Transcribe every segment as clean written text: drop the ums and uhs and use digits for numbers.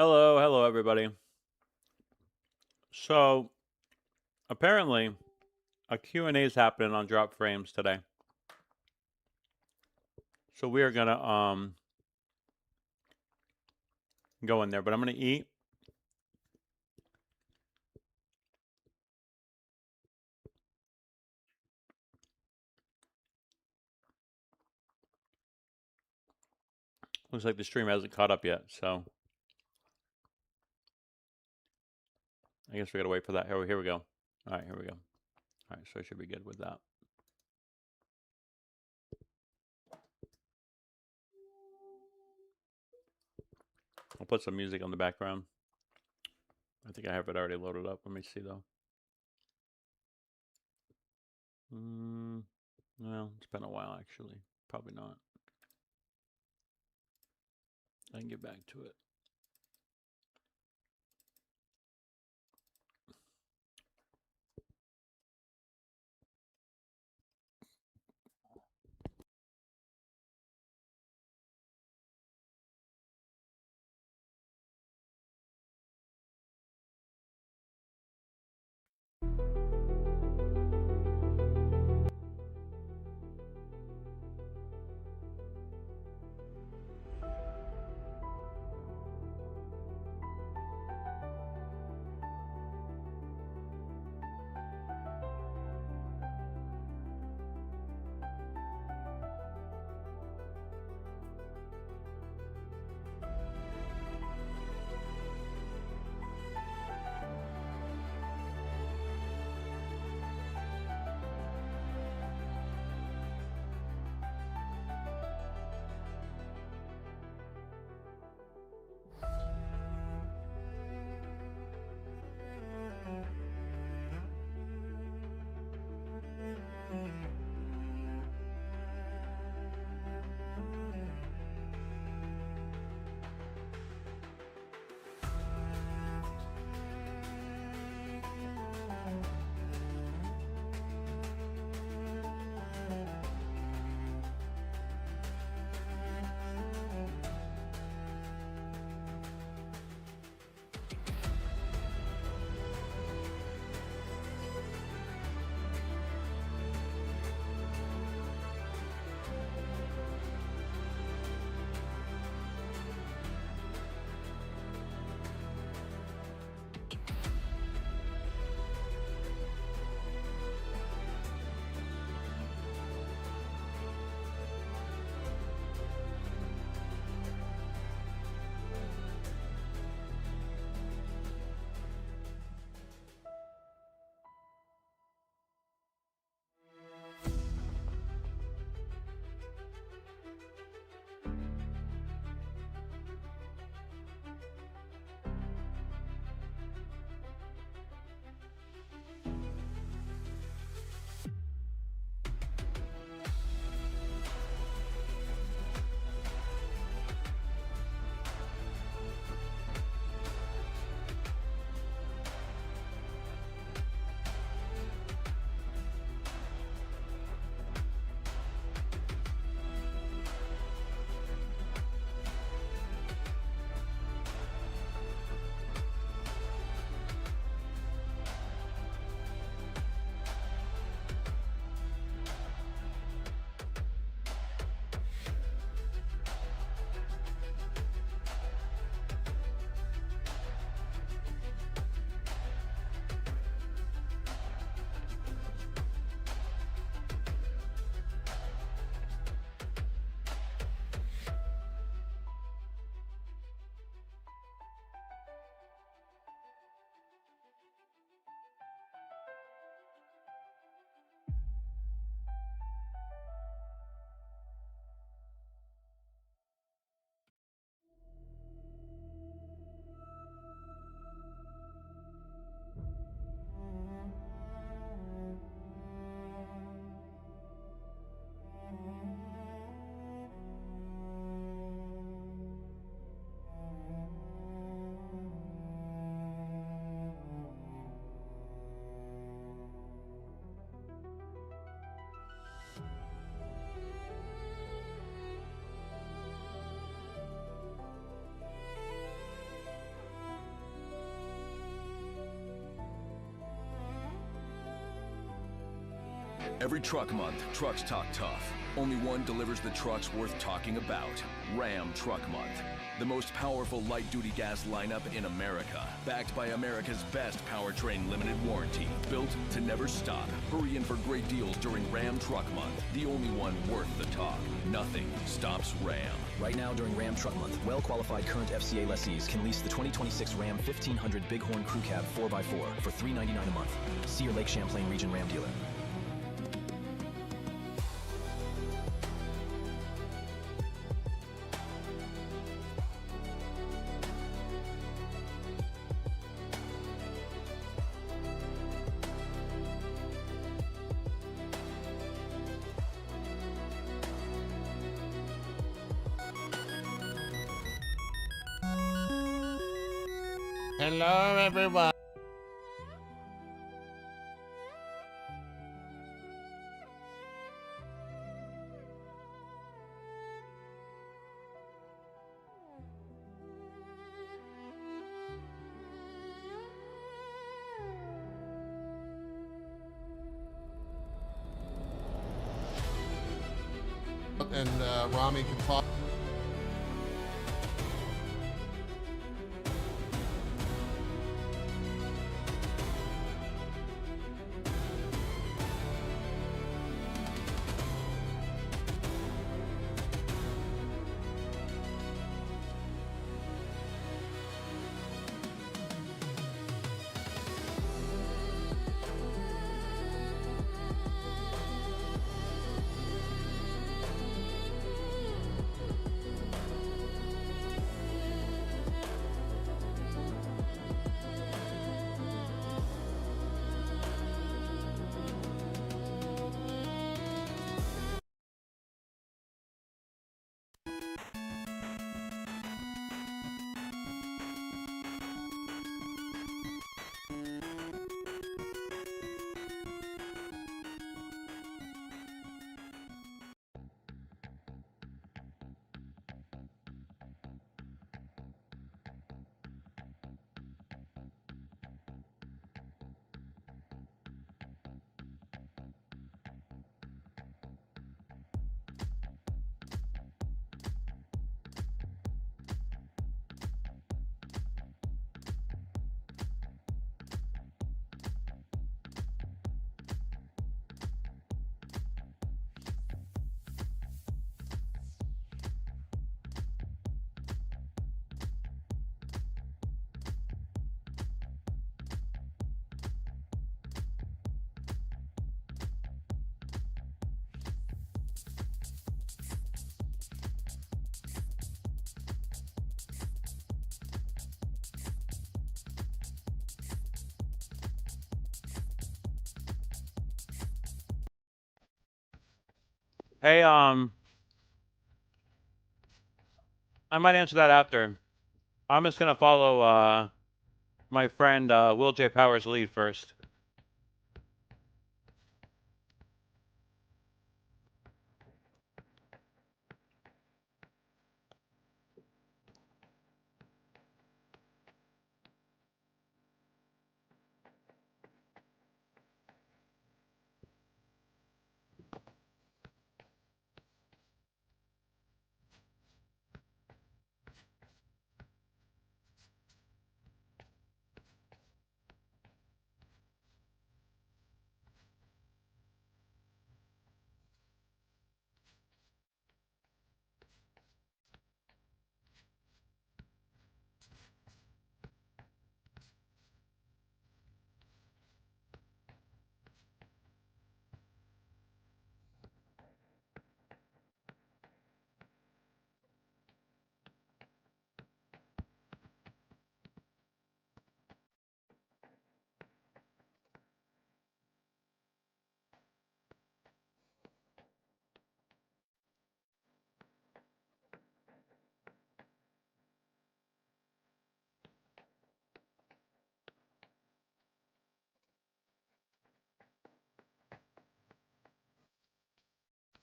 Hello everybody. So, apparently, a Q&A is happening on Drop Frames today. So we are going to go in there, but I'm going to eat. Looks like the stream hasn't caught up yet, so I guess we got to wait for that. Here we go. All right, here we go. All right, so I should be good with that. I'll put some music on the background. I think I have it already loaded up. Let me see though. Well, it's been a while actually. Probably not. I can get back to it. Every truck month, trucks talk tough. Only one delivers the trucks worth talking about. Ram Truck Month. The most powerful light-duty gas lineup in America. Backed by America's best powertrain limited warranty. Built to never stop. Hurry in for great deals during Ram Truck Month. The only one worth the talk. Nothing stops Ram. Right now during Ram Truck Month, well-qualified current FCA lessees can lease the 2026 Ram 1500 Bighorn Crew Cab 4x4 for $399 a month. See your Lake Champlain Region Ram dealer. Hello, everyone. And Rami can talk. Hey, I might answer that after. I'm just gonna follow my friend Will J. Powers' lead first.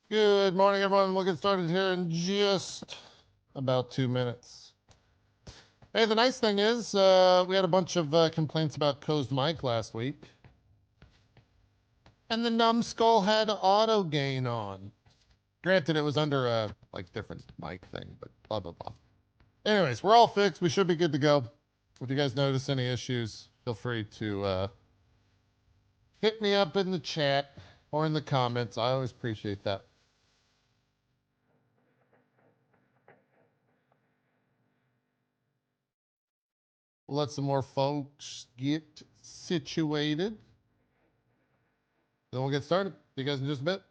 Good morning, everyone. We'll get started here in just about 2 minutes. Hey, the nice thing is we had a bunch of complaints about Closed Mic last week. And the numbskull had auto gain on. Granted, it was under a like different mic thing, but blah blah blah. Anyways, we're all fixed. We should be good to go. If you guys notice any issues, feel free to hit me up in the chat or in the comments. I always appreciate that. We'll let some more folks get situated. Then we'll get started. See you guys in just a bit.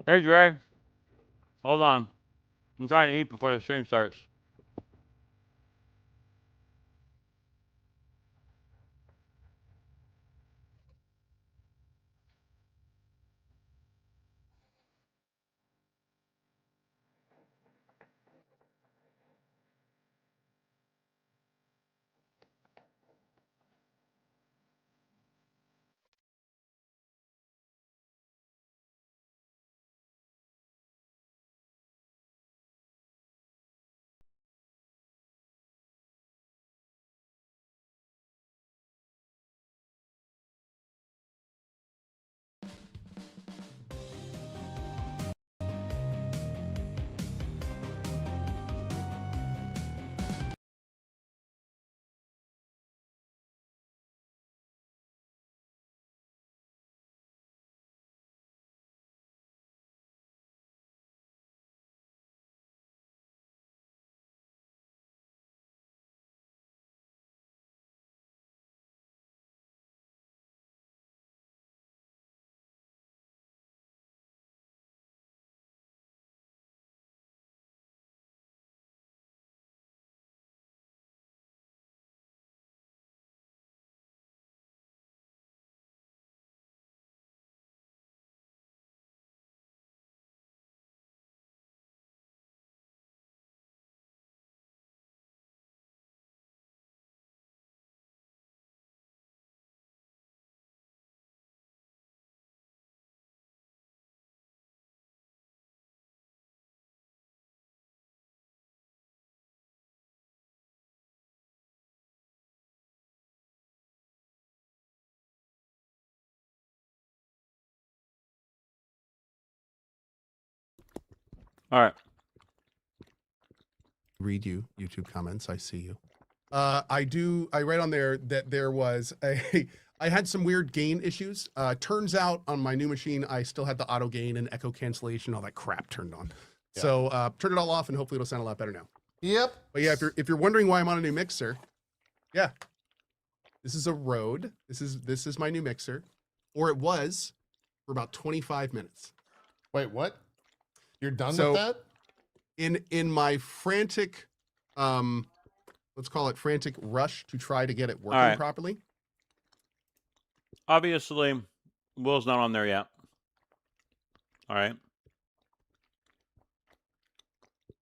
Hey, Dre. Hold on. I'm trying to eat before the stream starts. All right. Read you YouTube comments. I see you. I read on there that there was I had some weird gain issues. Turns out on my new machine, I still had the auto gain and echo cancellation, all that crap turned on. Yeah. So turn it all off and hopefully it'll sound a lot better now. Yep. But yeah, if you're wondering why I'm on a new mixer, yeah, this is a Rode. This is my new mixer, or it was for about 25 minutes. Wait, what? You're done So- with that? In my frantic, let's call it frantic rush to try to get it working right. properly. Obviously, Will's not on there yet. All right.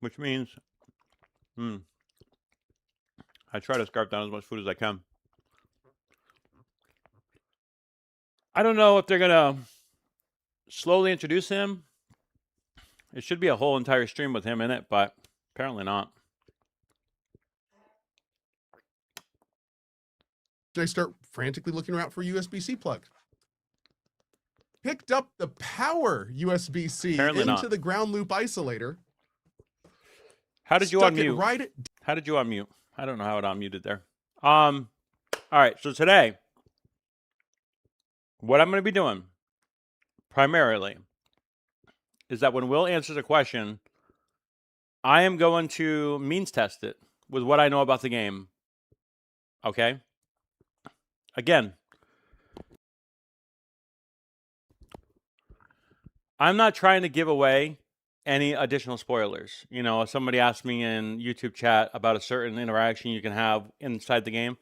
Which means, I try to scarf down as much food as I can. I don't know if they're going to slowly introduce him. It should be a whole entire stream with him in it, but apparently not. I start frantically looking around for a USB-C plug. Picked up the power USB-C Apparently into not. the ground loop isolator. How did you stuck it unmute? right How did you unmute? I don't know how it unmuted there. All right, so today What I'm going to be doing primarily is that when Will answers a question, I am going to means test it with what I know about the game. Okay? Again, I'm not trying to give away any additional spoilers. You know, if somebody asked me in YouTube chat about a certain interaction you can have inside the game,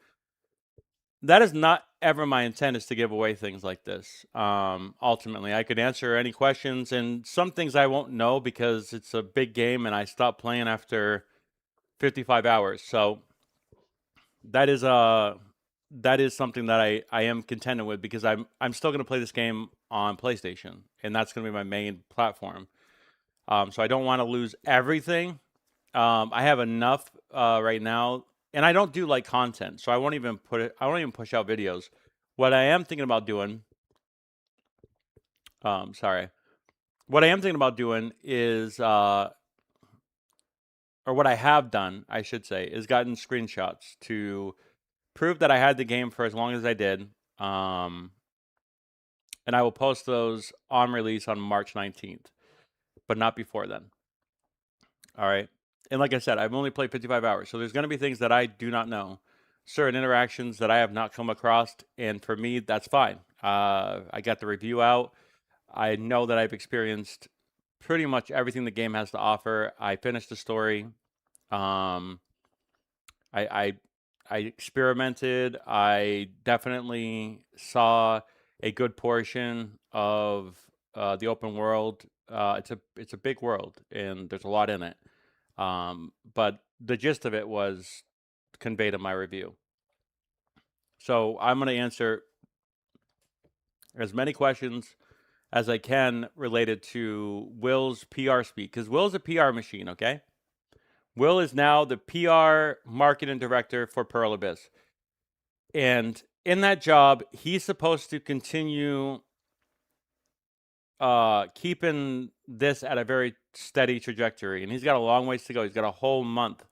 that is not ever my intent, is to give away things like this. Ultimately, I could answer any questions, and some things I won't know because it's a big game and I stopped playing after 55 hours. So that is something that I am contented with, because I'm still going to play this game on PlayStation, and that's going to be my main platform. So I don't want to lose everything. I have enough right now, and I don't do like content, so I won't even push out videos. What I am thinking about doing, what I am thinking about doing is, or what I have done, I should say, is gotten screenshots to prove that I had the game for as long as I did. And I will post those on release on March 19th, but not before then. All right. And like I said, I've only played 55 hours, so there's going to be things that I do not know, certain interactions that I have not come across, and for me, that's fine. I got the review out. I know that I've experienced pretty much everything the game has to offer. I finished the story. I experimented. I definitely saw a good portion of the open world. It's a big world, and there's a lot in it. But the gist of it was conveyed in my review. So I'm going to answer as many questions as I can related to Will's PR speak, because Will's a PR machine, okay? Will is now the PR marketing director for Pearl Abyss. And in that job, he's supposed to continue keeping this at a very steady trajectory. And he's got a long ways to go. He's got a whole month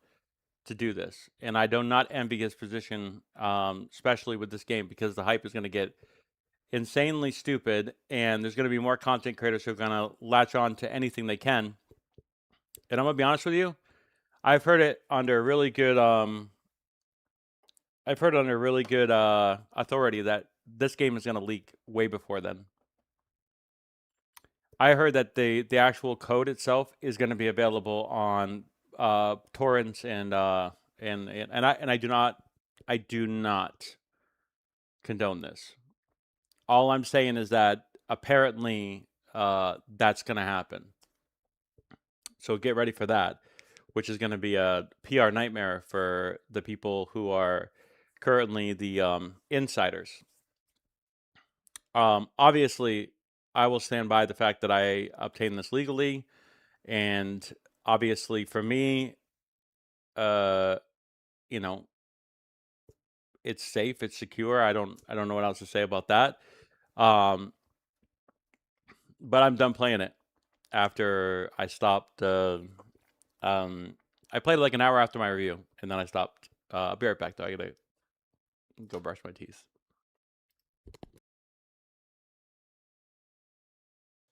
to do this. And I do not envy his position, especially with this game, because the hype is going to get insanely stupid. And there's going to be more content creators who are going to latch on to anything they can. And I'm going to be honest with you, I've heard it under really good authority that this game is going to leak way before then. I heard that the actual code itself is going to be available on torrents, and I do not condone this. All I'm saying is that apparently that's going to happen. So get ready for that, which is going to be a PR nightmare for the people who are currently the insiders. Obviously, I will stand by the fact that I obtained this legally, and obviously for me, you know, it's safe, it's secure. I don't know what else to say about that. But I'm done playing it after I stopped. I played it like an hour after my review, and then I stopped. I'll be right back, though. I gotta go brush my teeth.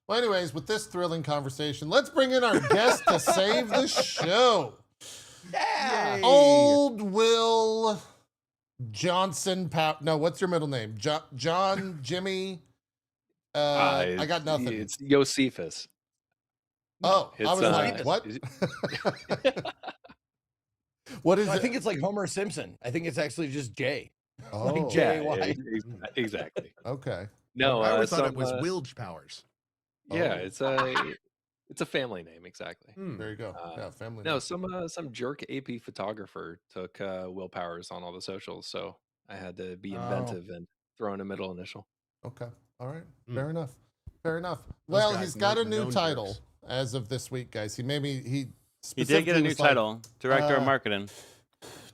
Well, anyways, with this thrilling conversation, let's bring in our guest to save the show. Yeah. Old Will Johnson. No, what's your middle name? John, Jimmy. I got nothing. It's Josephus. Oh, I was like, what? What is I it? think it's like Homer Simpson. I think it's actually just Jay. Oh, Like J-A-Y. Exactly. okay. No, I always thought it some, was Wilge Powers. yeah, Oh. it's a family name, exactly. There you go. Yeah, family. No, name. some jerk AP photographer took Will Powers on all the socials, so I had to be Oh. inventive and throw in a middle initial. Okay. All right. Hmm. Fair enough. Fair enough. Those Well, guys he's got a new known title jerks. as of this week, guys. He He did get specifically a new was like, title, director of marketing.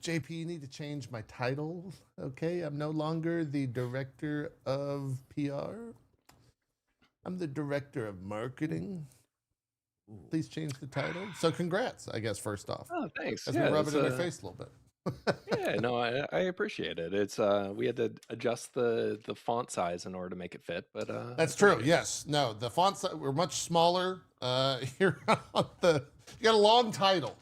JP, you need to change my title. Okay, I'm no longer the director of PR. I'm the director of marketing. Please change the title. So congrats, I guess, first off. Oh, thanks. As Yeah, we rub it it's, in your face a little bit. Yeah, no, I appreciate it. It's we had to adjust the font size in order to make it fit, but I That's true. appreciate it. Yes. No, the fonts were much smaller. Here on the you got a long title.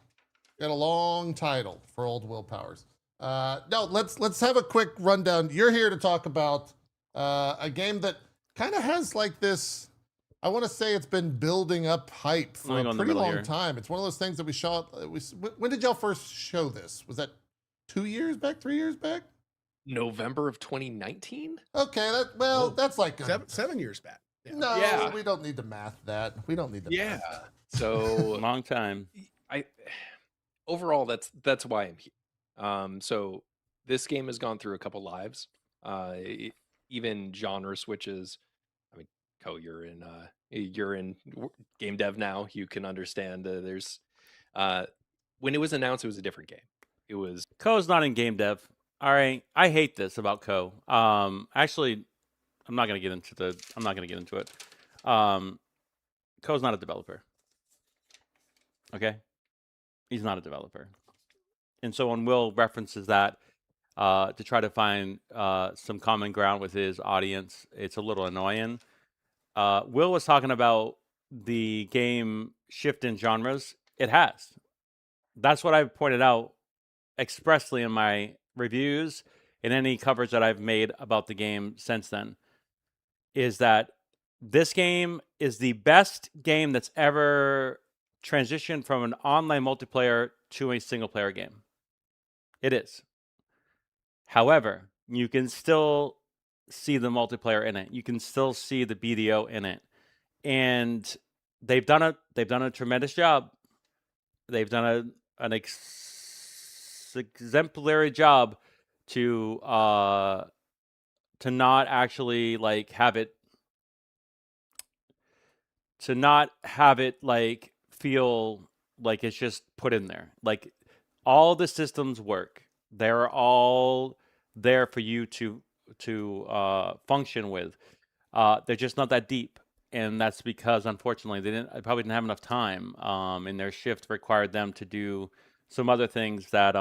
You got a long title for old Willpowers. No, let's have a quick rundown. You're here to talk about a game that kind of has like this. I want to say it's been building up hype for Let me a go in the pretty middle long here. time. It's one of those things that we saw. When did y'all first show this? Was that 2 years back? 3 years back? November of 2019. Okay, Whoa. that's like a, 7 years back. Yeah. no. Yeah. We don't need to math that. We don't need to. Yeah. Math that. So Long time. I overall that's why I'm here. So this game has gone through a couple lives, even genre switches. I mean, Co, you're in game dev now. You can understand. There's when it was announced, it was a different game. It was Co's not in game dev. All right, I hate this about Co. Actually, I'm not gonna get into it. Co's not a developer. Okay, he's not a developer, and so when Will references that to try to find some common ground with his audience, it's a little annoying. Will was talking about the game shift in genres. It has. That's what I've pointed out expressly in my reviews and any coverage that I've made about the game since then, is that this game is the best game that's ever transitioned from an online multiplayer to a single player game. It is. However, you can still see the multiplayer in it. You can still see the BDO in it. And they've done a tremendous job. They've done an exemplary job to not actually like have it like feel like it's just put in there. Like all the systems work. They're all there for you to function with. They're just not that deep, and that's because unfortunately they probably didn't have enough time. And their shift required them to do some other things that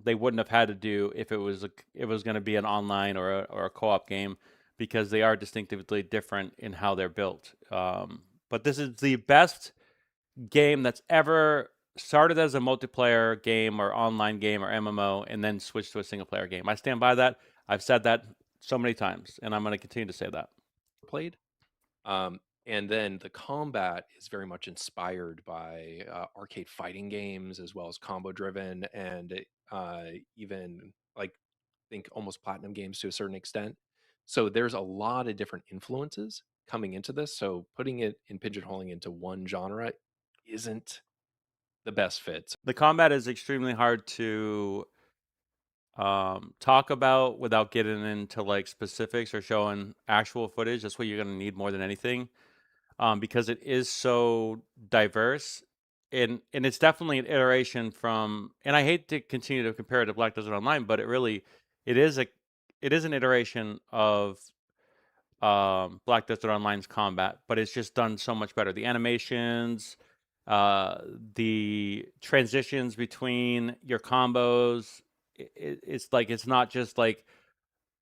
they wouldn't have had to do if it was going to be an online or a co-op game, because they are distinctively different in how they're built. But this is the best game that's ever started as a multiplayer game or online game or MMO and then switched to a single player game. I stand by that. I've said that so many times, and I'm going to continue to say that. played. And then the combat is very much inspired by arcade fighting games as well as combo driven, and even like think almost platinum games to a certain extent. So there's a lot of different influences coming into this. So putting it in pigeonholing into one genre isn't the best fit. The combat is extremely hard to talk about without getting into like specifics or showing actual footage. That's what you're going to need more than anything, because it is so diverse, and it's definitely an iteration from. And I hate to continue to compare it to Black Desert Online, but it is an iteration of Black Desert Online's combat, but it's just done so much better. The animations, the transitions between your combos, it's like it's not just like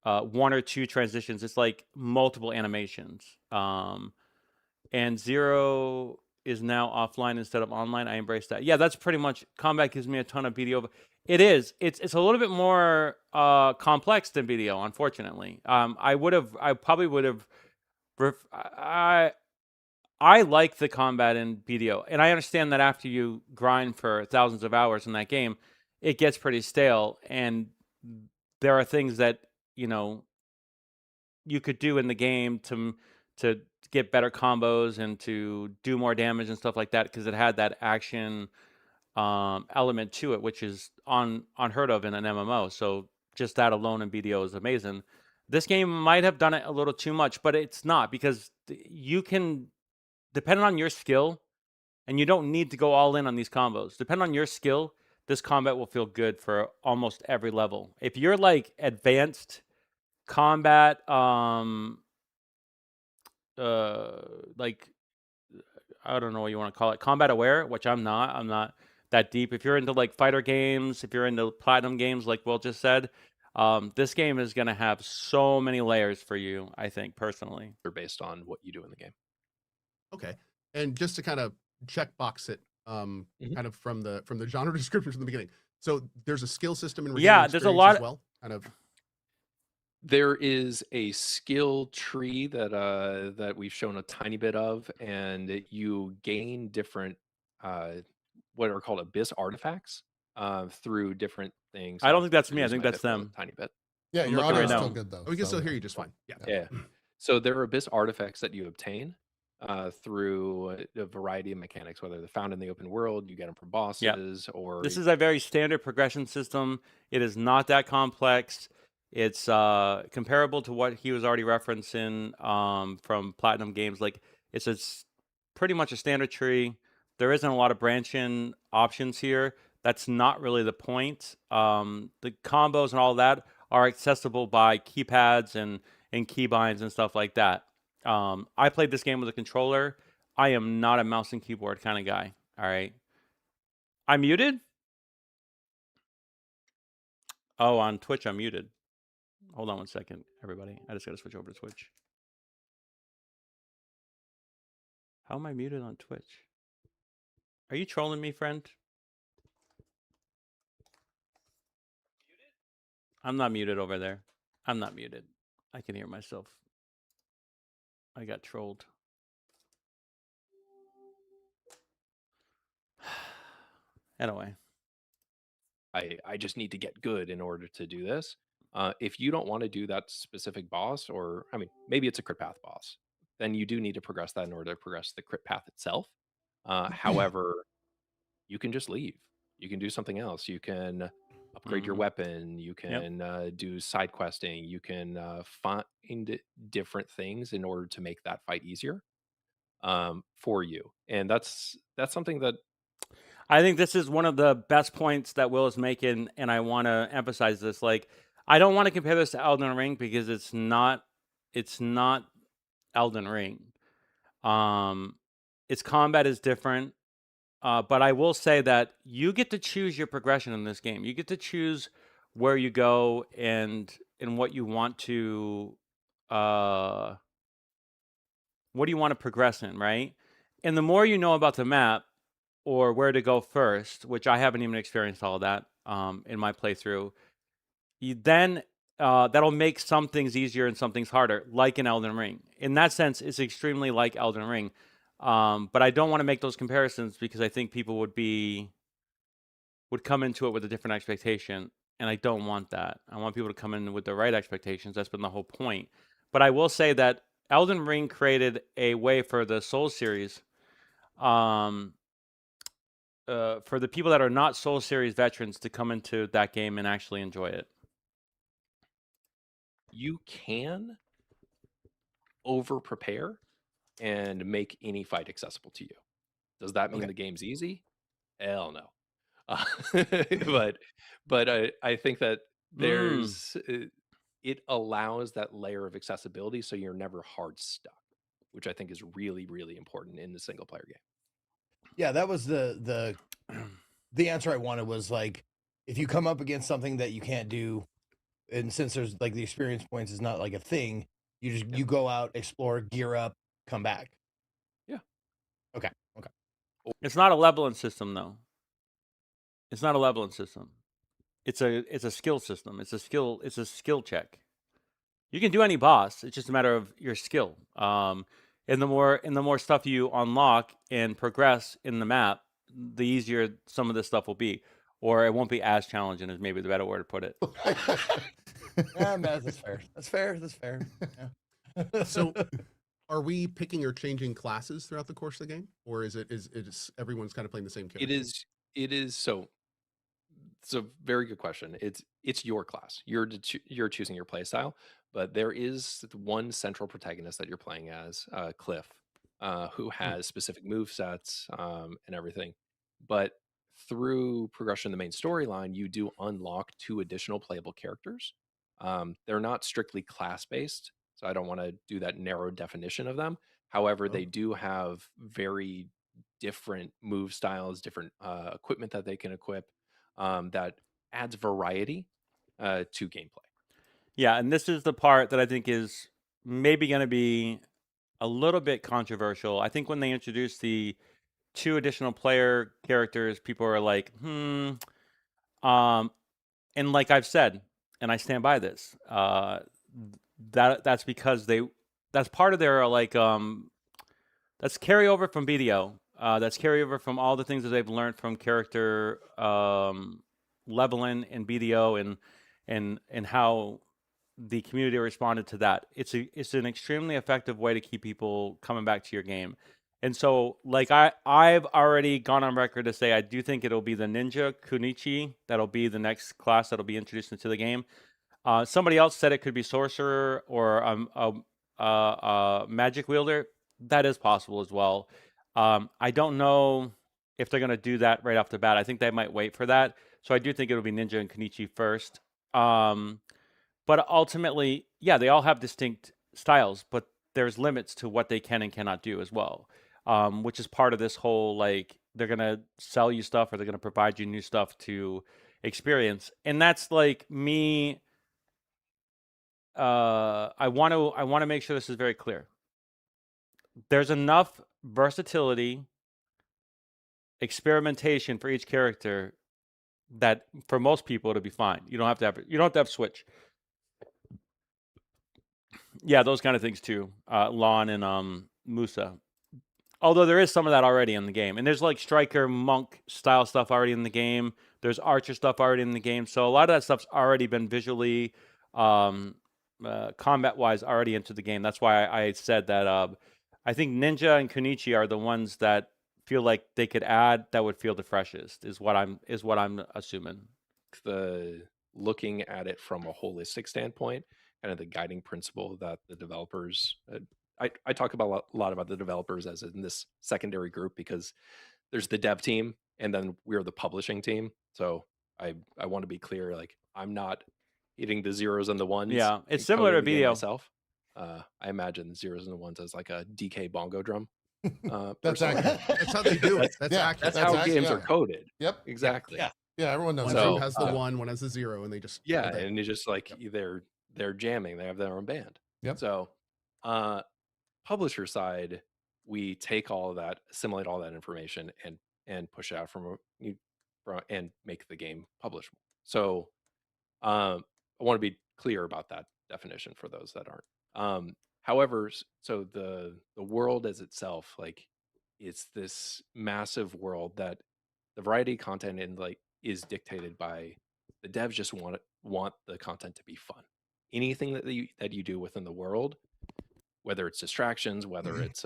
one or two transitions. It's like multiple animations. And Zero is now offline instead of online. I embrace that. Yeah, that's pretty much. Combat gives me a ton of BDO. It is. It's a little bit more complex than BDO, unfortunately. I probably would have. I like the combat in BDO, and I understand that after you grind for thousands of hours in that game, it gets pretty stale, and there are things that you could do in the game to get better combos and to do more damage and stuff like that, because it had that action element to it, which is unheard of in an MMO. So just that alone in BDO is amazing. This game might have done it a little too much, but it's not, because you can, depending on your skill, and you don't need to go all in on these combos. Depending on your skill, this combat will feel good for almost every level. If you're like advanced combat, like I don't know what you want to call it, combat aware, which I'm not that deep. If you're into like fighter games, if you're into platinum games, like Will just said, this game is going to have so many layers for you, I think, personally. They're based on what you do in the game. Okay. And just to kind of check box it, Mhm. kind of from the genre description from the beginning. So there's a skill system in Yeah, Redeeming there's a Experience lot as well. Kind of. There is a skill tree that we've shown a tiny bit of, and you gain different what are called abyss artifacts through different things. I don't think that's me. I losing think my that's bit for a them. tiny bit. Yeah, I'm your looking right audio's still now. good though. We can so still hear yeah. you just fine. Yeah. Yeah. So there are abyss artifacts that you obtain through a variety of mechanics, whether they're found in the open world, you get them from bosses, or This is a very standard progression system. It is not that complex. It's comparable to what he was already referencing from Platinum Games. Like it's pretty much a standard tree. There isn't a lot of branching options here. That's not really the point. The combos and all that are accessible by keypads and keybinds and stuff like that. I played this game with a controller. I am not a mouse and keyboard kind of guy. All right. I'm muted? Oh, on Twitch, I'm muted. Hold on one second, everybody. I just got to switch over to Twitch. How am I muted on Twitch? Are you trolling me, friend? I'm not muted over there. I'm not muted. I can hear myself. I got trolled. Anyway. I just need to get good in order to do this. If you don't want to do that specific boss, or I mean, maybe it's a crit path boss, then you do need to progress that in order to progress the crit path itself. However, you can just leave. You can do something else. You can upgrade your Mhm. weapon. You can do side questing. You can find different things in order to make that fight easier for you. And that's something that I think this is one of the best points that Will is making, and I want to emphasize this. Like, I don't want to compare this to Elden Ring because it's not Elden Ring. Its combat is different, but I will say that you get to choose your progression in this game. You get to choose where you go and what you want to what do you want to progress in, right? And the more you know about the map or where to go first, which I haven't even experienced all of that in my playthrough, you then that'll make some things easier and some things harder, like in Elden Ring. In that sense, it's extremely like Elden Ring. But I don't want to make those comparisons because I think people would come into it with a different expectation, and I don't want that. I want people to come in with the right expectations. That's been the whole point. But I will say that Elden Ring created a way for the Souls series, for the people that are not Souls series veterans to come into that game and actually enjoy it. you can over prepare and make any fight accessible to you. Does that mean Okay. the game's easy? Hell no. Uh, but I think that there's it allows that layer of accessibility, so you're never hard stuck, which I think is really really important in the single player game. Yeah, that was the answer I wanted was like, if you come up against something that you can't do, and since there's like the experience points is not like a thing, you go out, explore, gear up, come back. Yeah. Okay. It's not a leveling system, though. It's not a leveling system. It's a skill system. It's a skill check. You can do any boss. It's just a matter of your skill. And the more stuff you unlock and progress in the map, the easier some of this stuff will be, or it won't be as challenging, is maybe the better word to put it. That's fair. That's fair. That's fair. Yeah. So, are we picking or changing classes throughout the course of the game, or is everyone's kind of playing the same character? It is so it's a very good question. It's your class. You're choosing your play style, but there is one central protagonist that you're playing as, Cliff, who has specific move sets and everything. But through progression in the main storyline, you do unlock 2 additional playable characters. They're not strictly class based, so I don't want to do that narrow definition of them. However, Oh. they do have very different move styles, different equipment that they can equip, that adds variety to gameplay. Yeah, and this is the part that I think is maybe going to be a little bit controversial. I think when they introduced the 2 additional player characters, people are like, and like I've said, and I stand by this, that's because that's part of their that's carryover from BDO. That's carryover from all the things that they've learned from character leveling in BDO and how the community responded to that. It's an extremely effective way to keep people coming back to your game. And so, like, I've already gone on record to say I do think it'll be the Ninja Kunichi that'll be the next class that'll be introduced into the game. Somebody else said it could be Sorcerer or a Magic Wielder. That is possible as well. I don't know if they're going to do that right off the bat. I think they might wait for that. So I do think it'll be Ninja and Kunichi first. But ultimately, yeah, they all have distinct styles, but there's limits to what they can and cannot do as well, which is part of this whole, like, they're going to sell you stuff or they're going to provide you new stuff to experience. And that's like me. I want to make sure this is very clear. There's enough versatility, experimentation for each character that for most people it'll be fine. You don't have to have Switch. Yeah, those kind of things too. Lon and Musa. Although there is some of that already in the game. And there's like Striker, Monk style stuff already in the game. There's Archer stuff already in the game. So a lot of that stuff's already been visually, combat-wise, already into the game. That's why I said that I think Ninja and Kunichi are the ones that feel like they could add that would feel the freshest, is what I'm assuming. The looking at it from a holistic standpoint, kind of the guiding principle that the developers I talk about a lot about the developers as in this secondary group, because there's the dev team and then we're the publishing team. So I want to be clear, like, I'm not hitting the zeros and the ones. Yeah, it's and similar to coding the game BDO. myself. I imagine the zeros and the ones as like a DK bongo drum. That's personally. accurate. That's how they do it. That's Yeah, accurate. That's how accurate, games yeah. are coded. Yep. Exactly. Yeah. Yeah, everyone knows One that. So, group has the 1, one has the 0, and they just Yeah, obey. and it's just like they're jamming. They have their own band. Yep. So, publisher side, we take all of that, assimilate all that information, and push it out and make the game publishable. So, I want to be clear about that definition for those that aren't. However, so the world as itself, like, it's this massive world that the variety of content in, like, is dictated by the devs. Just want the content to be fun. Anything that you do within the world, whether it's distractions, whether it's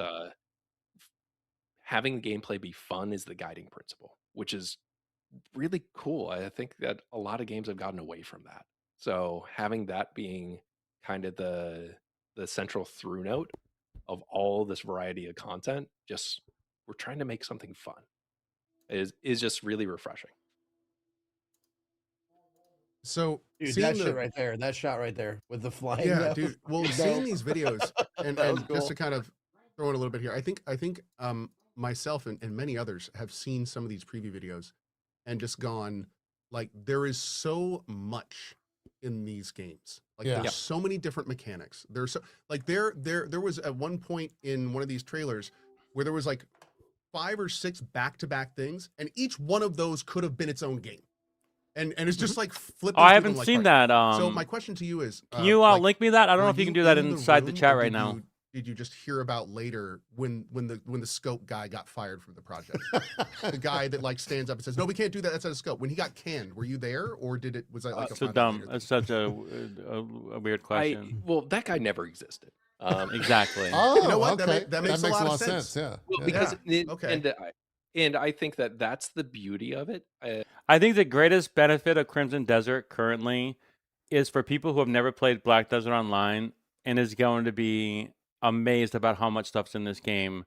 having the gameplay be fun, is the guiding principle, which is really cool. I think that a lot of games have gotten away from that. So having that being kind of the central through note of all this variety of content, just we're trying to make something fun, is just really refreshing. So Dude, seeing that the, shit right there, that shot right there with the flying. yeah, dude. Well, seeing these videos and, That was and just cool. to kind of throw in a little bit here, I think myself and many others have seen some of these preview videos and just gone, like, there is so much in these games. Like, Yeah. there's Yep. so many different mechanics. There's so, like, there was at one point in one of these trailers where there was like 5 or 6 back-to-back things, and each one of those could have been its own game. And it's just like flipping. Oh, I through haven't them like seen crazy. that. So my question to you is, Can you like, link me that? I don't know were if you can you do that in inside the room, chat or right did now. did you just hear about later when the scope guy got fired from the project? The guy that, like, stands up and says, "No, we can't do that. That's out of scope." When he got canned, were you there, or was that like a So find out dumb. later thing? That's such a weird question. Well, that guy never existed. Exactly. Oh, You know what? okay. That makes a lot of sense. Yeah. Well, Yeah. because Okay. and I think that that's the beauty of it. I think the greatest benefit of Crimson Desert currently is for people who have never played Black Desert Online and is going to be amazed about how much stuff's in this game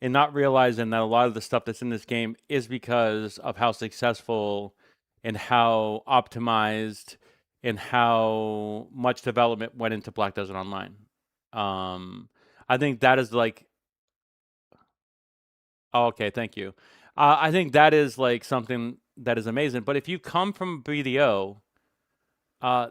and not realizing that a lot of the stuff that's in this game is because of how successful and how optimized and how much development went into Black Desert Online. I think that is like Oh, okay, thank you. I think that is like something that is amazing. But if you come from BDO,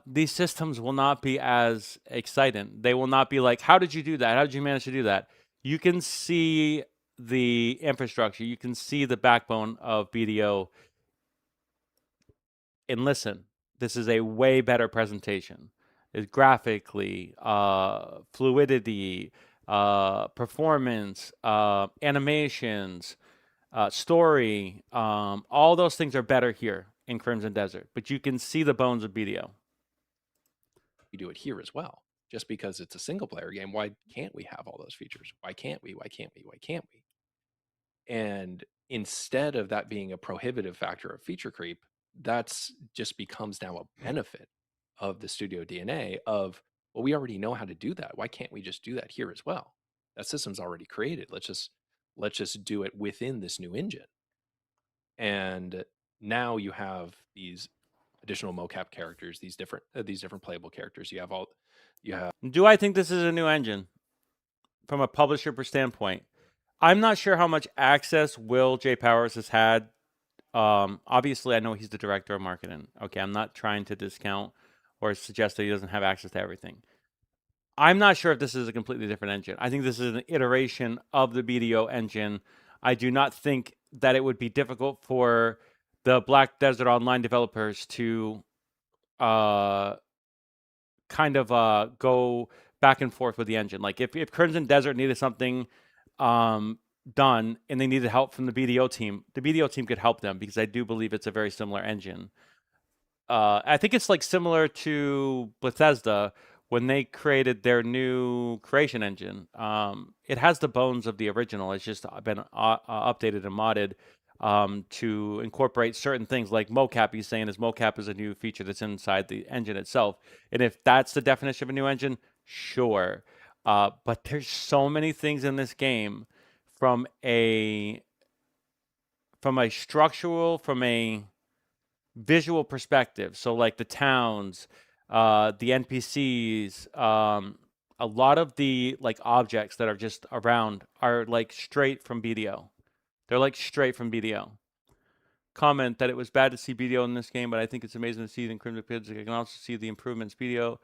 these systems will not be as exciting. They will not be like, how did you do that? How did you manage to do that? You can see the infrastructure. You can see the backbone of BDO. And listen, this is a way better presentation. It's graphically, fluidity, performance, animations, story, all those things are better here in Crimson Desert. But you can see the bones of BDO. We do it here as well. Just because it's a single player game, why can't we have all those features? Why can't we? Why can't we? Why can't we? And instead of that being a prohibitive factor of feature creep, that's just becomes now a benefit of the studio DNA of, well, we already know how to do that. Why can't we just do that here as well? That system's already created. Let's just do it within this new engine. And now you have these additional mocap characters, these different playable characters. You have Do I think this is a new engine from a publisher standpoint? I'm not sure how much access Will J. Powers has had. Obviously, I know he's the director of marketing. Okay, I'm not trying to discount or suggest that he doesn't have access to everything. I'm not sure if this is a completely different engine. I think this is an iteration of the BDO engine. I do not think that it would be difficult for the Black Desert Online developers to kind of go back and forth with the engine. Like if Crimson Desert needed something done and they needed help from the BDO team could help them, because I do believe it's a very similar engine. I think it's like similar to Bethesda when they created their new creation engine. It has the bones of the original. It's just been updated and modded to incorporate certain things like mocap. He's saying mocap is a new feature that's inside the engine itself. And if that's the definition of a new engine, sure. But there's so many things in this game from a structural, from a visual perspective. So like the towns, the NPCs, a lot of the like objects that are just around are like straight from BDO. They're like straight from BDO. Comment that it was bad to see BDO in this game, but I think it's amazing to see it in Crimson Pigs. I can also see the improvements. BDO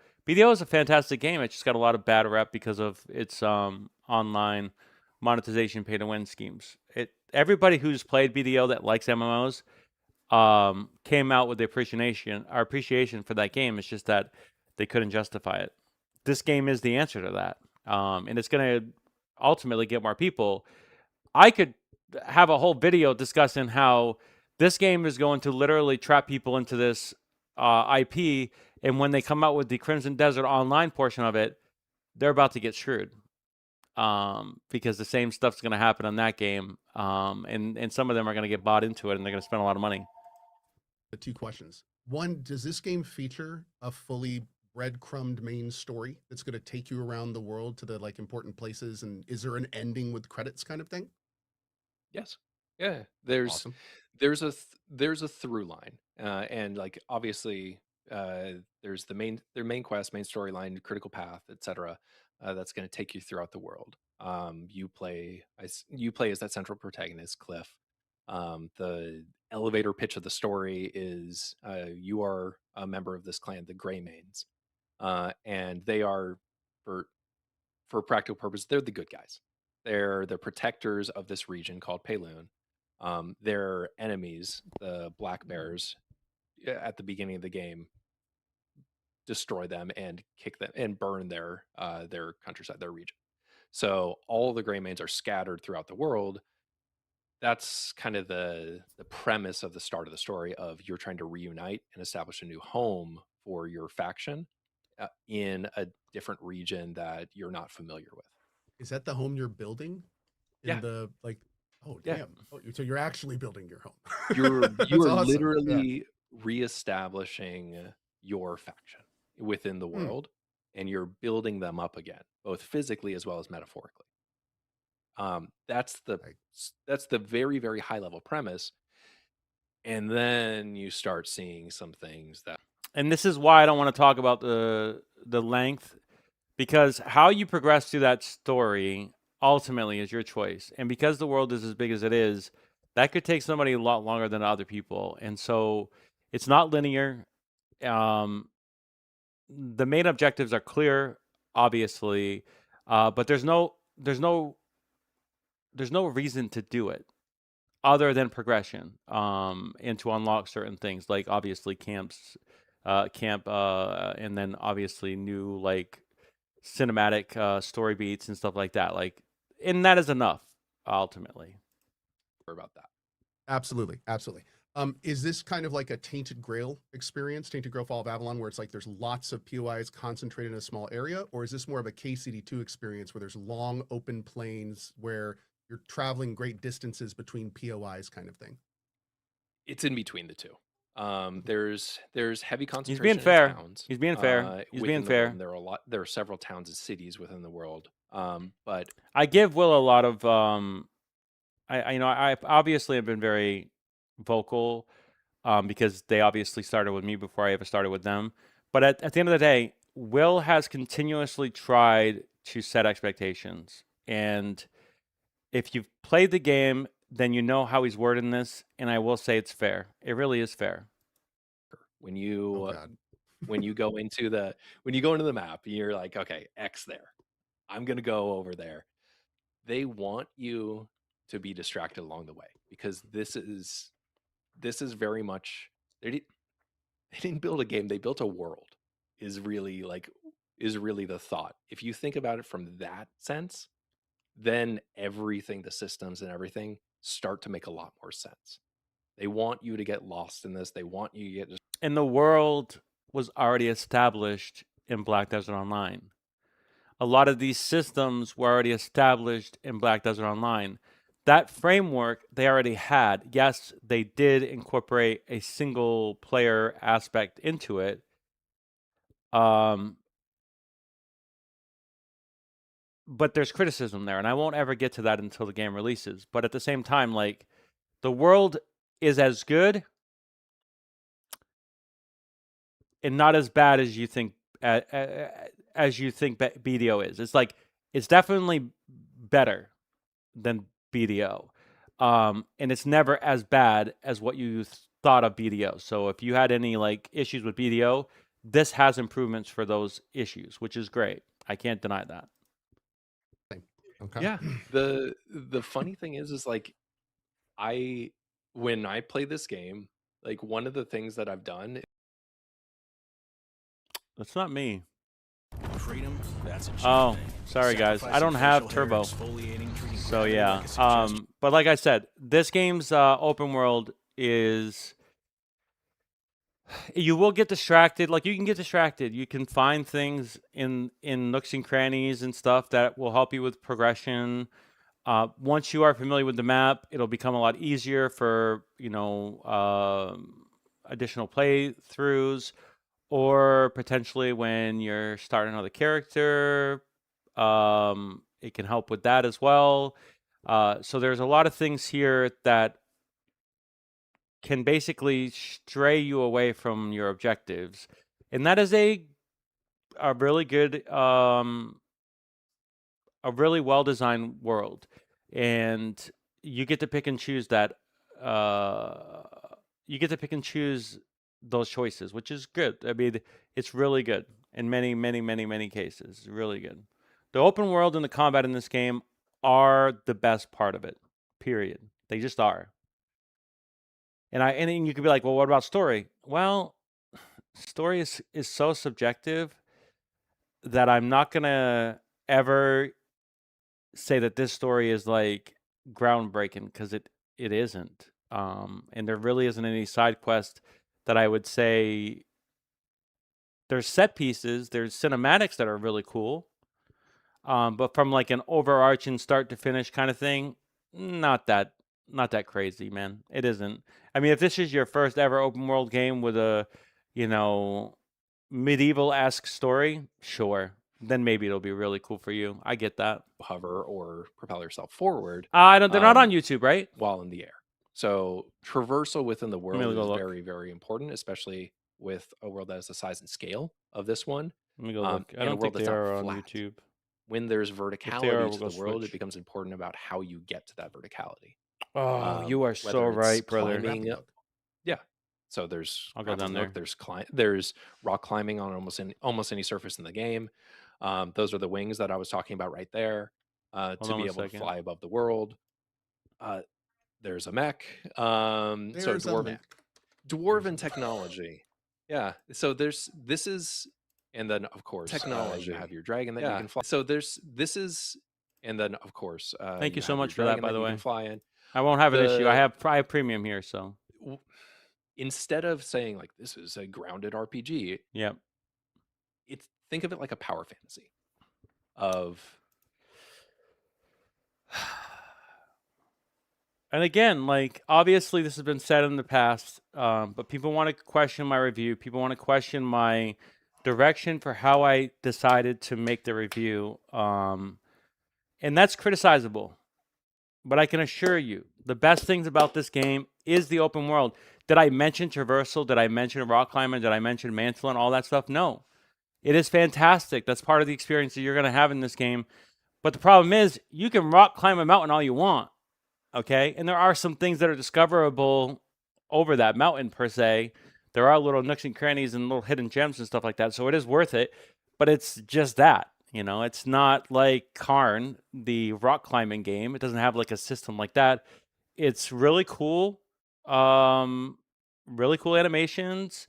is a fantastic game. It just got a lot of bad rep because of its online monetization pay-to-win schemes. Everybody who's played BDO that likes MMOs came out with the appreciation for that game. It's just that they couldn't justify it. This game is the answer to that, and it's going to ultimately get more people. I could have a whole video discussing how this game is going to literally trap people into this IP, and when they come out with the Crimson Desert Online portion of it, they're about to get screwed. Because the same stuff's going to happen on that game, and some of them are going to get bought into it, and they're going to spend a lot of money. The two questions. One, does this game feature a fully breadcrumbed main story that's going to take you around the world to the like important places? And is there an ending with credits kind of thing? Yes. Yeah. There's Awesome. there's a through line, and like obviously there's their main quest, main storyline, critical path, etc. That's going to take you throughout the world. You play as that central protagonist, Cliff. The elevator pitch of the story is you are a member of this clan, the Greymanes, and they are, for practical purpose, they're the good guys. They're the protectors of this region called Payloon. Their enemies, the Black Bears, at the beginning of the game, destroy them and kick them and burn their countryside, their region. So all the Greymanes are scattered throughout the world. That's kind of the premise of the start of the story, of you're trying to reunite and establish a new home for your faction in a different region that you're not familiar with. Is that the home you're building? Yeah. The like, oh Yeah. damn. Oh, so you're actually building your home. You That's are awesome. literally reestablishing your faction within the Hmm. world, and you're building them up again, both physically as well as metaphorically. That's the very, very high level premise, and then you start seeing some things that And this is why I don't want to talk about the length, because how you progress through that story ultimately is your choice. And because the world is as big as it is, that could take somebody a lot longer than other people. And so it's not linear. The main objectives are clear, obviously, but there's no reason to do it other than progression, and to unlock certain things, like obviously camp, and then obviously new like cinematic story beats and stuff like that. Like, and that is enough ultimately. About that. Absolutely, absolutely. Is this kind of like a Tainted Grail experience, Tainted Grail Fall of Avalon, where it's like there's lots of POIs concentrated in a small area, or is this more of a KCD2 experience where there's long open plains where you're traveling great distances between POIs, kind of thing? It's in between the two. There's heavy He's concentration being in fair. towns. He's being fair. He's being within the world, fair. and there are several towns and cities within the world. But I give Will a lot of I obviously have been very vocal, because they obviously started with me before I ever started with them. But at the end of the day, Will has continuously tried to set expectations. And if you've played the game, then you know how he's wording this. And I will say it's fair. It really is fair. when you Oh God. when you go into the map, you're like, okay, X there. I'm gonna go over there. They want you to be distracted along the way, because this is very much they didn't build a game, they built a world. Is really the thought. If you think about it from that sense, then everything, the systems and everything, start to make a lot more sense. They want you to get lost in this. They want you to get And the world was already established in Black Desert Online. A lot of these systems were already established in Black Desert Online. That framework they already had. Yes, they did incorporate a single player aspect into it. But there's criticism there, and I won't ever get to that until the game releases. But at the same time, like, the world is as good and not as bad as you think BDO is. It's like, it's definitely better than BDO, and it's never as bad as what you thought of BDO. So if you had any like issues with BDO, this has improvements for those issues, which is great. I can't deny that. Okay. Yeah. The funny thing is like, when I play this game, like, one of the things that I've done. That's not me. Freedom, that's a cheap Oh, thing. sorry guys. I don't Sacrificing have facial hair, turbo. exfoliating, treating So gravity yeah. like a suggestion. But like I said, this game's open world is, you will get distracted. Like, you can get distracted. You can find things in nooks and crannies and stuff that will help you with progression. Once you are familiar with the map, it'll become a lot easier for, additional playthroughs, or potentially when you're starting another character, it can help with that as well. So there's a lot of things here that can basically stray you away from your objectives, and that is a really good, a really well designed world, and you get to pick and choose that. You get to pick and choose those choices, which is good. I mean, it's really good in many, many, many, many cases. Really good. The open world and the combat in this game are the best part of it. Period. They just are. And then you could be like, well, what about story? Well, story is so subjective that I'm not gonna ever say that this story is like groundbreaking, because it isn't. And there really isn't any side quest that I would say. There's set pieces, there's cinematics that are really cool, but from like an overarching start to finish kind of thing, not that crazy, man. It isn't. I mean, if this is your first ever open world game with a, medieval-esque story, sure, then maybe it'll be really cool for you. I get that. Hover or propel yourself forward. They're not on YouTube, right? While in the air. So traversal within the world go is look. very, very important, especially with a world that has the size and scale of this one. Let me go look. I and a don't world think they that's not are on flat. YouTube. when there's are, verticality to we'll the go world, it switch. becomes important about how you get to that verticality. Oh, you are so Whether it's right, brother. climbing, Grappling hook. yeah. So there's I'll go down grappling hook, there. there's rock climbing on almost any surface in the game. Those are the wings that I was talking about right there. Hold To on be one able to second. fly above the world. There's a mech. So There's a dwarven mech. dwarven technology. Yeah. So this is, and then of course Technology. you have your dragon that you can fly. So this is, and then of course Thank you so have your much for that, dragon by the you way. can fly in. I won't have an issue. I The have premium here, so w- instead of saying like this is a grounded RPG, yep. think of it like a power fantasy of And again, like obviously this has been said in the past, but people want to question my review. People want to question my direction for how I decided to make the review, and that's criticizable. But I can assure you, the best things about this game is the open world. Did I mention traversal? Did I mention rock climbing? Did I mention mantle and all that stuff? No. It is fantastic. That's part of the experience that you're going to have in this game. But the problem is, you can rock climb a mountain all you want. Okay? And there are some things that are discoverable over that mountain, per se. There are little nooks and crannies and little hidden gems and stuff like that. So it is worth it. But it's just that. You know, it's not like Karn, the rock climbing game. It doesn't have like a system like that. It's really cool. Really cool animations,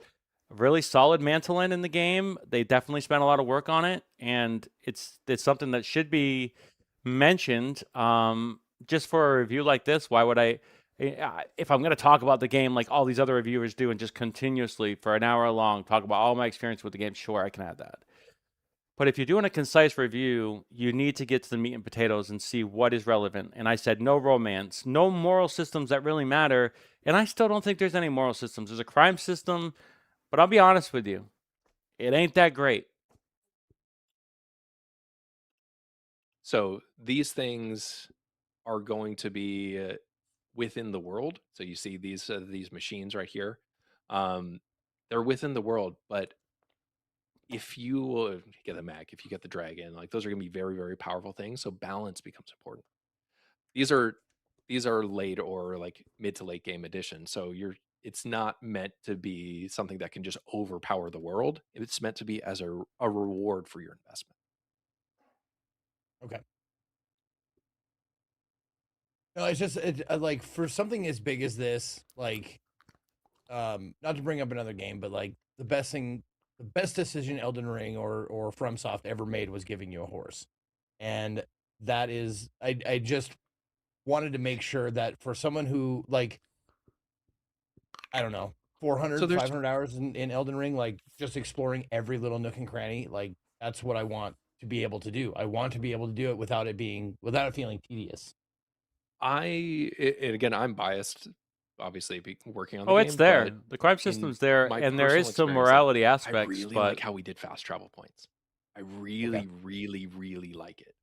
really solid mantling in the game. They definitely spent a lot of work on it, and it's something that should be mentioned. Just for a review like this, why would I? If I'm going to talk about the game like all these other reviewers do, and just continuously for an hour long talk about all my experience with the game, sure, I can add that. But if you're doing a concise review, you need to get to the meat and potatoes and see what is relevant. And I said no romance, no moral systems that really matter. And I still don't think there's any moral systems. There's a crime system, but I'll be honest with you, it ain't that great. So these things are going to be within the world. So you see these machines right here. They're within the world, but if you get the mech, if you get the dragon, like those are going to be very, very powerful things. So balance becomes important. These are late or like mid to late game editions. So it's not meant to be something that can just overpower the world. It's meant to be as a reward for your investment. Okay. No, it's just like for something as big as this, like, not to bring up another game, but like the best decision Elden Ring or FromSoft ever made was giving you a horse, and that is, I just wanted to make sure that for someone who like, I don't know, 400, So there's 500 hours in Elden Ring, like just exploring every little nook and cranny, like that's what I want to be able to do. I want to be able to do it without it feeling tedious. and again, I'm biased, obviously, working on the Oh, game. it's there. But The crime in system's there, my and there personal is some experience, like, morality I aspects. really But like how we did fast travel points. I really, really, really like it.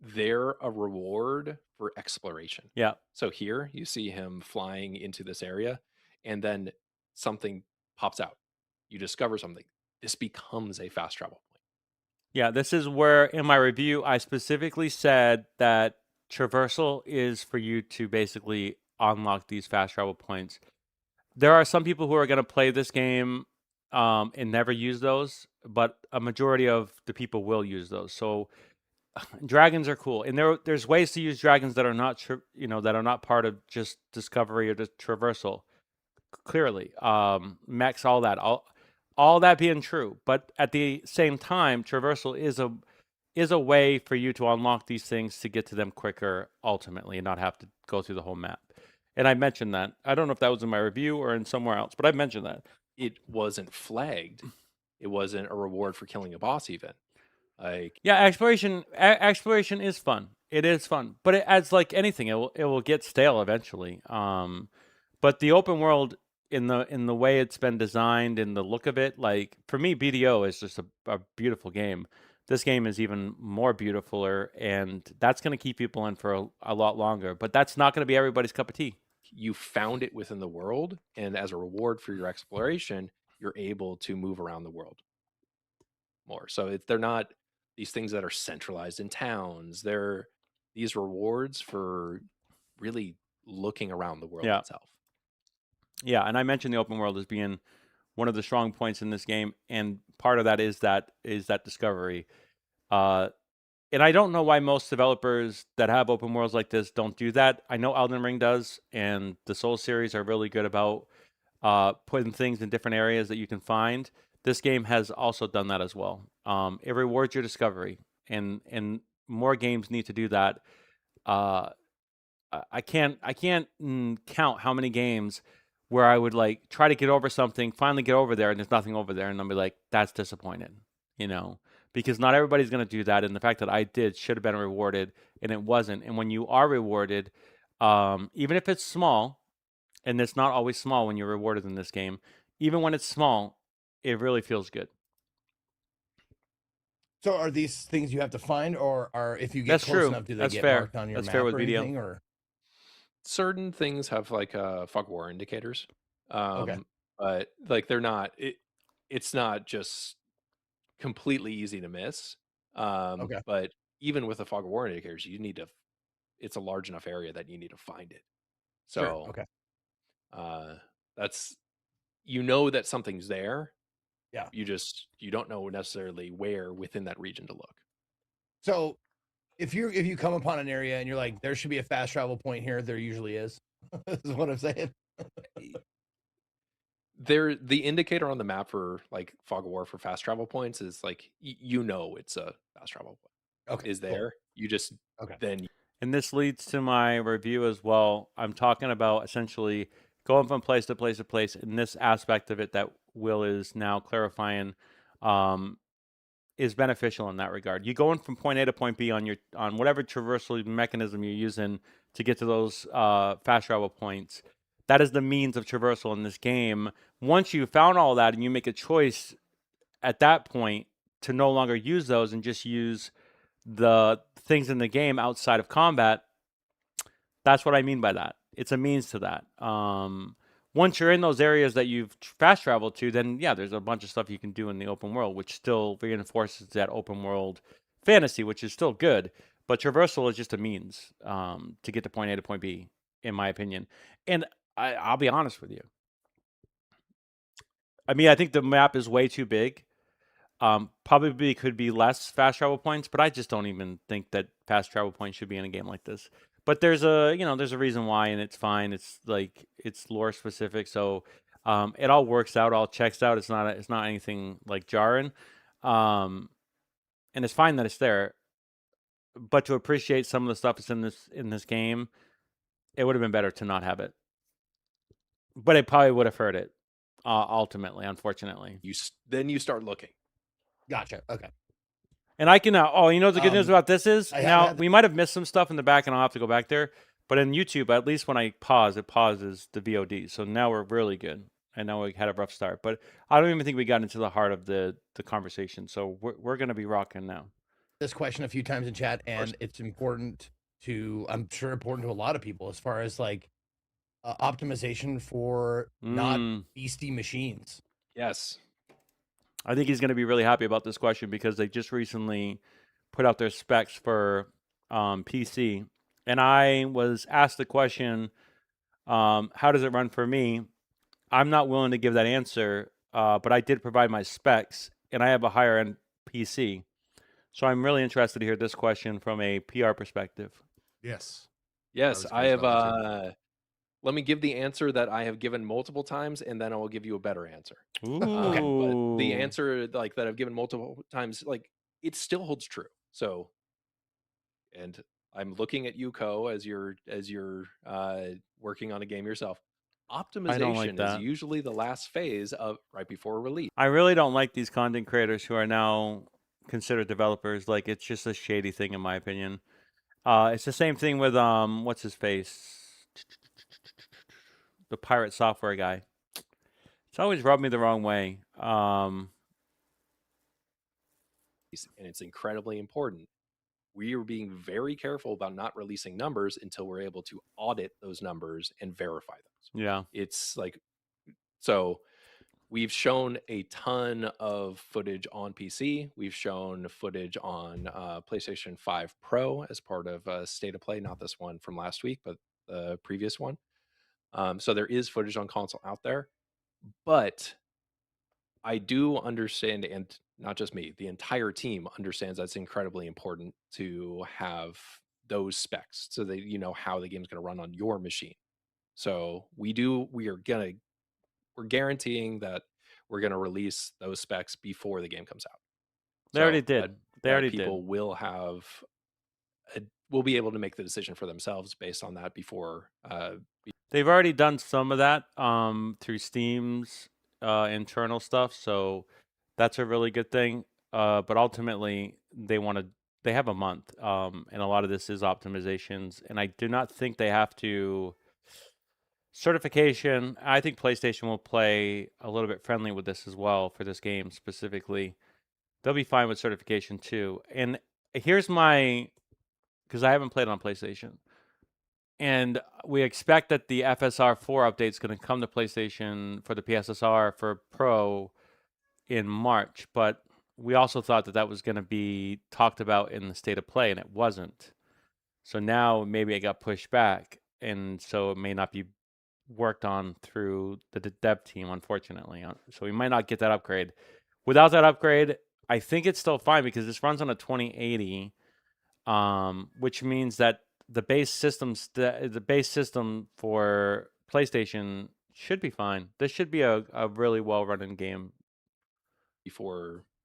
They're a reward for exploration. yeah, So here you see him flying into this area, and then something pops out. You discover something. This becomes a fast travel point. yeah, this is where in my review I specifically said that traversal is for you to basically unlock these fast travel points. There are some people who are going to play this game and never use those, but a majority of the people will use those. So dragons are cool, and there's ways to use dragons that are not that are not part of just discovery or just traversal. Clearly, mechs, all that, all that being true, but at the same time, traversal is a way for you to unlock these things to get to them quicker ultimately and not have to go through the whole map. And I mentioned that. I don't know if that was in my review or in somewhere else, but I mentioned that. It wasn't flagged. It wasn't a reward for killing a boss, even. Like, Yeah, exploration is fun. It is fun, but as like anything, it will get stale eventually. But the open world in the way it's been designed and the look of it, like for me, BDO is just a beautiful game. This game is even more beautifuler, and that's going to keep people in for a lot longer. But that's not going to be everybody's cup of tea. you found it within the world, and as a reward for your exploration, you're able to move around the world more. So they're not these things that are centralized in towns. They're these rewards for really looking around the world Yeah. itself. Yeah, and I mentioned the open world as being one of the strong points in this game, and part of that is that discovery. And I don't know why most developers that have open worlds like this don't do that. I know Elden Ring does, and the Soul series are really good about putting things in different areas that you can find. This game has also done that as well. It rewards your discovery, and more games need to do that. I can't count how many games where I would like try to get over something, finally get over there, and there's nothing over there, and I'll be like, that's disappointing, you know, because not everybody's going to do that, and the fact that I did should have been rewarded, and it wasn't. And when you are rewarded, even if it's small, and it's not always small when you're rewarded in this game, even when it's small, it really feels good. So are these things you have to find, or are if you get That's close true. enough, do they That's get fair. marked on your That's map fair with or video. anything? Or Certain things have like fog war indicators, Okay. but like they're not. It's not just completely easy to miss. Okay. But even with the fog of war indicators, you need to. It's a large enough area that you need to find it. Sure. So Okay. that's you know that something's there. Yeah. You don't know necessarily where within that region to look. So if you come upon an area and you're like, there should be a fast travel point here, there usually is. Is what I'm saying. There, the indicator on the map for like fog of war for fast travel points is like you know it's a fast travel point. Okay. Is cool. there? You just Okay. then And this leads to my review as well. I'm talking about essentially going from place to place to place, and this aspect of it that Will is now clarifying is beneficial in that regard. You're going from point A to point B on whatever traversal mechanism you're using to get to those fast travel points. That is the means of traversal in this game. Once you've found all that and you make a choice at that point to no longer use those and just use the things in the game outside of combat, that's what I mean by that. It's a means to that. Once you're in those areas that you've fast traveled to, then yeah, there's a bunch of stuff you can do in the open world, which still reinforces that open world fantasy, which is still good. But traversal is just a means to get to point A to point B, in my opinion. And I'll be honest with you. I mean, I think the map is way too big. Probably could be less fast travel points, but I just don't even think that fast travel points should be in a game like this. But there's a reason why, and it's fine. It's like it's lore specific, so it all works out, all checks out. It's not anything like jarring, and it's fine that it's there. But to appreciate some of the stuff that's in this game, it would have been better to not have it. But it probably would have hurt it ultimately, unfortunately. then you start looking. Gotcha. Okay. And I can you know what the good news about this is? I have Now had- we might have missed some stuff in the back, and I'll have to go back there. But in YouTube, at least when I pause, it pauses the VOD. So now we're really good. I know we had a rough start, but I don't even think we got into the heart of the conversation. So we're gonna be rocking now. This question a few times in chat, and it's important to, I'm sure, important to a lot of people as far as like optimization for not beastie machines. Yes. I think he's going to be really happy about this question because they just recently put out their specs for PC. And I was asked the question, how does it run for me? I'm not willing to give that answer, but I did provide my specs, and I have a higher end PC. So I'm really interested to hear this question from a PR perspective. Yes. Yes, was I curious have. about that too. Let me give the answer that I have given multiple times, and then I will give you a better answer. Ooh. But the answer like that I've given multiple times, like it still holds true. So, and I'm looking at you, Ko, as you're working on a game yourself. Optimization that. is usually the last phase of right before release. I really don't like these content creators who are now considered developers. Like, it's just a shady thing, in my opinion. It's the same thing with what's his face, the pirate software guy. It's always rubbed me the wrong way. And it's incredibly important. We are being very careful about not releasing numbers until we're able to audit those numbers and verify those. Yeah. It's like, so we've shown a ton of footage on PC. We've shown footage on PlayStation 5 Pro as part of State of Play, not this one from last week, but the previous one. So there is footage on console out there, but I do understand, and not just me, the entire team understands that's incredibly important to have those specs so that you know how the game's going to run on your machine. So we're guaranteeing that we're going to release those specs before the game comes out. They already So did. that- They that already people did. will have will be able to make the decision for themselves based on that before They've already done some of that through Steam's internal stuff, so that's a really good thing. But ultimately, they have a month, and a lot of this is optimizations. And I do not think they have to certification. I think PlayStation will play a little bit friendly with this as well for this game specifically. They'll be fine with certification too. And here's my, because I haven't played on PlayStation. And we expect that the FSR 4 update is going to come to PlayStation for the PSSR for Pro in March. But we also thought that that was going to be talked about in the State of Play, and it wasn't. So now maybe it got pushed back, and so it may not be worked on through the dev team, unfortunately. So we might not get that upgrade. Without that upgrade, I think it's still fine because this runs on a 2080, which means that the base system for PlayStation should be fine. This should be a really well-run game.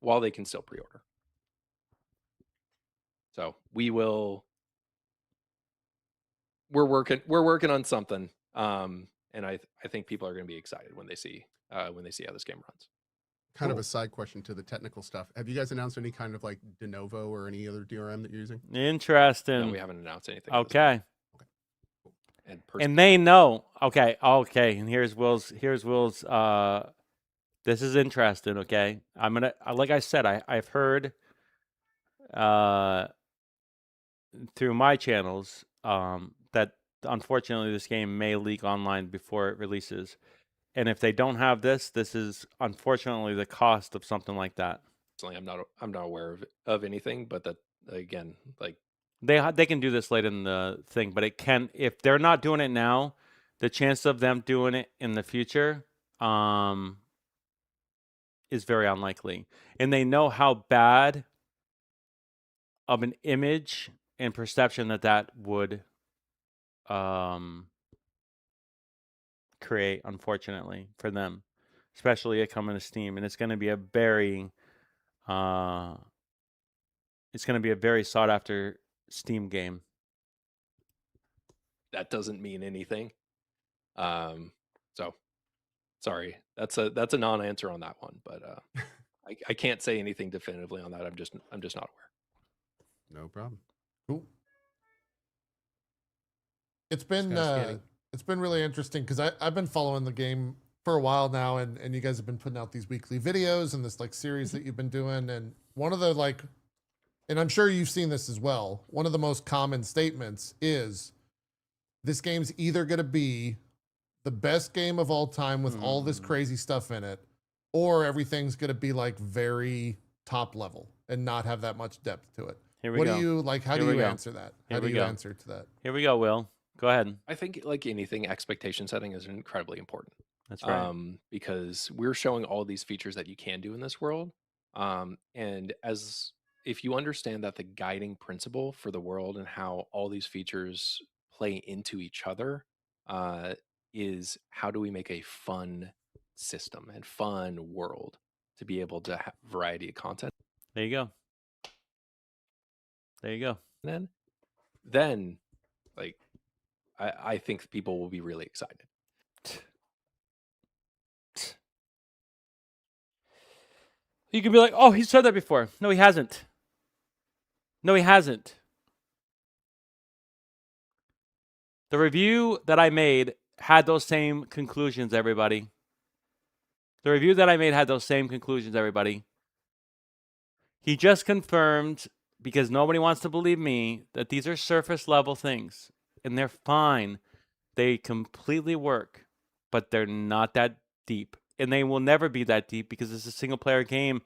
while they can still pre-order. So we're working on something. And I think people are going to be excited when they see how this game runs. Kind of a side question to the technical stuff. Have you guys announced any kind of like de novo or any other DRM that you're using? Interesting. No, we haven't announced anything. at this Okay. point. And they know. Okay. And here's Will's this is interesting, okay? I'm going to, like I said, I've heard through my channels that unfortunately this game may leak online before it releases. And if they don't have this is unfortunately the cost of something like that. I'm not aware of anything, but that again, like they can do this later in the thing, but it can, if they're not doing it now, the chance of them doing it in the future is very unlikely. And they know how bad of an image and perception that would create, unfortunately, for them, especially it coming to Steam. And it's going to be a very sought after Steam game. that doesn't mean anything. So sorry, that's a non-answer on that one, but I can't say anything definitively on that. I'm just not aware. No problem. Cool. It's been really interesting because I've been following the game for a while now, and you guys have been putting out these weekly videos and this like series that you've been doing. And one of the like, and I'm sure you've seen this as well, one of the most common statements is this game's either going to be the best game of all time with all this crazy stuff in it, or everything's going to be like very top level and not have that much depth to it. Here we What go. do you like? How Here do we you go. answer that? Here How do we you go. answer to that? Here we go, Will. Go ahead. I think like anything, expectation setting is incredibly important. That's right. Because we're showing all these features that you can do in this world. And if you understand that the guiding principle for the world and how all these features play into each other is how do we make a fun system and fun world to be able to have variety of content. There you go. There you go. And then like I think people will be really excited. You can be like, oh, he said that before. No, he hasn't. No, he hasn't. The review that I made had those same conclusions, everybody. The review that I made had those same conclusions, everybody. He just confirmed, because nobody wants to believe me, that these are surface level things. And they're fine. They completely work. But they're not that deep. and they will never be that deep because it's a single player game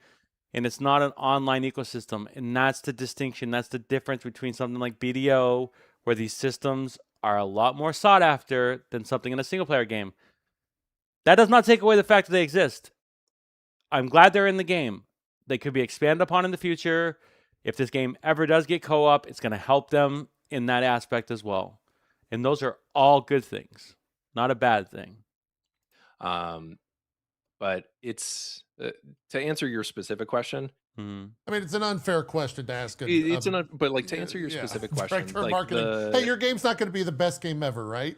and it's not an online ecosystem. And that's the distinction. That's the difference between something like BDO, where these systems are a lot more sought after than something in a single player game. That does not take away the fact that they exist. I'm glad they're in the game. They could be expanded upon in the future. If this game ever does get co-op, it's going to help them in that aspect as well. And those are all good things, not a bad thing. But it's to answer your specific question. Mhm. I mean, it's an unfair question to ask. But like to answer your yeah, specific question, Director of like marketing. Hey, your game's not going to be the best game ever, right?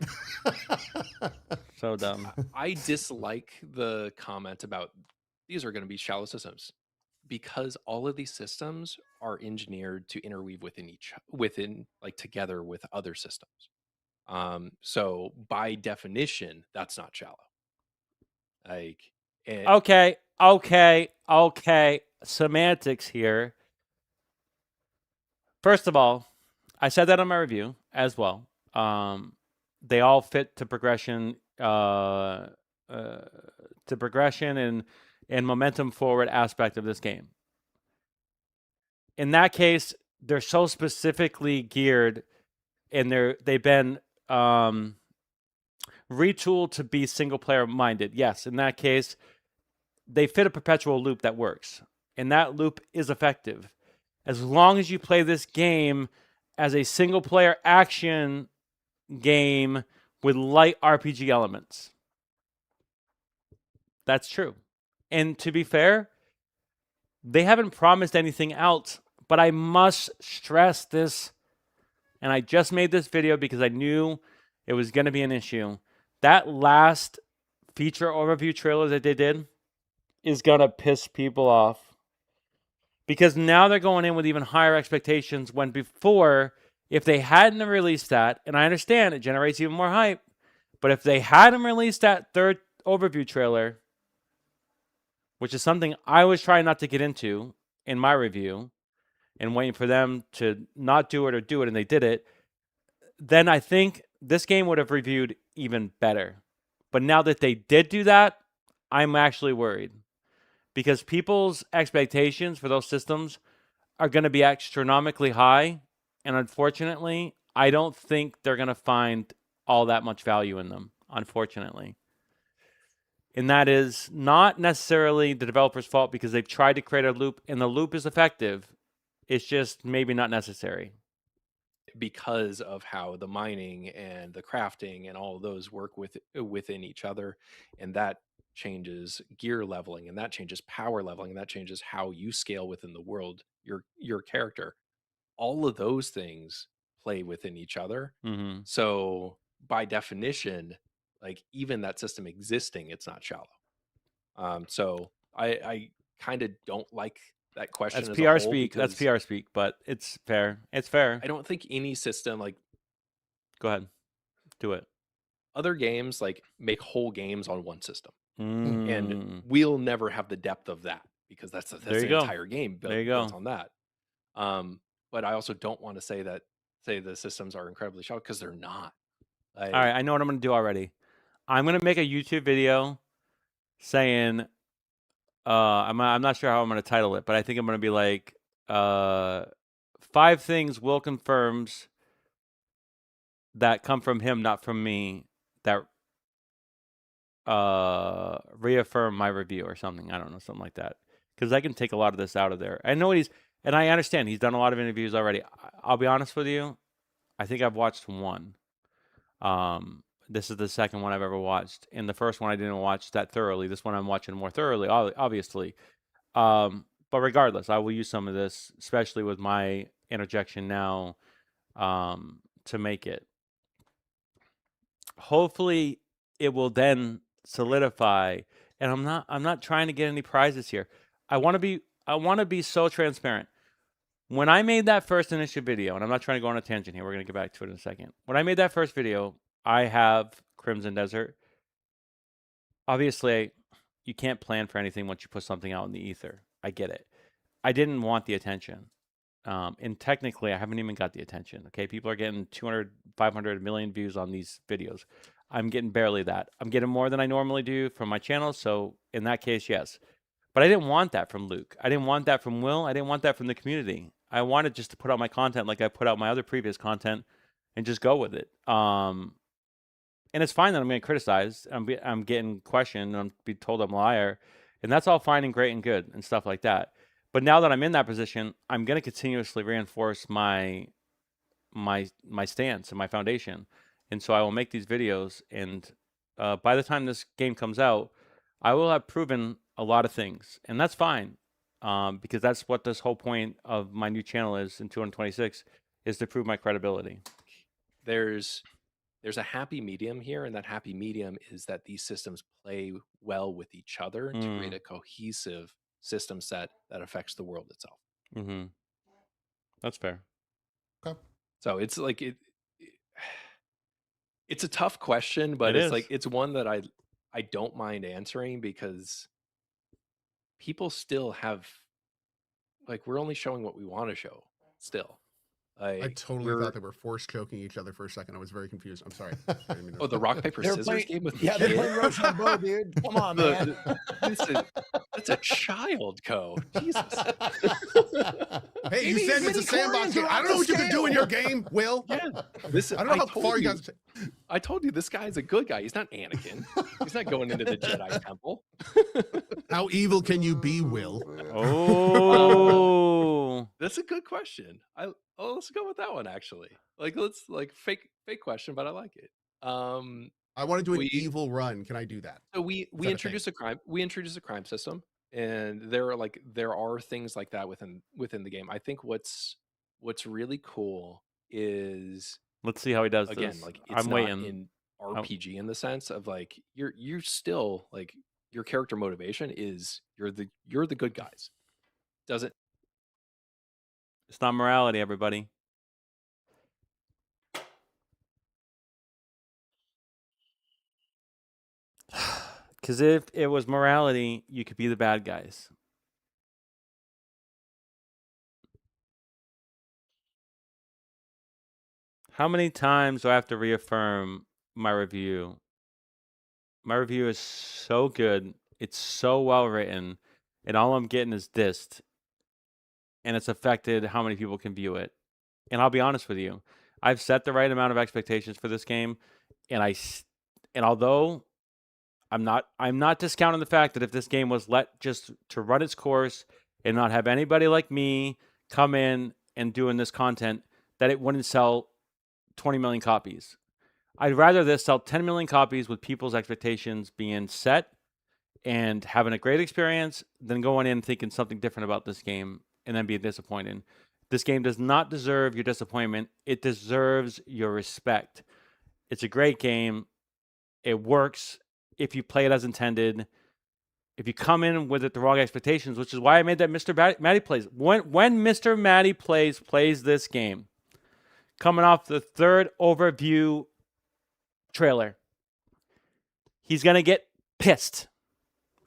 So dumb. I dislike the comment about these are going to be shallow systems, because all of these systems are engineered to interweave within like together with other systems. So by definition, that's not shallow. Like, Okay. Semantics here. First of all, I said that on my review as well. They all fit to progression, and momentum forward aspect of this game. In that case, they're so specifically geared, and they've been retooled to be single player minded. Yes, in that case, they fit a perpetual loop that works, and that loop is effective as long as you play this game as a single player action game with light RPG elements. That's true. And to be fair, they haven't promised anything else, but I must stress this, and I just made this video because I knew it was going to be an issue. That last feature overview trailer that they did is going to piss people off, because now they're going in with even higher expectations, when before, if they hadn't released that, and I understand it generates even more hype, but if they hadn't released that third overview trailer, which is something I was trying not to get into in my review and waiting for them to not do it or do it, and they did it, then I think this game would have reviewed even better. But now that they did do that, I'm actually worried, because people's expectations for those systems are going to be astronomically high, and unfortunately, I don't think they're going to find all that much value in them, unfortunately. And that is not necessarily the developer's fault, because they've tried to create a loop, and the loop is effective. It's just maybe not necessary. because of how the mining and the crafting and all of those work within each other, and that changes gear leveling, and that changes power leveling, and that changes how you scale within the world, your character. All of those things play within each other. Mm-hmm. So by definition, like even that system existing, it's not shallow. So I kind of don't like that question. That's as a PR whole, speak. That's because PR speak, but it's fair. It's fair. I don't think any system, like Go ahead. Do it. other games, like make whole games on one system, Mm. and we'll never have the depth of that, because that's There the you go. entire game There you built go. on that. But I also don't want to say the systems are incredibly shallow, because they're not. All right, I know what I'm going to do already. I'm going to make a YouTube video saying, I'm not sure how I'm going to title it, but I think I'm going to be like, 5 things Will confirms that come from him, not from me, that reaffirm my review or something. I don't know, something like that. Because I can take a lot of this out of there. I know and I understand he's done a lot of interviews already. I'll be honest with you, I think I've watched one. This is the second one I've ever watched. And the first one I didn't watch that thoroughly. This one I'm watching more thoroughly, obviously. But regardless, I will use some of this, especially with my interjection now, to make it. Hopefully, it will then solidify. And I'm not trying to get any prizes here. I want to be so transparent. When I made that first initial video, and I'm not trying to go on a tangent here, we're going to get back to it in a second. When I made that first video, I have Crimson Desert. Obviously, you can't plan for anything once you put something out in the ether. I get it. I didn't want the attention. And technically, I haven't even got the attention. Okay, people are getting 200, 500 million views on these videos. I'm getting barely that. I'm getting more than I normally do from my channel. So in that case, yes. But I didn't want that from Luke. I didn't want that from Will. I didn't want that from the community. I wanted just to put out my content like I put out my other previous content and just go with it. And it's fine that I'm getting criticized. I'm getting questioned. I'm being told I'm a liar. And that's all fine and great and good and stuff like that. But now that I'm in that position, I'm going to continuously reinforce my stance and my foundation. And so I will make these videos. And by the time this game comes out, I will have proven a lot of things. And that's fine. Because that's what this whole point of my new channel is in 226, is to prove my credibility. There's a happy medium here, and that happy medium is that these systems play well with each other to create a cohesive system set that affects the world itself. Mm-hmm. That's fair. Okay. So it's like it's a tough question, but It it's is. like it's one that I don't mind answering, because people still have, like, we're only showing what we want to show still. I totally thought they were force choking each other for a second. I was very confused. I'm sorry. I didn't mean to- Oh, the rock paper They're scissors playing- game with Yeah, the they're kid? playing Russian bow, dude. Come on, man. That's a child, Co. Jesus. Hey, you Maybe said it's a midi-chlorians sandbox game. are I off don't know the what you can do in scale. your game, Will. Yeah. This, I don't know how told far you guys. I told you this guy's a good guy. He's not Anakin. He's not going into the Jedi temple. How evil can you be, Will? Oh. That's a good question. Let's go with that one, actually. Let's fake question, but I like it. I want to do an evil run. Can I do that? So we that a thing? introduce a crime. We introduce a crime system, and there are things like that within the game. I think what's really cool is, Let's see how he does again, this. like, it's I'm not waiting. in RPG in the sense of, like, you're still, like, your character motivation is you're the good guys. Doesn't It's not morality, everybody. Because if it was morality, you could be the bad guys. How many times do I have to reaffirm my review? My review is so good. It's so well written. And all I'm getting is dissed. And it's affected how many people can view it. And I'll be honest with you. I've set the right amount of expectations for this game. And although I'm not discounting the fact that if this game was let just to run its course and not have anybody like me come in and doing this content, that it wouldn't sell 20 million copies. I'd rather this sell 10 million copies with people's expectations being set and having a great experience than going in thinking something different about this game and then being disappointed. This game does not deserve your disappointment. It deserves your respect. It's a great game. It works if you play it as intended. If you come in with the wrong expectations, which is why I made that Mr. Matty Plays. When Mr. Matty Plays this game, coming off the third overview trailer, he's going to get pissed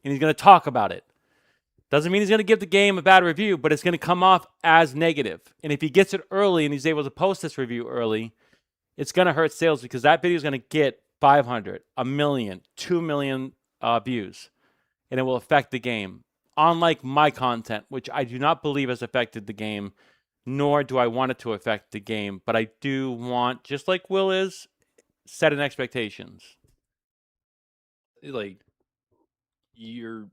and he's going to talk about it. Doesn't mean he's going to give the game a bad review, but it's going to come off as negative. And if he gets it early and he's able to post this review early, it's going to hurt sales, because that video is going to get 500, 1 million, 2 million views, and it will affect the game. Unlike my content, which I do not believe has affected the game, nor do I want it to affect the game, but I do want, just like Will is, setting expectations. Like, you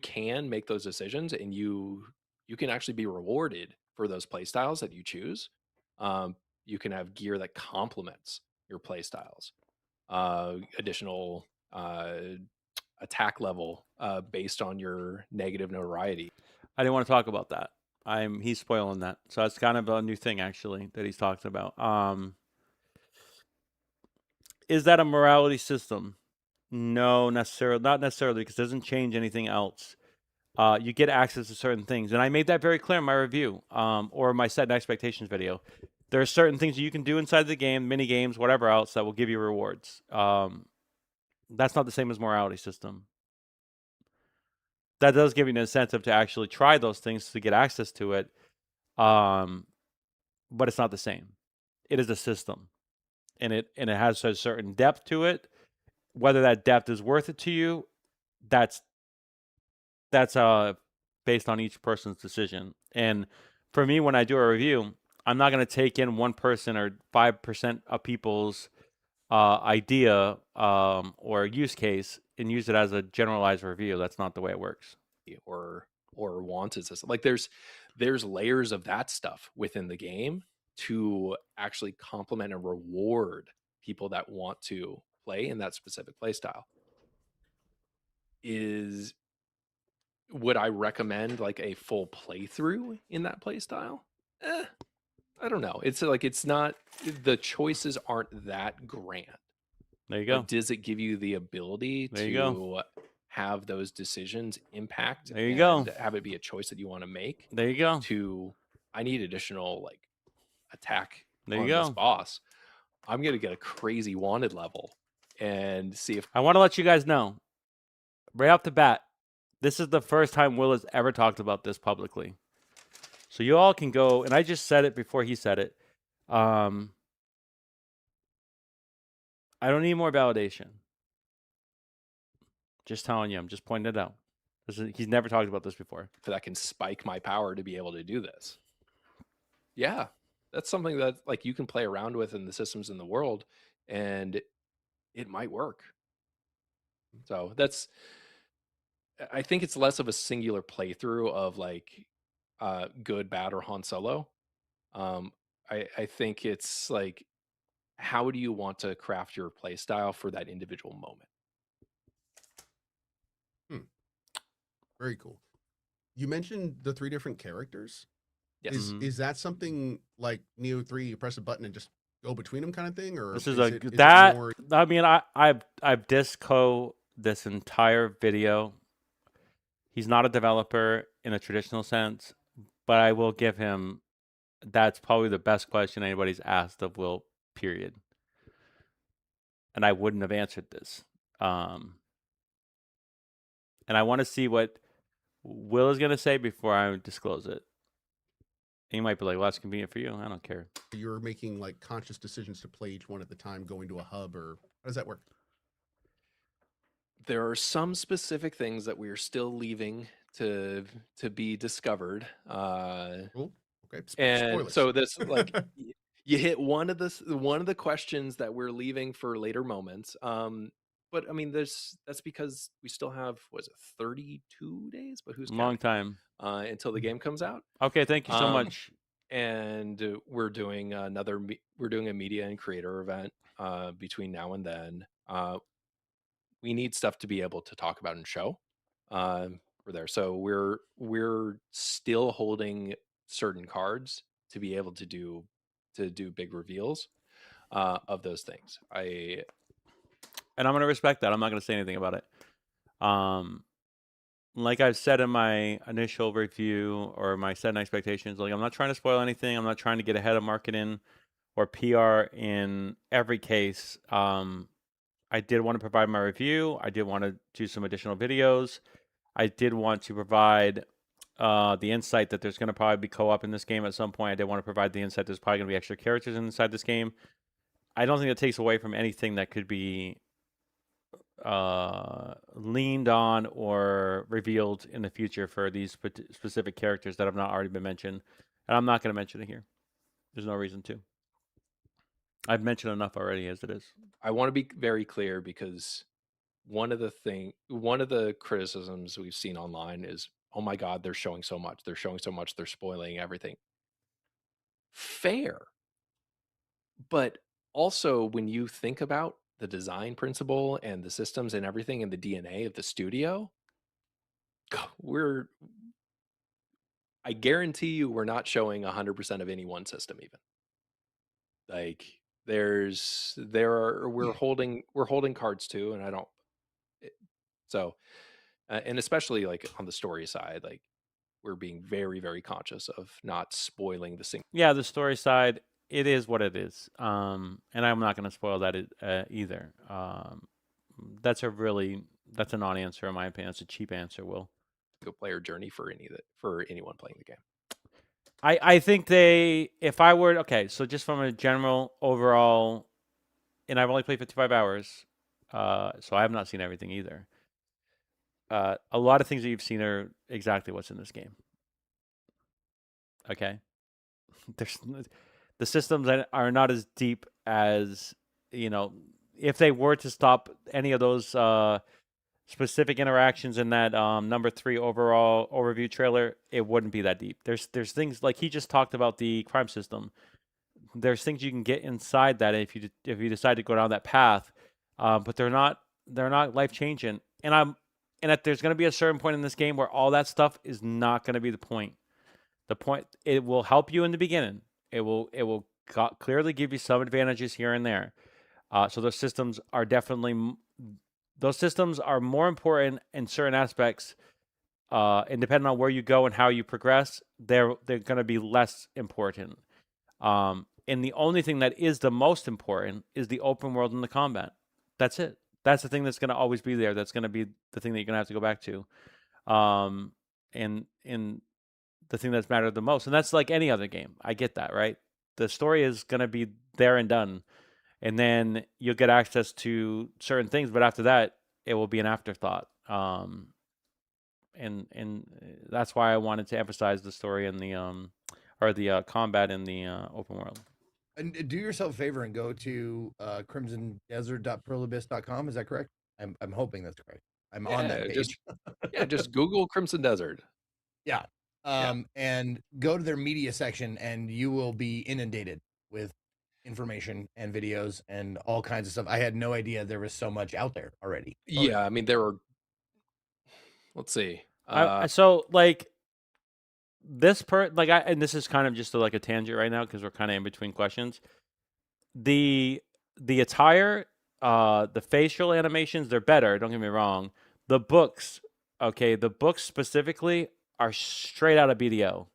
can make those decisions, and you can actually be rewarded for those play styles that you choose. You can have gear that complements your play styles, additional attack level based on your negative notoriety. I didn't want to talk about that. He's spoiling that, so that's kind of a new thing actually that he's talked about. Is that a morality system? No, not necessarily, because it doesn't change anything else. You get access to certain things, and I made that very clear in my review, or my set and expectations video. There are certain things that you can do inside the game, mini games, whatever else, that will give you rewards. That's not the same as morality system. That does give you an incentive to actually try those things to get access to it, but it's not the same. It is a system, and it has a certain depth to it, whether that depth is worth it to you, that's based on each person's decision. And for me, when I do a review, I'm not going to take in 1% or 5% of people's idea or use case and use it as a generalized review. That's not the way it works. or wanted system. Like there's layers of that stuff within the game to actually complement and reward people that want to play in that specific play style. Would I recommend like a full playthrough in that play style? I don't know. It's like, it's not, the choices aren't that grand. There you go. But does it give you the ability There you to go. have those decisions impact There you go. and have it be a choice that you want to make? There you go. To, I need additional like attack There on you this go. boss. I'm gonna get a crazy wanted level and see if I want to let you guys know right off the bat, this is the first time Will has ever talked about this publicly. So you all can go, and I just said it before he said it. I don't need more validation. Just telling you, I'm just pointing it out. He's never talked about this before. that can spike my power to be able to do this. Yeah, that's something that like you can play around with in the systems in the world, and it might work. So I think it's less of a singular playthrough of like good, bad, or Han Solo. I think it's like, how do you want to craft your play style for that individual moment? Very cool. You mentioned the 3 different characters. Yes. Is that something like Neo 3? You press a button and just go between them, kind of thing, or This is it more... I mean, I've disco this entire video. He's not a developer in a traditional sense, but I will give him, that's probably the best question anybody's asked of Will, period. And I wouldn't have answered this. And I want to see what Will is going to say before I disclose it. He might be like, well, that's convenient for you. I don't care. You're making like conscious decisions to play each one at the time, going to a hub, or how does that work? There are some specific things that we are still leaving to be discovered. Cool. Okay. And Spoilers. so this like you hit one of the questions that we're leaving for later moments. But I mean, that's because we still have, was it 32 days? But who's Long counting? time. Until the game comes out. Okay, thank you so much. And we're doing we're doing a media and creator event between now and then. We need stuff to be able to talk about and show. We're there, so we're still holding certain cards to be able to do big reveals of those things. And I'm going to respect that. I'm not going to say anything about it. Like I've said in my initial review or my set expectations, like I'm not trying to spoil anything. I'm not trying to get ahead of marketing or PR in every case. I did want to provide my review. I did want to do some additional videos. I did want to provide the insight that there's going to probably be co-op in this game at some point. I did want to provide the insight there's probably going to be extra characters inside this game. I don't think it takes away from anything that could be leaned on or revealed in the future for these specific characters that have not already been mentioned. And I'm not going to mention it here. There's no reason to. I've mentioned enough already as it is. I want to be very clear, because one of the criticisms we've seen online is, oh my God, they're showing so much. They're showing so much. They're spoiling everything. Fair. But also, when you think about the design principle and the systems and everything and the DNA of the studio, I guarantee you we're not showing 100% of any one system even. Like we're holding cards too, and I don't. So, and especially like on the story side, like we're being very, very conscious of not spoiling the single. Yeah, the story side, it is what it is. And I'm not going to spoil that either. That's a non-answer in my opinion. It's a cheap answer, Will. Player journey for anyone playing the game. I think so just from a general overall, and I've only played 55 hours, So I have not seen everything either. A lot of things that you've seen are exactly what's in this game. Okay, there's the systems that are not as deep as, you know, if they were to stop any of those specific interactions in that number 3 overall overview trailer, it wouldn't be that deep. There's things like he just talked about the crime system. There's things you can get inside that if you decide to go down that path, but they're not life changing. And that there's going to be a certain point in this game where all that stuff is not going to be the point. The point, it will help you in the beginning. It will clearly give you some advantages here and there. So those systems are more important in certain aspects, and depending on where you go and how you progress, they're going to be less important. And the only thing that is the most important is the open world and the combat. That's it. That's the thing that's going to always be there. That's going to be the thing that you're going to have to go back to. And the thing that's mattered the most. And that's like any other game. I get that, right? The story is going to be there and done. And then you'll get access to certain things, but after that, it will be an afterthought. And that's why I wanted to emphasize the story and the combat in the open world. And do yourself a favor and go to crimsondesert.pearlabyss.com. Is that correct? I'm hoping that's correct. I'm on that page. Just Google Crimson Desert. Yeah. And go to their media section, and you will be inundated with information and videos and all kinds of stuff. I had no idea there was so much out there already. Yeah, I mean, there were. Let's see. So like this and this is kind of just like a tangent right now because we're kind of in between questions. The attire, the facial animations, they're better. Don't get me wrong. The books specifically are straight out of BDO.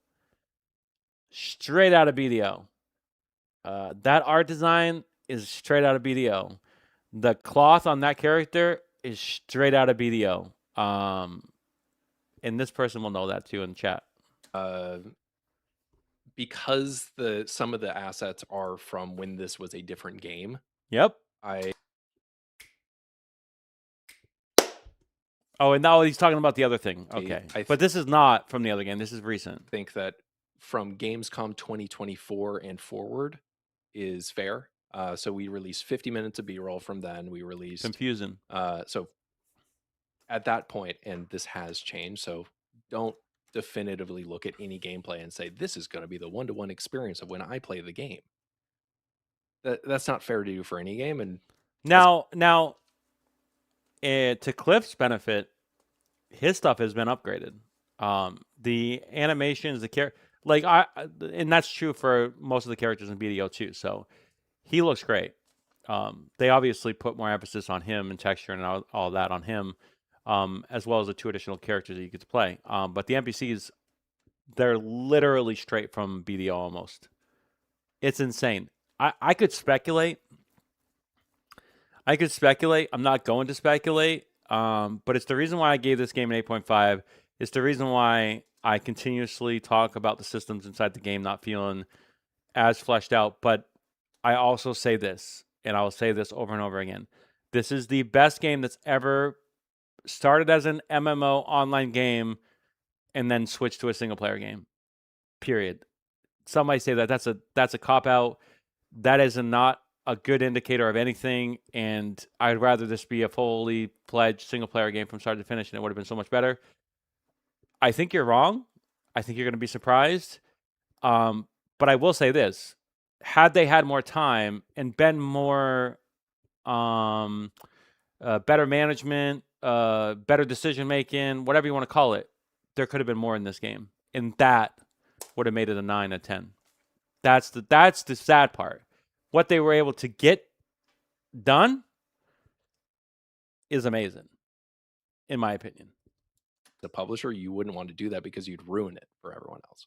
Straight out of BDO. That art design is straight out of BDO. The cloth on that character is straight out of BDO. And this person will know that too in chat. Because some of the assets are from when this was a different game. Yep. Oh, and now he's talking about the other thing. Okay. But this is not from the other game. This is recent. I think that from Gamescom 2024 and forward is fair. So we released 50 minutes of B-roll from then. We released... Confusing. So at that point, and this has changed, so don't definitively look at any gameplay and say, this is going to be the one-to-one experience of when I play the game. That's not fair to do for any game. And now, to Cliff's benefit, his stuff has been upgraded. The animations, and that's true for most of the characters in BDO too. So he looks great. They obviously put more emphasis on him and texture and all that on him, as well as the 2 additional characters that you get to play. But the NPCs, they're literally straight from BDO almost. It's insane. I could speculate. I'm not going to speculate. But it's the reason why I gave this game an 8.5. It's the reason why I continuously talk about the systems inside the game not feeling as fleshed out. But I also say this, and I will say this over and over again. This is the best game that's ever started as an MMO online game and then switched to a single-player game. Period. Some might say that that's a cop-out. That is not a good indicator of anything, and I'd rather this be a fully fledged single-player game from start to finish, and it would have been so much better. I think you're wrong. I think you're going to be surprised. But I will say this. Had they had more time and been more better management, better decision-making, whatever you want to call it, there could have been more in this game, and that would have made it a 9 out of 10. That's the sad part. What they were able to get done is amazing, in my opinion. The publisher, you wouldn't want to do that because you'd ruin it for everyone else.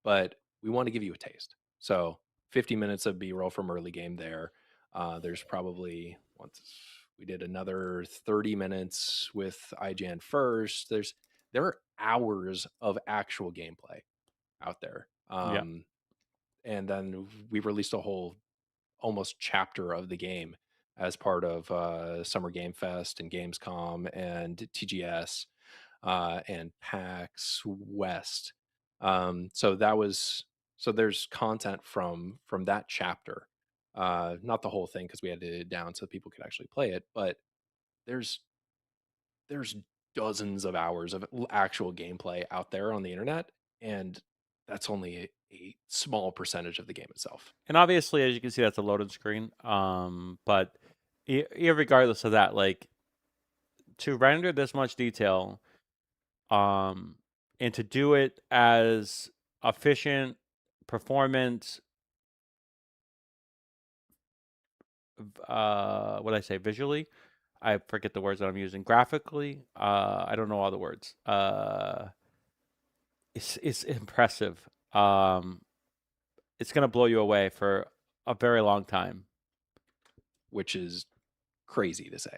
But we want to give you a taste. So 50 minutes of B-roll from early game there. There's probably, once we did another 30 minutes with IGN first. There are hours of actual gameplay out there. And then we released a whole almost chapter of the game as part of Summer Game Fest and Gamescom and TGS and PAX West. So that was so there's content from that chapter, not the whole thing because we edited it down so people could actually play it, but there's there's dozens of hours of actual gameplay out there on the internet, and that's only a small percentage of the game itself. And obviously, as you can see, that's a loaded screen. But regardless of that, like to render this much detail, and to do it as efficient, performance, what I say, visually, I forget the words that I'm using. Graphically, I don't know all the words. It's impressive. It's gonna blow you away for a very long time. Which is crazy to say.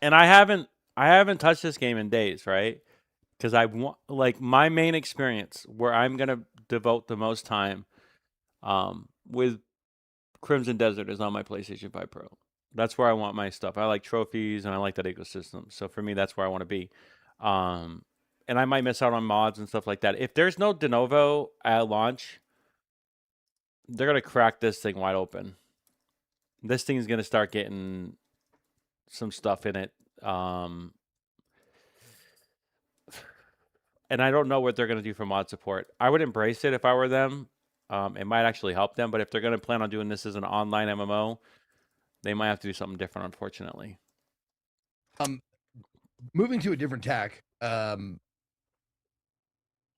And I haven't touched this game in days, right? Because I want, like, my main experience where I'm gonna devote the most time with Crimson Desert is on my PlayStation 5 Pro. That's where I want my stuff. I like trophies and I like that ecosystem. So for me, that's where I want to be. And I might miss out on mods and stuff like that. If there's no de novo at launch, they're gonna crack this thing wide open. This thing is gonna start getting some stuff in it. And I don't know what they're going to do for mod support. I would embrace it if I were them. It might actually help them, but if they're going to plan on doing this as an online MMO, they might have to do something different, unfortunately. Moving to a different tack.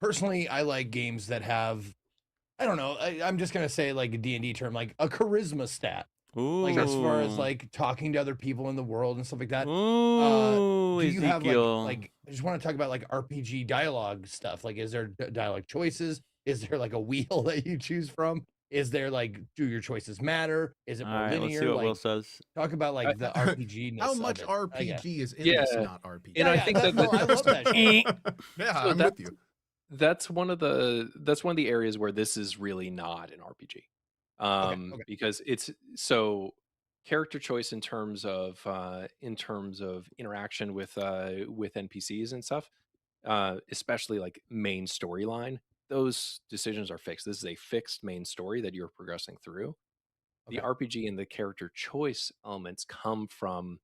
Personally, I like games that have, I don't know, I'm just going to say like a D&D term, like a charisma stat. Ooh. Like as far as like talking to other people in the world and stuff like that. Ooh, Do you have Ezekiel. like I just want to talk about like RPG dialogue stuff. Like, is there dialogue choices? Is there like a wheel that you choose from? Is there like, do your choices matter? Is it All more right, linear? let's see what like, Will says. talk about like the RPG. How much RPG is in this not RPG? And I think that no, I love that shit. Yeah, So I'm with you. That's one of the areas where this is really not an RPG. Okay. Because it's so character choice in terms of interaction with NPCs and stuff, especially like main storyline, those decisions are fixed. This is a fixed main story that you're progressing through. The Okay. RPG and the character choice elements come from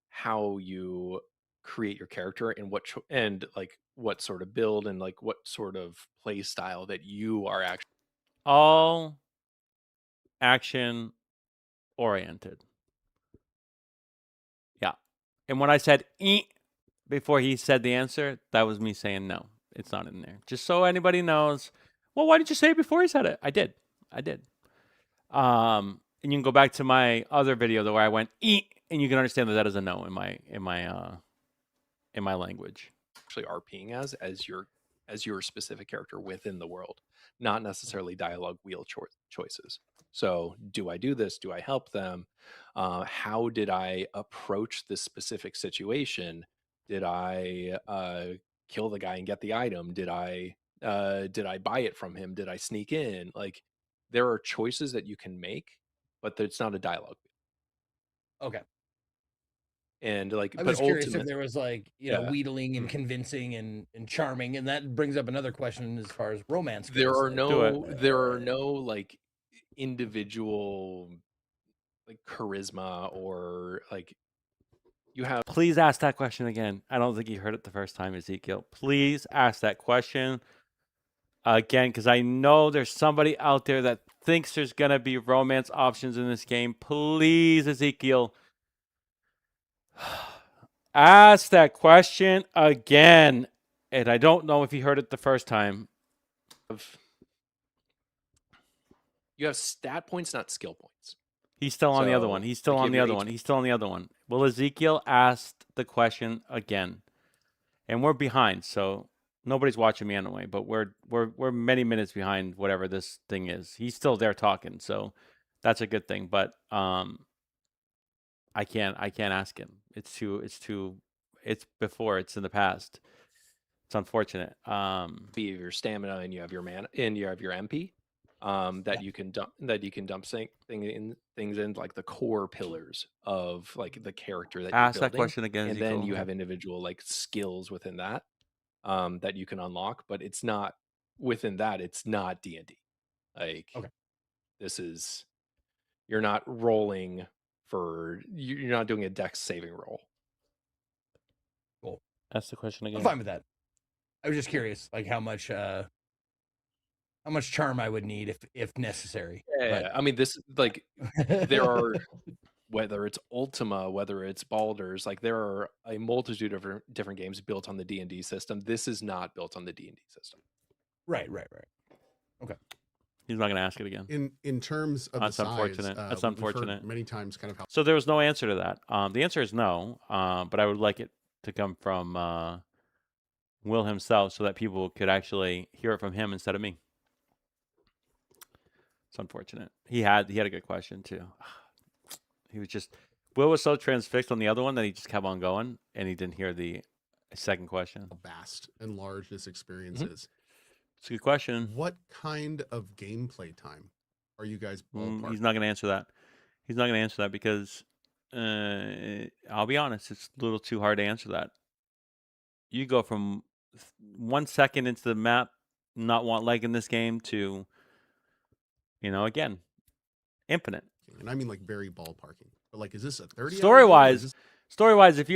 how you create your character and and like what sort of build and like what sort of play style that you are actually. All action oriented. Yeah. And when I said before he said the answer, that was me saying no, it's not in there. Just so anybody knows. Well, why didn't you say it before he said it? I did. And you can go back to my other video though where I went and you can understand that is a no in my language. Actually RPing as your specific character within the world, not necessarily dialogue wheel choices. So do I do this? Do I help them? How did I approach this specific situation? Did I kill the guy and get the item? Did I buy it from him? Did I sneak in? Like, there are choices that you can make, but it's not a dialogue. Okay. And like, I but was curious if ultimately, there was like, Yeah. wheedling and convincing and charming, and that brings up another question as far as romance goes. there are like, no like individual like charisma or like you have. Please ask that question again. I don't think you heard it the first time, Ezekiel. Please ask that question again, because I know there's somebody out there that thinks there's going to be romance options in this game. Please, Ezekiel, ask that question again. And I don't know if you heard it the first time. You have stat points, not skill points. He's still on the other So, one. He's still like, on the you have other your one. He's still on the other one. Well, Ezekiel asked the question again. And we're behind, so nobody's watching me anyway, but we're many minutes behind whatever this thing is. He's still there talking, so that's a good thing. But I can't ask him. It's in the past. It's unfortunate. You have your stamina and you have your mana and you have your MP. that you can dump things in, like the core pillars of like the character that you're Ask that building, question again, and then Ezekiel. you have individual like skills within that that you can unlock. But it's not within that. It's not D&D. Like Okay. this is you're not rolling you're not doing a dex saving roll. Ask the question I'm again. fine with that. I was just curious, like how much charm I would need if necessary. Yeah, I mean this like there are, whether it's Ultima, whether it's Baldur's, like there are a multitude of different games built on the D&D system. This is not built on the D&D system. Right. Okay. He's not going to ask it again. In terms of That's the size, unfortunate. That's we've heard unfortunate. many times kind of how So there was no answer to that. The answer is no, but I would like it to come from Will himself so that people could actually hear it from him instead of me. It's unfortunate. He had a good question too. He was just Will was so transfixed on the other one that he just kept on going and he didn't hear the second question. vast and large this experience Mm-hmm. is. It's a good question. What kind of gameplay time are you guys ballpark? He's not going to answer that. He's not going to answer that because I'll be honest, it's a little too hard to answer that. You go from 1 second into the map, not want leg in this game to, again, infinite. And I mean like very ballparking. But like, is this a 30 Story-wise,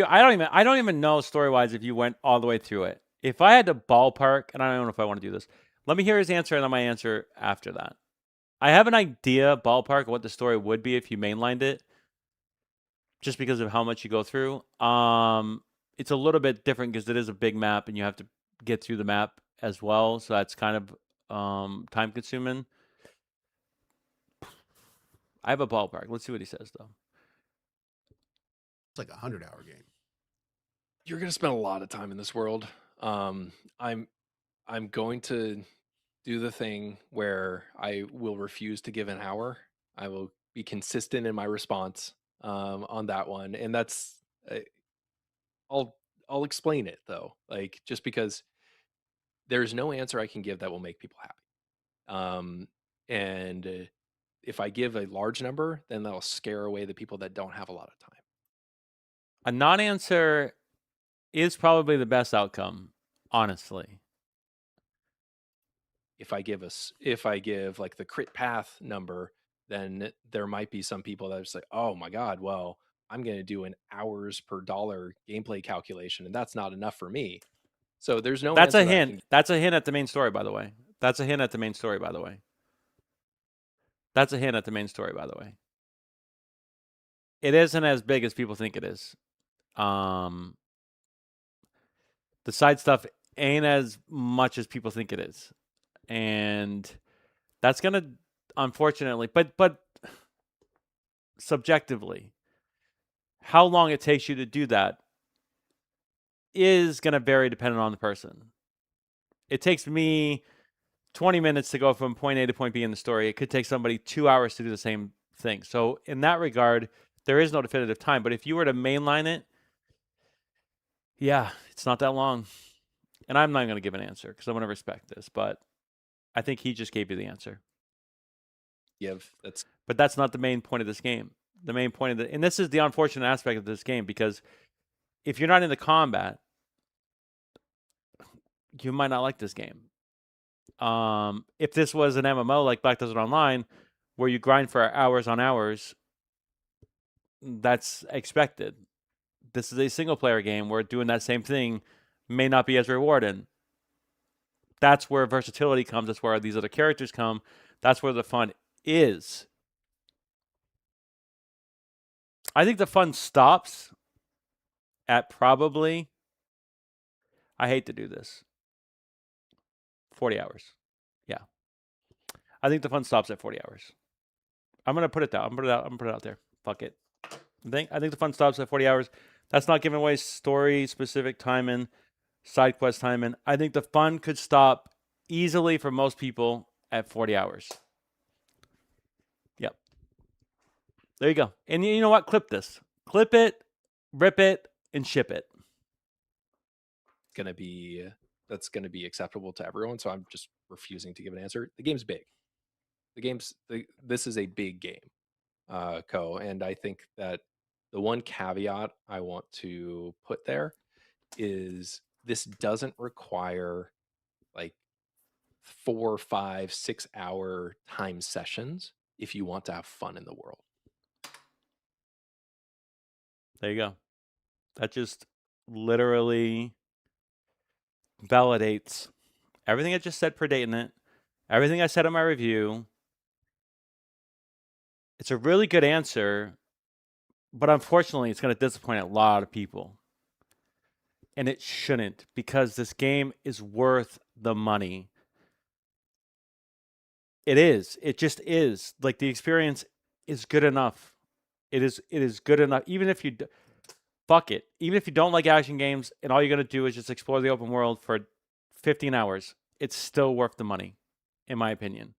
I don't even know story-wise if you went all the way through it. If I had to ballpark, and I don't know if I want to do this, let me hear his answer and then my answer after that. I have an idea, ballpark, of what the story would be if you mainlined it, just because of how much you go through. It's a little bit different because it is a big map and you have to get through the map as well, so that's kind of time-consuming. I have a ballpark. Let's see what he says, though. It's like a 100-hour game. You're going to spend a lot of time in this world. I'm going to do the thing where I will refuse to give an hour. I will be consistent in my response on that one, and that's I'll explain it though. Like just because there's no answer I can give that will make people happy. And if I give a large number, then that'll scare away the people that don't have a lot of time. A non-answer is probably the best outcome, honestly. If I give like the crit path number, then there might be some people that are just like, oh my God, well, I'm going to do an hours per dollar gameplay calculation, and that's not enough for me. So there's no That's answer a that I hint. can- That's a hint at the main story, by the way. That's a hint at the main story, by the way. That's a hint at the main story, by the way. It isn't as big as people think it is. The side stuff ain't as much as people think it is. And that's going to, unfortunately, but subjectively, how long it takes you to do that is going to vary depending on the person. It takes me 20 minutes to go from point A to point B in the story. It could take somebody 2 hours to do the same thing. So in that regard, there is no definitive time. But if you were to mainline it, yeah, it's not that long. And I'm not going to give an answer because I want to respect this. But I think he just gave you the answer. But that's not the main point of this game. The main point of and this is the unfortunate aspect of this game, because if you're not into combat, you might not like this game. If this was an MMO like Black Desert Online, where you grind for hours on hours, that's expected. This is a single player game where doing that same thing may not be as rewarding. That's where versatility comes. That's where these other characters come. That's where the fun is. I think the fun stops at probably, I hate to do this, 40 hours. Yeah. I think the fun stops at 40 hours. I'm going to put it down. I'm going to put it out there. Fuck it. I think the fun stops at 40 hours. That's not giving away story-specific timing, side quest timing. I think the fun could stop easily for most people at 40 hours. Yep. There you go. And you know what? Clip this. Clip it, rip it, and ship it. That's going to be acceptable to everyone. So I'm just refusing to give an answer. The game's big. this is a big game, and I think that the one caveat I want to put there is this doesn't require like 4, 5, 6 hour time sessions if you want to have fun in the world. There you go. That just literally validates everything I just said predating it, everything I said in my review. It's a really good answer, but unfortunately, it's going to disappoint a lot of people. And it shouldn't, because this game is worth the money. It is. It just is. Like, the experience is good enough. It is good enough. Even if you fuck it. Even if you don't like action games and all you're going to do is just explore the open world for 15 hours, it's still worth the money, in my opinion.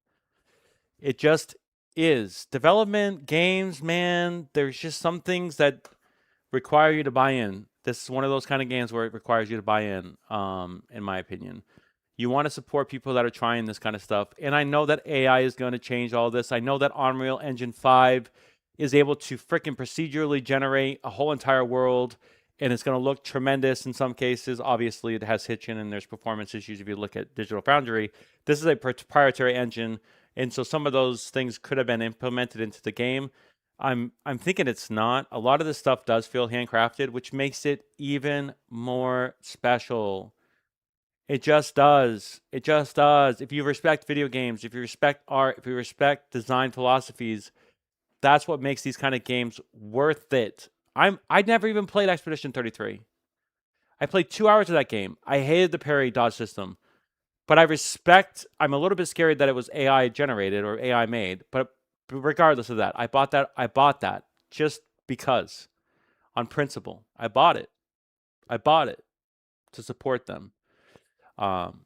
It just is. Development, games, man, there's just some things that require you to buy in. This is one of those kind of games where it requires you to buy in my opinion. You want to support people that are trying this kind of stuff. And I know that AI is going to change all this. I know that Unreal Engine 5 is able to freaking procedurally generate a whole entire world, and it's going to look tremendous in some cases. Obviously, it has hitching and there's performance issues if you look at Digital Foundry. This is a proprietary engine, and so some of those things could have been implemented into the game. I'm thinking it's not. A lot of this stuff does feel handcrafted, which makes it even more special. It just does. It just does. If you respect video games, if you respect art, if you respect design philosophies, that's what makes these kind of games worth it. I'd never even played Expedition 33. I played 2 hours of that game. I hated the parry dodge system. But I'm a little bit scared that it was AI generated or AI made. But regardless of that, I bought that just because. On principle. I bought it to support them. I'm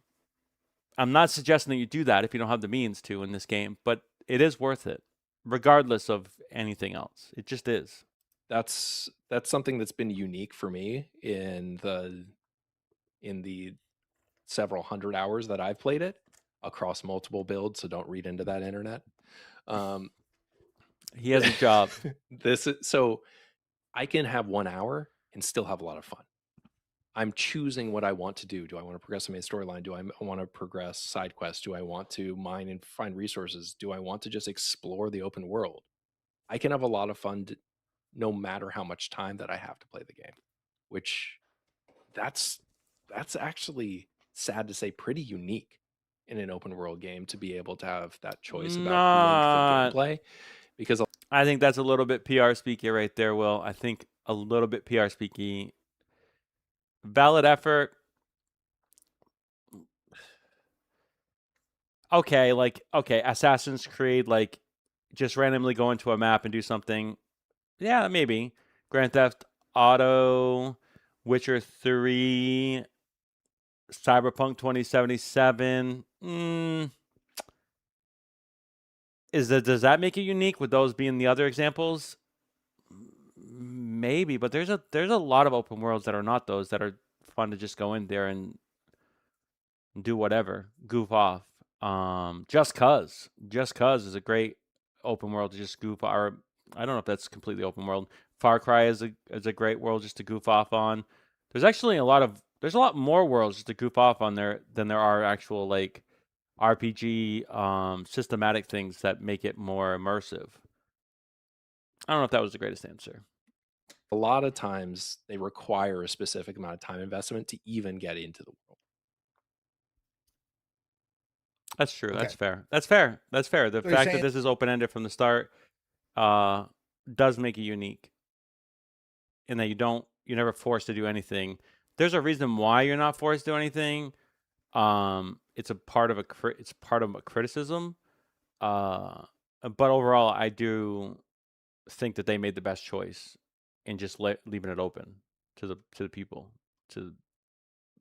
not suggesting that you do that if you don't have the means to in this game, but it is worth it, regardless of anything else. It just is. That's something that's been unique for me in the several hundred hours that I've played it across multiple builds. So don't read into that, internet. He has a job. So I can have 1 hour and still have a lot of fun. I'm choosing what I want to do. Do I want to progress the main storyline? Do I want to progress side quests? Do I want to mine and find resources? Do I want to just explore the open world? I can have a lot of fun no matter how much time that I have to play the game, which that's actually, sad to say, pretty unique in an open world game to be able to have that choice about length of gameplay. Because I think that's a little bit PR speaky right there, Will. I think a little bit PR speaky. Valid effort. Okay, Assassin's Creed, just randomly go into a map and do something. Yeah, maybe. Grand Theft Auto, Witcher 3, Cyberpunk 2077. Does that make it unique with those being the other examples? Maybe, but there's a lot of open worlds that are not those, that are fun to just go in there and do whatever, goof off. Just Cause is a great open world to just goof off. Or I don't know if that's completely open world. Far Cry is a great world just to goof off on. There's actually a lot more worlds just to goof off on there than there are actual RPG systematic things that make it more immersive. I don't know if that was the greatest answer. A lot of times they require a specific amount of time investment to even get into the world. That's true. Okay. That's fair. The fact that this is open-ended from the start does make it unique, in that you're never forced to do anything. There's a reason why you're not forced to do anything. It's part of a criticism. But overall, I do think that they made the best choice in just leaving it open to the people, to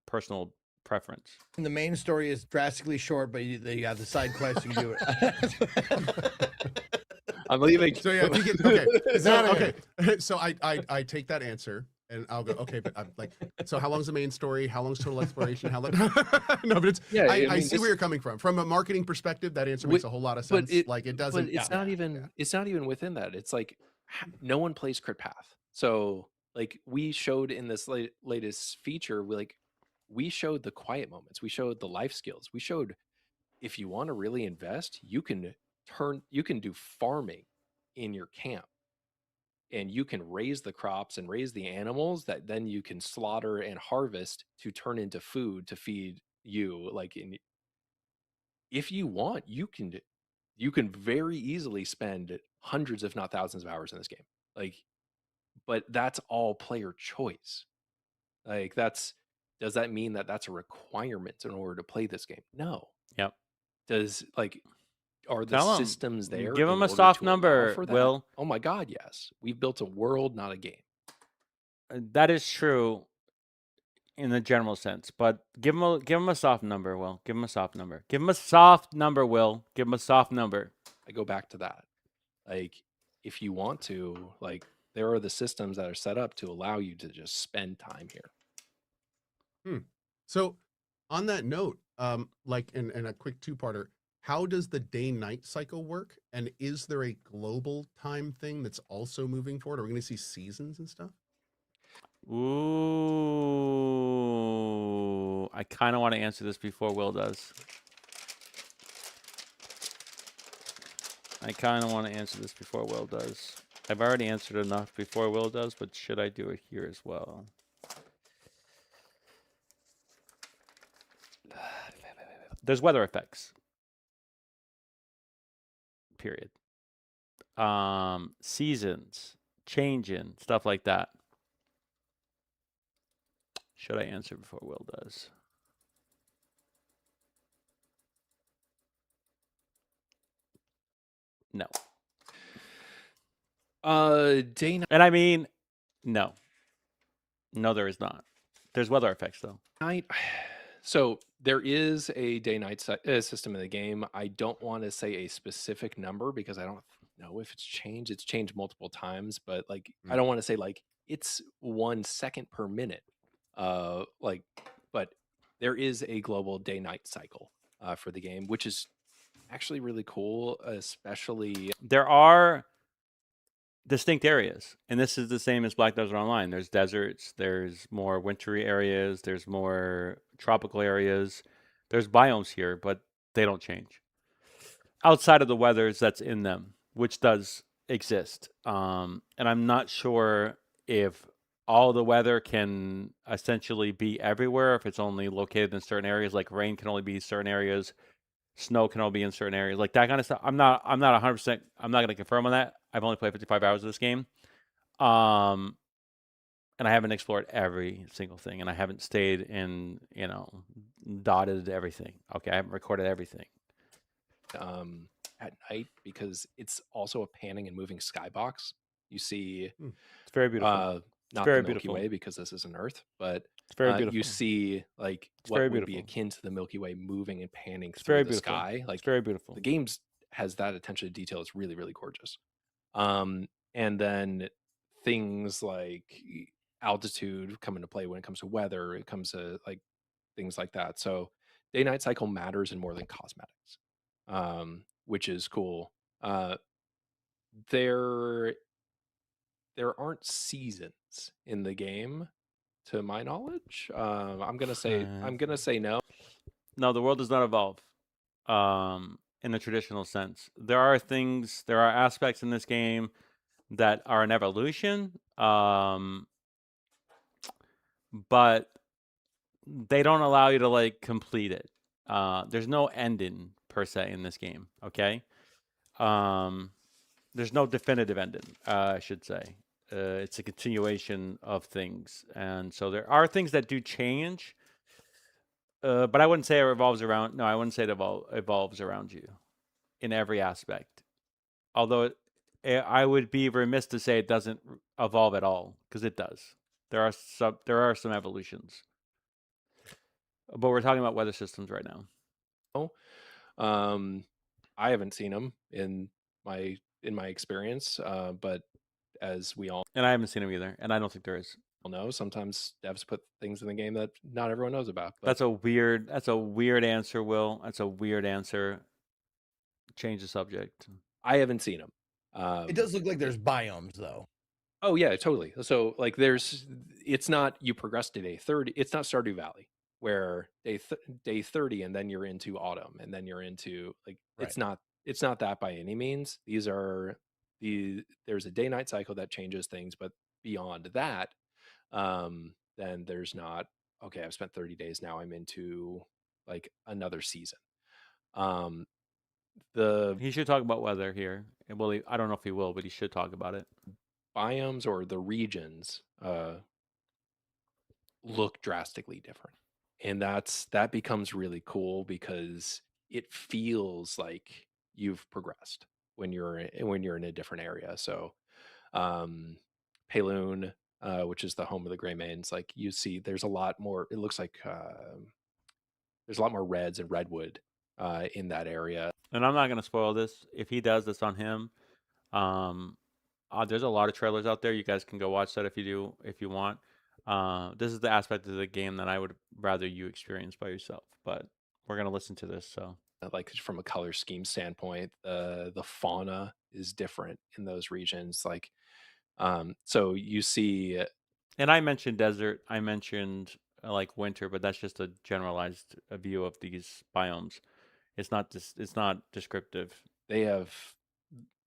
personal preference. And the main story is drastically short, but you have the side quest, you can do it. I'm leaving. So yeah, if you get, okay. So I take that answer And I'll go, okay, but I'm like, so how long's the main story? How long's total exploration? How long? No, but it's, Yeah, I mean, see where you're coming from. From a marketing perspective, that answer makes a whole lot of sense. Like it doesn't. But it's not even. It's not even within that. It's like no one plays Crit Path. So like we showed in this latest feature, we showed the quiet moments. We showed the life skills. We showed if you want to really invest, you can do farming in your camp, and you can raise the crops and raise the animals that then you can slaughter and harvest to turn into food to feed you. If you want, you can very easily spend hundreds, if not thousands, of hours in this game. But that's all player choice. Does that mean that that's a requirement in order to play this game? No. Yep. Are the Tell 'em. systems there? Give in 'em a order soft to allow number, for that? Will. Oh my God, yes. We've built a world, not a game. That is true in the general sense, but give him a soft number, Will. Give him a soft number. Give him a soft number, Will. Give him a soft number. I go back to that. If you want to, there are the systems that are set up to allow you to just spend time here. So on that note, in a quick two-parter, how does the day-night cycle work? And is there a global time thing that's also moving forward? Are we going to see seasons and stuff? Ooh, I kind of want to answer this before Will does. I've already answered enough before Will does, but should I do it here as well? There's weather effects. Period. Seasons, changing, stuff like that. Should I answer before Will does? No. Day night. And I mean, no. No, there is not. There's weather effects, though. So there is a day-night system in the game. I don't want to say a specific number because I don't know if it's changed. It's changed multiple times, but I don't want to say it's 1 second per minute. But there is a global day-night cycle for the game, which is actually really cool. Especially there are distinct areas, and this is the same as Black Desert Online. There's deserts, there's more wintry areas, there's more tropical areas, there's biomes here, but they don't change outside of the weathers that's in them, which does exist. And I'm not sure if all the weather can essentially be everywhere, if it's only located in certain areas, like rain can only be in certain areas, snow can only be in certain areas, like that kind of stuff. I'm not 100%. I'm not going to confirm on that. I've only played 55 hours of this game, and I haven't explored every single thing, and I haven't stayed in, dotted everything. Okay, I haven't recorded everything. At night, because it's also a panning and moving skybox. You see, it's very beautiful. Not the Milky Way because this isn't Earth, but it's very beautiful. You see what would be akin to the Milky Way moving and panning through the sky. It's very beautiful. The game has that attention to detail. It's really, really gorgeous. And then things like altitude come into play when it comes to weather. It comes to things like that. So day-night cycle matters in more than cosmetics, which is cool. There aren't seasons in the game, to my knowledge. I'm gonna say no. No, the world does not evolve in the traditional sense. There are aspects in this game that are an evolution, but they don't allow you to complete it. There's no ending per se in this game. Okay. There's no definitive ending, I should say. It's a continuation of things. And so there are things that do change, but I wouldn't say it revolves around. No, I wouldn't say it evolves around you in every aspect. Although I would be remiss to say it doesn't evolve at all, because it does. There are some evolutions. But we're talking about weather systems right now. I haven't seen them in my experience, but as we all, and I haven't seen them either, and I don't think there is. know. Sometimes devs put things in the game that not everyone knows about. But That's a weird answer, Will. That's a weird answer. Change the subject. I haven't seen them. It does look like there's biomes though. Oh yeah, totally. So like it's not you progress to day 30. It's not Stardew Valley where day 30 and then you're into autumn and then you're into like Right. it's not that by any means. There's a day night cycle that changes things, but beyond that, then there's not, okay, I've spent 30 days now, I'm into like another season. He should talk about weather here. Well, I don't know if he will, but he should talk about it. Biomes or the regions look drastically different, and that becomes really cool because it feels like you've progressed when you're in a different area. So Paloon, which is the home of the Greymanes, like you see there's a lot more, it looks like there's a lot more reds and redwood in that area. And I'm not going to spoil this. If he does, that's on him. There's a lot of trailers out there. You guys can go watch that if you want. This is the aspect of the game that I would rather you experience by yourself. But we're going to listen to this. So, like from a color scheme standpoint, the fauna is different in those regions. Like, so you see. And I mentioned desert. I mentioned like winter, but that's just a generalized view of these biomes. It's not descriptive. The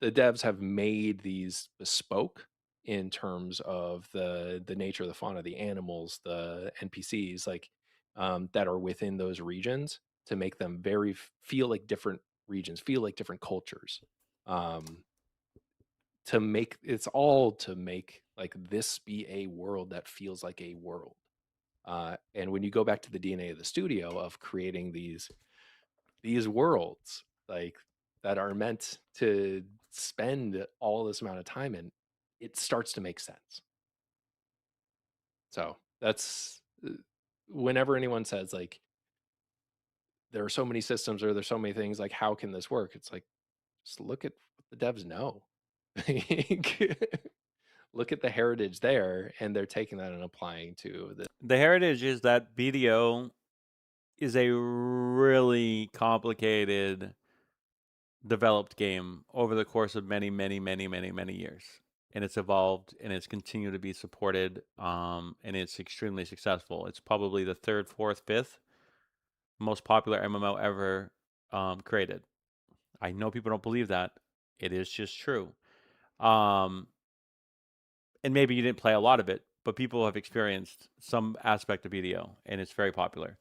devs have made these bespoke in terms of the nature of the fauna, the animals, the NPCs, like that are within those regions to make them feel like different regions, feel like different cultures. To make like this be a world that feels like a world. And when you go back to the DNA of the studio of creating these worlds like that are meant to spend all this amount of time in, it starts to make sense. So that's whenever anyone says like there are so many systems or there's so many things, like how can this work? It's like, just look at what the devs know. Look at the heritage there, and they're taking that and applying to the heritage is that BDO is a really complicated developed game over the course of many years, and it's evolved and it's continued to be supported, and it's extremely successful. It's probably the third, fourth, fifth most popular MMO ever created. I know people don't believe that. It is just true. And maybe you didn't play a lot of it, but people have experienced some aspect of BDO, and it's very popular.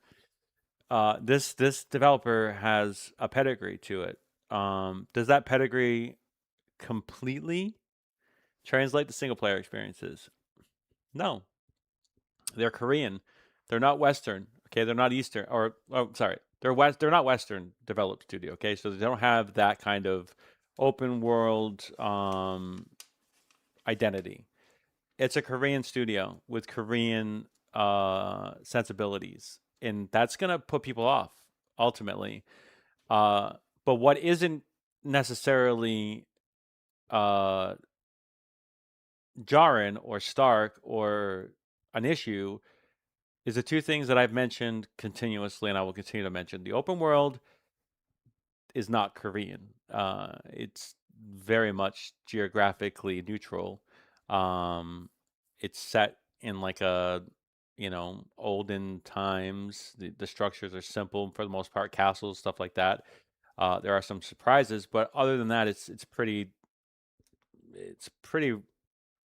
This developer has a pedigree to it. Does that pedigree completely translate to single player experiences? No. They're Korean. They're not Western. Okay, they're not Eastern. They're not Western developed studio. Okay, so they don't have that kind of open world identity. It's a Korean studio with Korean sensibilities, and that's gonna put people off ultimately. But what isn't necessarily jarring or stark or an issue is the two things that I've mentioned continuously, and I will continue to mention. The open world is not Korean. It's very much geographically neutral. It's set in like a, olden times. The structures are simple for the most part, castles, stuff like that. There are some surprises, but other than that, it's pretty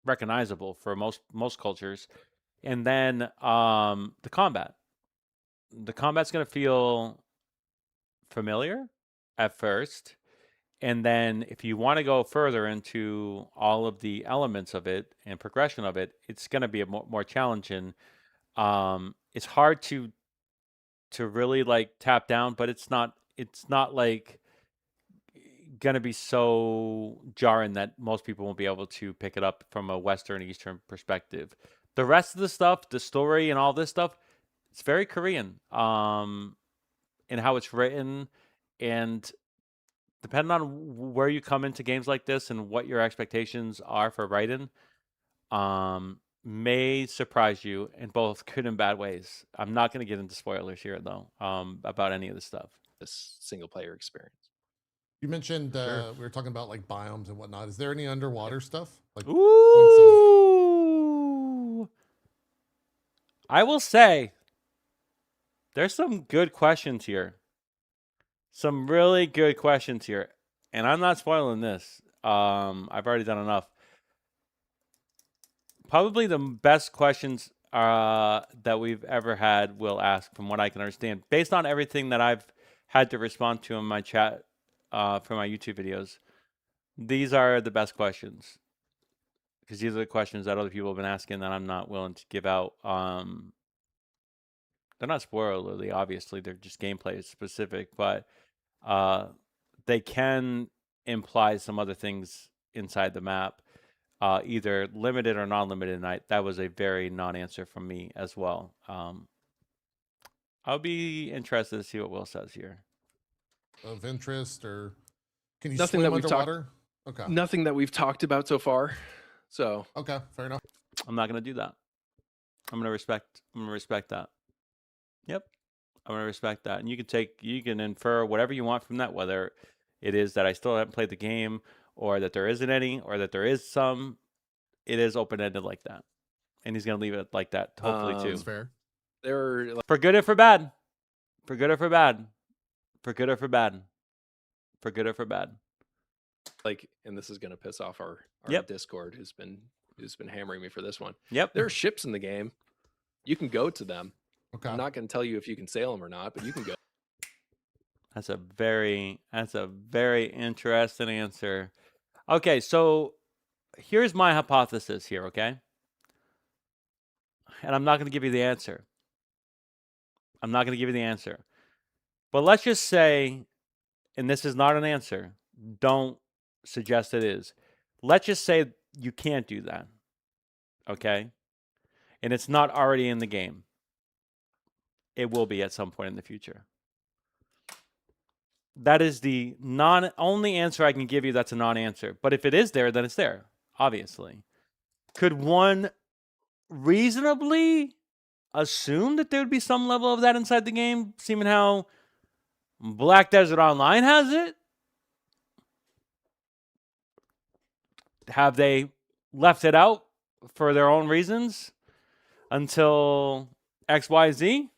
recognizable for most cultures. And then the combat. The combat's going to feel familiar at first. And then if you want to go further into all of the elements of it and progression of it, it's going to be more challenging. It's hard to really like tap down, but it's not like going to be so jarring that most people won't be able to pick it up from a Western Eastern perspective. The rest of the stuff, the story and all this stuff, it's very Korean in how it's written, and depending on where you come into games like this and what your expectations are for writing, may surprise you in both good and bad ways. I'm not going to get into spoilers here though, about any of this stuff. This single player experience. You mentioned Sure. we were talking about like biomes and whatnot. Is there any underwater stuff? Like Ooh. I will say there's some good questions here. Some really good questions here. And I'm not spoiling this. I've already done enough. Probably the best questions that we've ever had will ask, from what I can understand, based on everything that I've had to respond to in my chat for my YouTube videos. These are the best questions, because these are the questions that other people have been asking that I'm not willing to give out. They're not spoilerly, obviously. They're just gameplay specific, but they can imply some other things inside the map, either limited or non-limited. And that was a very non-answer from me as well. I'll be interested to see what Will says here. of interest, or can you Nothing swim that we've talked- underwater? Okay. Nothing that we've talked about so far. So Okay, fair enough. I'm not gonna do that. I'm gonna respect that. Yep. I'm gonna respect that. And you can infer whatever you want from that, whether it is that I still haven't played the game, or that there isn't any, or that there is some. It is open-ended like that. And he's gonna leave it like that, hopefully too. That's fair. there are like, For good or for bad. For good or for bad. For good or for bad. For good or for bad. and this is gonna piss off our Yep. Discord who's been hammering me for this one. Yep. There are ships in the game. You can go to them. Okay. I'm not gonna tell you if you can sail them or not, but you can go. That's a very interesting answer. Okay, so here's my hypothesis here, okay? And I'm not going to give you the answer. But let's just say, and this is not an answer, don't suggest it is. Let's just say you can't do that, okay? And it's not already in the game. It will be at some point in the future. That is the only answer I can give you that's a non-answer. But if it is there, then it's there, obviously. Could one reasonably assume that there would be some level of that inside the game, seeing how Black Desert Online has it? Have they left it out for their own reasons until XYZ?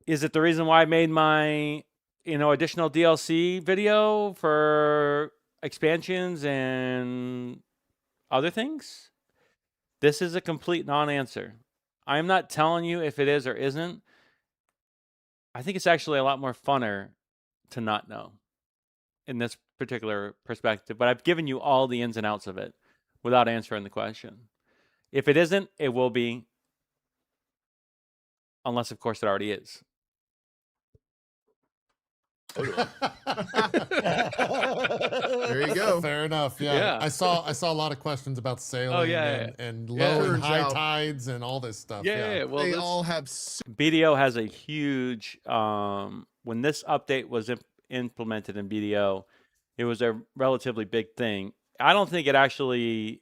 Is it the reason why I made my, additional DLC video for expansions and other things? This is a complete non-answer. I'm not telling you if it is or isn't. I think it's actually a lot more funner to not know in this particular perspective, but I've given you all the ins and outs of it without answering the question. If it isn't, it will be, unless of course it already is. There you go. Fair enough. Yeah. Yeah. I saw a lot of questions about sailing yeah, and yeah. low and Turns high out- tides and all this stuff. Yeah, well, they this- all have BDO has a huge, when this update was implemented in BDO, it was a relatively big thing. I don't think it actually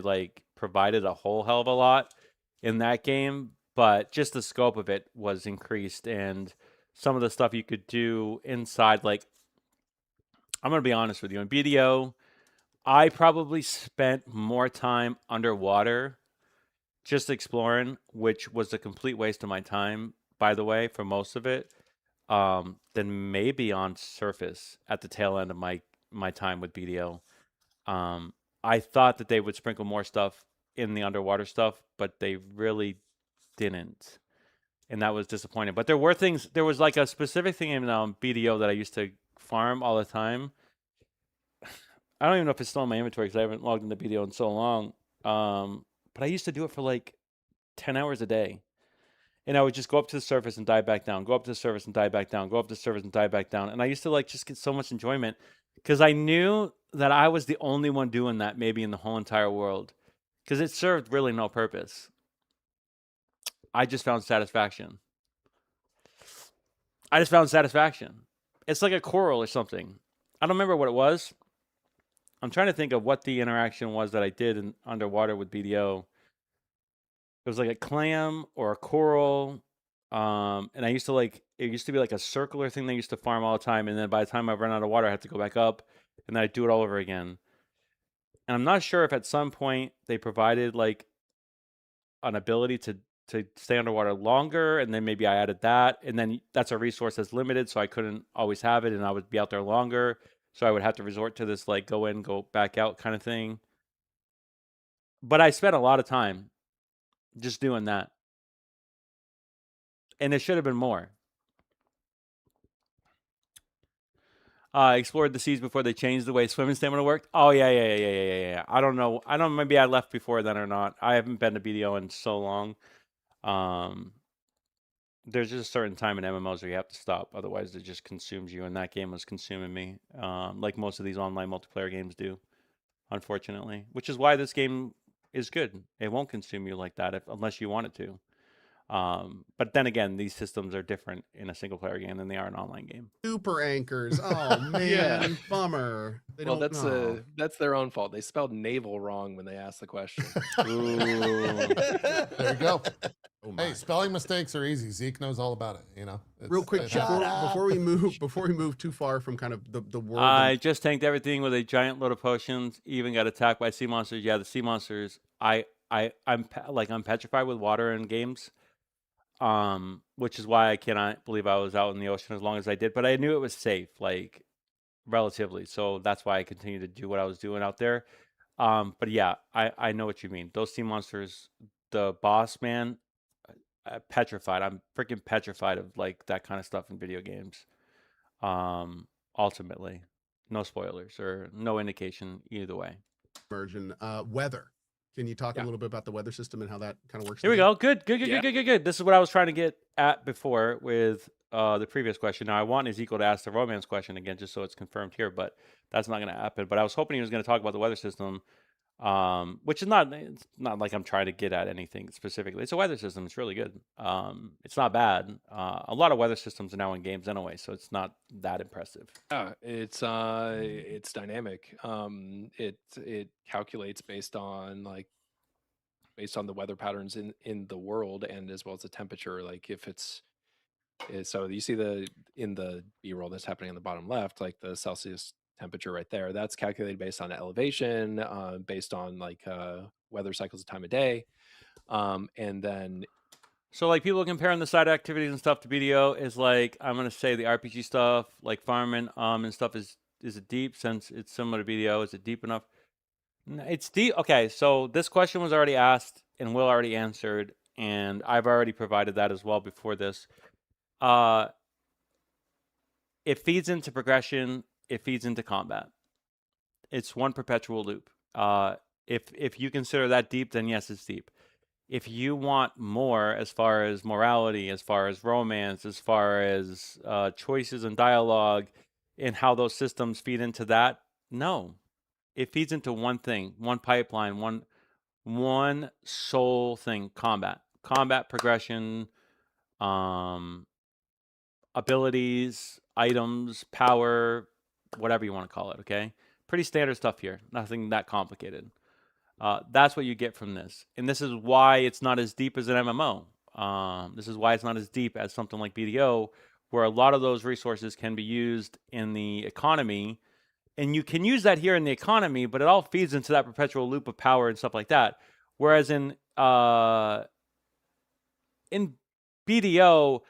like provided a whole hell of a lot in that game, but just the scope of it was increased, and some of the stuff you could do inside, like, I'm going to be honest with you, in BDO, I probably spent more time underwater just exploring, which was a complete waste of my time, by the way, for most of it, than maybe on surface at the tail end of my time with BDO. I thought that they would sprinkle more stuff in the underwater stuff, but they really didn't. And that was disappointing. But there were things, there was like a specific thing in BDO that I used to farm all the time. I don't even know if it's still in my inventory because I haven't logged into BDO in so long. But I used to do it for like 10 hours a day. And I would just go up to the surface and dive back down, go up to the surface and dive back down, go up to the surface and dive back down. And I used to like just get so much enjoyment because I knew that I was the only one doing that maybe in the whole entire world, because it served really no purpose. I just found satisfaction. It's like a coral or something. I don't remember what it was. I'm trying to think of what the interaction was that I did in underwater with BDO. It was like a clam or a coral. And I used to it used to be like a circular thing they used to farm all the time. And then by the time I run out of water, I had to go back up and then I'd do it all over again. And I'm not sure if at some point they provided like an ability to stay underwater longer, and then maybe I added that, and then that's a resource that's limited, so I couldn't always have it, and I would be out there longer, so I would have to resort to this like go in, go back out kind of thing. But I spent a lot of time just doing that, and it should have been more. I explored the seas before they changed the way swimming stamina worked. Oh yeah. I don't know. Maybe I left before then or not. I haven't been to BDO in so long. There's just a certain time in MMOs where you have to stop, otherwise it just consumes you, and that game was consuming me, like most of these online multiplayer games do, unfortunately. Which is why this game is good. It won't consume you like that unless you want it to. But then again, these systems are different in a single player game than they are in an online game. Super anchors. Oh man, bummer. They Well, don't. that's their own fault. They spelled navel wrong when they asked the question. Ooh. There you go. Oh my. Hey, spelling mistakes are easy. Zeke knows all about it. Real quick, it happens. before we move too far from kind of the world. I just tanked everything with a giant load of potions. Even got attacked by sea monsters. Yeah, the sea monsters. I'm petrified with water in games. Which is why I cannot believe I was out in the ocean as long as I did. But I knew it was safe, like relatively. So that's why I continued to do what I was doing out there. But yeah, I know what you mean. Those sea monsters, the boss man, petrified. I'm freaking petrified of like that kind of stuff in video games. Ultimately, no spoilers or no indication either way. Immersion. Weather. Can you talk Yeah. a little bit about the weather system and how that kind of works? Here we in the go. Good. This is what I was trying to get at before with the previous question. Now I want Ezekiel to ask the romance question again, just so it's confirmed here, but that's not going to happen. But I was hoping he was going to talk about the weather system, which is it's not like I'm trying to get at anything specifically. It's a weather system. It's really good. It's not bad. A lot of weather systems are now in games anyway, so it's not that impressive. Yeah, it's dynamic. It calculates based on the weather patterns in the world, and as well as the temperature. Like if so you see in the B-roll that's happening on the bottom left, like the Celsius temperature right there, that's calculated based on elevation, based on weather cycles of time of day, and then So like people comparing the side activities and stuff to BDO is like, I'm gonna say the RPG stuff, like farming and stuff is it deep since it's similar to BDO? Is it deep enough? It's deep. Okay, so this question was already asked and Will already answered, and I've already provided that as well before this. It feeds into progression. It feeds into combat. It's one perpetual loop. If you consider that deep, then yes, it's deep. If you want more as far as morality, as far as romance, as far as choices and dialogue, and how those systems feed into that, no. It feeds into one thing, one pipeline, one sole thing: combat, progression, abilities, items, power, whatever you want to call it. Okay, pretty standard stuff here. Nothing that complicated. That's what you get from this, and this is why it's not as deep as an MMO. This is why it's not as deep as something like BDO, where a lot of those resources can be used in the economy. And you can use that here in the economy, but it all feeds into that perpetual loop of power and stuff like that. Whereas in BDO,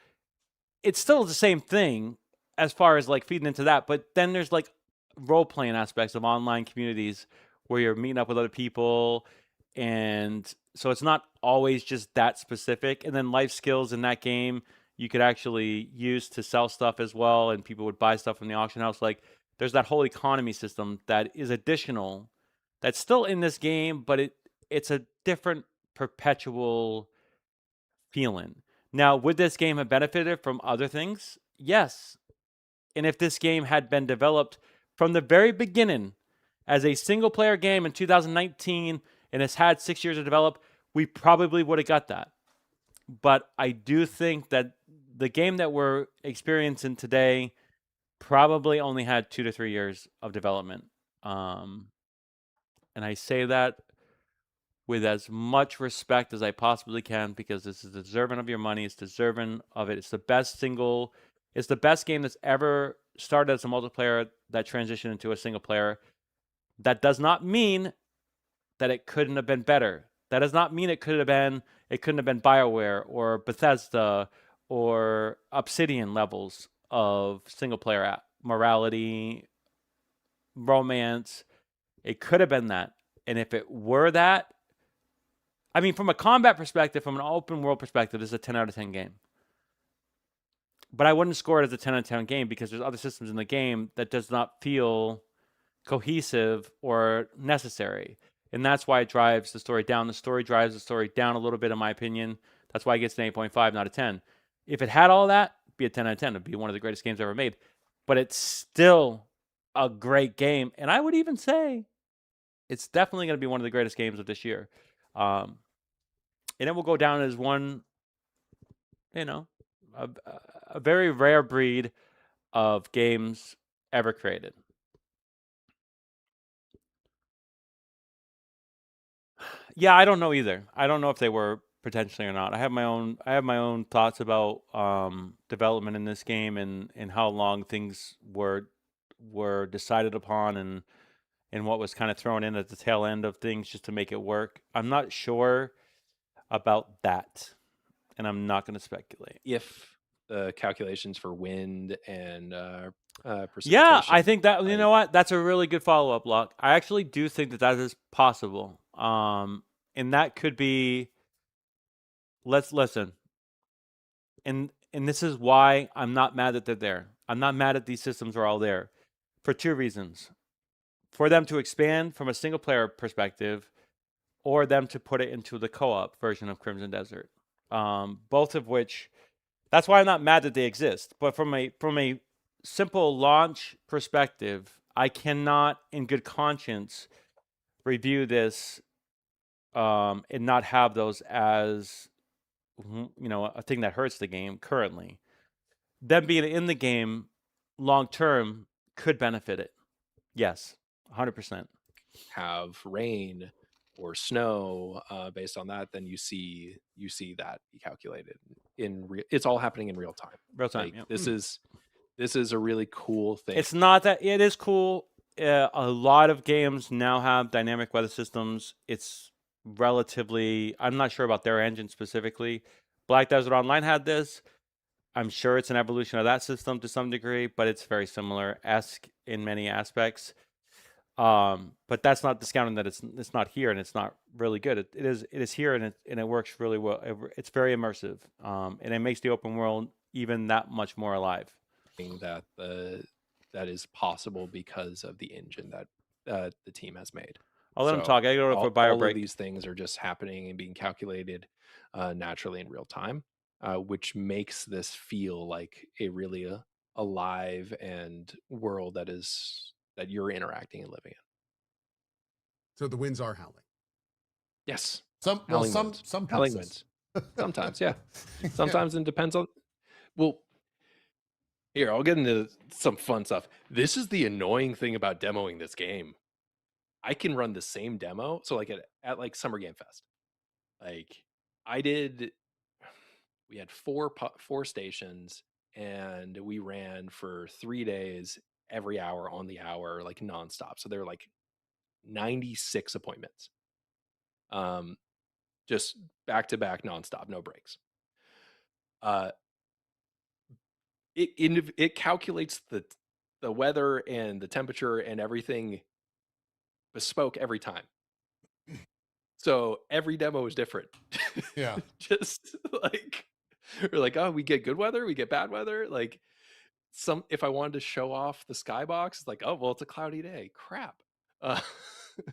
it's still the same thing as far as like feeding into that. But then there's like role-playing aspects of online communities where you're meeting up with other people. And so it's not always just that specific. And then life skills in that game, you could actually use to sell stuff as well. And people would buy stuff from the auction house. Like, there's that whole economy system that is additional, that's still in this game, but it's a different perpetual feeling. Now, would this game have benefited from other things? Yes. And if this game had been developed from the very beginning as a single player game in 2019 and it's had 6 years to develop, we probably would have got that. But I do think that the game that we're experiencing today probably only had 2 to 3 years of development. and I say that with as much respect as I possibly can, because this is deserving of your money. It's deserving of it. It's the best game that's ever started as a multiplayer that transitioned into a single player. That does not mean that it couldn't have been better. That does not mean it couldn't have been BioWare or Bethesda or Obsidian levels of single player morality, romance. It could have been that. And if it were that, I mean, from a combat perspective, from an open world perspective, this is a 10 out of 10 game. But I wouldn't score it as a 10 out of 10 game because there's other systems in the game that does not feel cohesive or necessary. And that's why it drives the story down. The story drives the story down a little bit, in my opinion. That's why it gets an 8.5, not a 10. If it had all that, it'd be a 10 out of 10. It'd be one of the greatest games ever made. But it's still a great game. And I would even say it's definitely going to be one of the greatest games of this year. And it will go down as one, a very rare breed of games ever created. Yeah, I don't know either. I don't know if they were potentially or not. I have my own thoughts about development in this game and how long things were decided upon and what was kind of thrown in at the tail end of things just to make it work. I'm not sure about that, and I'm not going to speculate. If the calculations for wind and precipitation. Yeah, I think that, you know what? That's a really good follow-up, Locke. I actually do think that is possible. And that could be, let's listen. And this is why I'm not mad that they're there. I'm not mad that these systems are all there for two reasons. For them to expand from a single player perspective, or them to put it into the co-op version of Crimson Desert. Both of which, that's why I'm not mad that they exist. But from a simple launch perspective, I cannot, in good conscience, review this and not have those as, a thing that hurts the game currently. Them being in the game long term could benefit it. Yes, 100%. Have rain or snow based on that, then you see that be calculated it's all happening in real time. Yeah. This is a really cool thing. It's not that it is cool. A lot of games now have dynamic weather systems. It's relatively, I'm not sure about their engine specifically. Black Desert Online had this. I'm sure it's an evolution of that system to some degree, but it's very similar-esque in many aspects. But that's not discounting that it's not here and it's not really good. It is here and it works really well. It's very immersive, and it makes the open world even that much more alive. That is possible because of the engine that the team has made. I'll let him talk. I go for a bio break. All of these things are just happening and being calculated naturally in real time, which makes this feel like a really alive and world that you're interacting and living in. So the winds are howling. Yes. Some howling winds. Sometimes, yeah. Sometimes it depends on. Well, here, I'll get into some fun stuff. This is the annoying thing about demoing this game. I can run the same demo. So like at like Summer Game Fest, like we had four stations and we ran for 3 days, every hour on the hour, like nonstop. So there were like 96 appointments. Just back to back nonstop, no breaks. It calculates the weather and the temperature and everything bespoke every time. So every demo is different. Yeah. Just like we're like, oh, we get good weather, we get bad weather. Like if I wanted to show off the skybox, it's like, oh well, it's a cloudy day. Crap.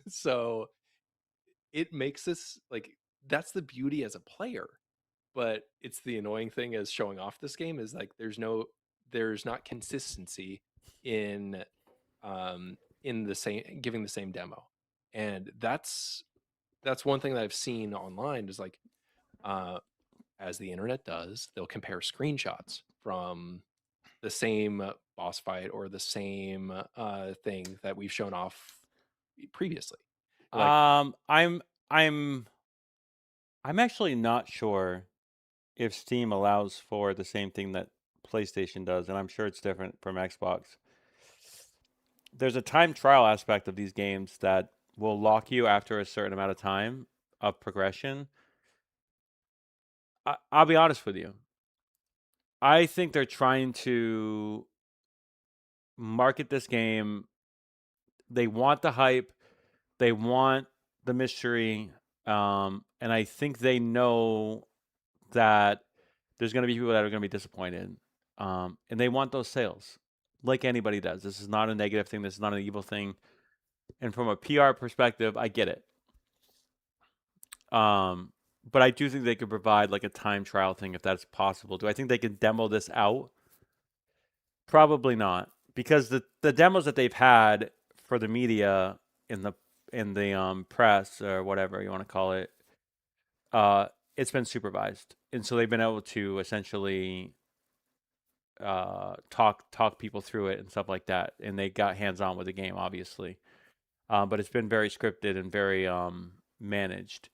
So it makes this like that's the beauty as a player. But it's the annoying thing as showing off this game is like there's not consistency in the same giving the same demo. And that's one thing that I've seen online is like as the internet does, they'll compare screenshots from the same boss fight or the same thing that we've shown off previously. Like, I'm actually not sure if Steam allows for the same thing that PlayStation does, and I'm sure it's different from Xbox. There's a time trial aspect of these games that will lock you after a certain amount of time of progression. I'll be honest with you. I think they're trying to market this game. They want the hype. They want the mystery. And I think they know that there's going to be people that are going to be disappointed. And they want those sales like anybody does. This is not a negative thing. This is not an evil thing. And from a PR perspective, I get it. But I do think they could provide like a time trial thing if that's possible. Do I think they could demo this out? Probably not, because the demos that they've had for the media in the press or whatever you want to call it, it's been supervised, and so they've been able to essentially talk people through it and stuff like that, and they got hands on with the game, obviously, but it's been very scripted and very managed.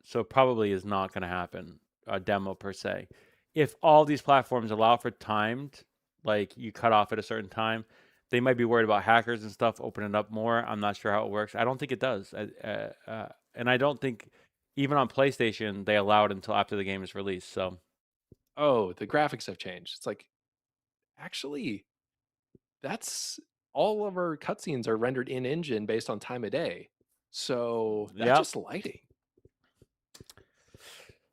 So probably is not going to happen, a demo per se. If all these platforms allow for timed, like you cut off at a certain time, they might be worried about hackers and stuff opening up more. I'm not sure how it works. I don't think it does. And I don't think even on PlayStation they allow it until after the game is released. So, oh, the graphics have changed. It's like, actually, that's all of our cutscenes are rendered in engine based on time of day. So that's Yep. just lighting.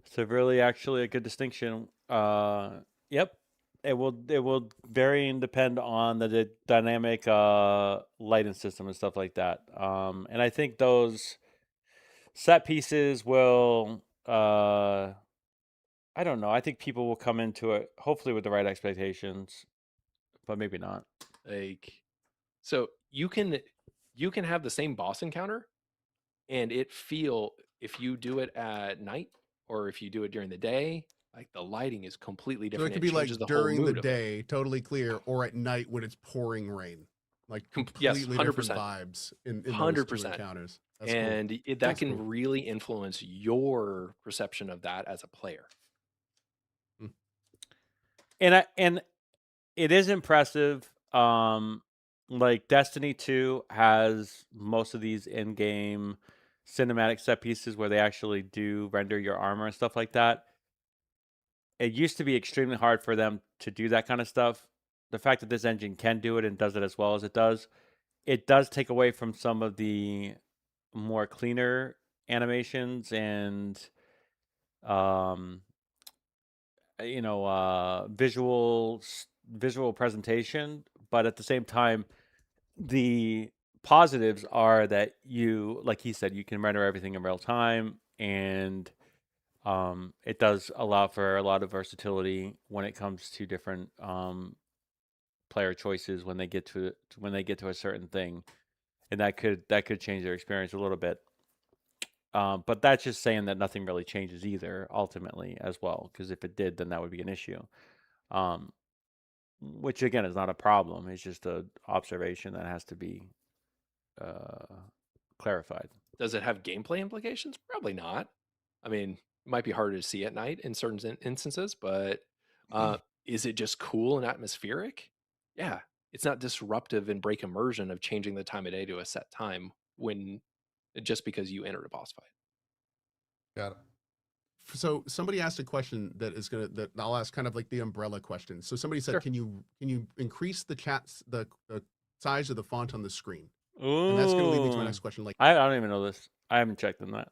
So really, actually, a good distinction. Yep, it will vary and depend on the dynamic lighting system and stuff like that. And I think those set pieces will. I don't know. I think people will come into it hopefully with the right expectations, but maybe not. Like, so you can have the same boss encounter, and it feel, if you do it at night or if you do it during the day, like the lighting is completely So different. it could be like changes whole during the mood of it. day, totally clear, or at night when it's pouring rain. Like Yes, completely different 100%. vibes in those 2 100%. encounters. That's cool. And that That's can cool. really influence your perception of that as a player. And it is impressive. Like Destiny 2 has most of these in-game cinematic set pieces where they actually do render your armor and stuff like that. It used to be extremely hard for them to do that kind of stuff. The fact that this engine can do it and does it as well as it does take away from some of the more cleaner animations and visual presentation, but at the same time the positives are that you, like he said, you can render everything in real time, and it does allow for a lot of versatility when it comes to different player choices when they get to a certain thing, and that could change their experience a little bit. But that's just saying that nothing really changes either, ultimately, as well, because if it did, then that would be an issue. Which again is not a problem. It's just an observation that has to be clarified. Does it have gameplay implications? Probably not. I mean, it might be harder to see at night in certain instances, but is it just cool and atmospheric? Yeah. It's not disruptive and break immersion of changing the time of day to a set time when just because you entered a boss fight. Got it. So somebody asked a question that I'll ask, kind of like the umbrella question. So somebody said, Sure. can you increase the the size of the font on the screen? Ooh. And that's going to lead me to my next question. Like, I don't even know this. I haven't checked on that.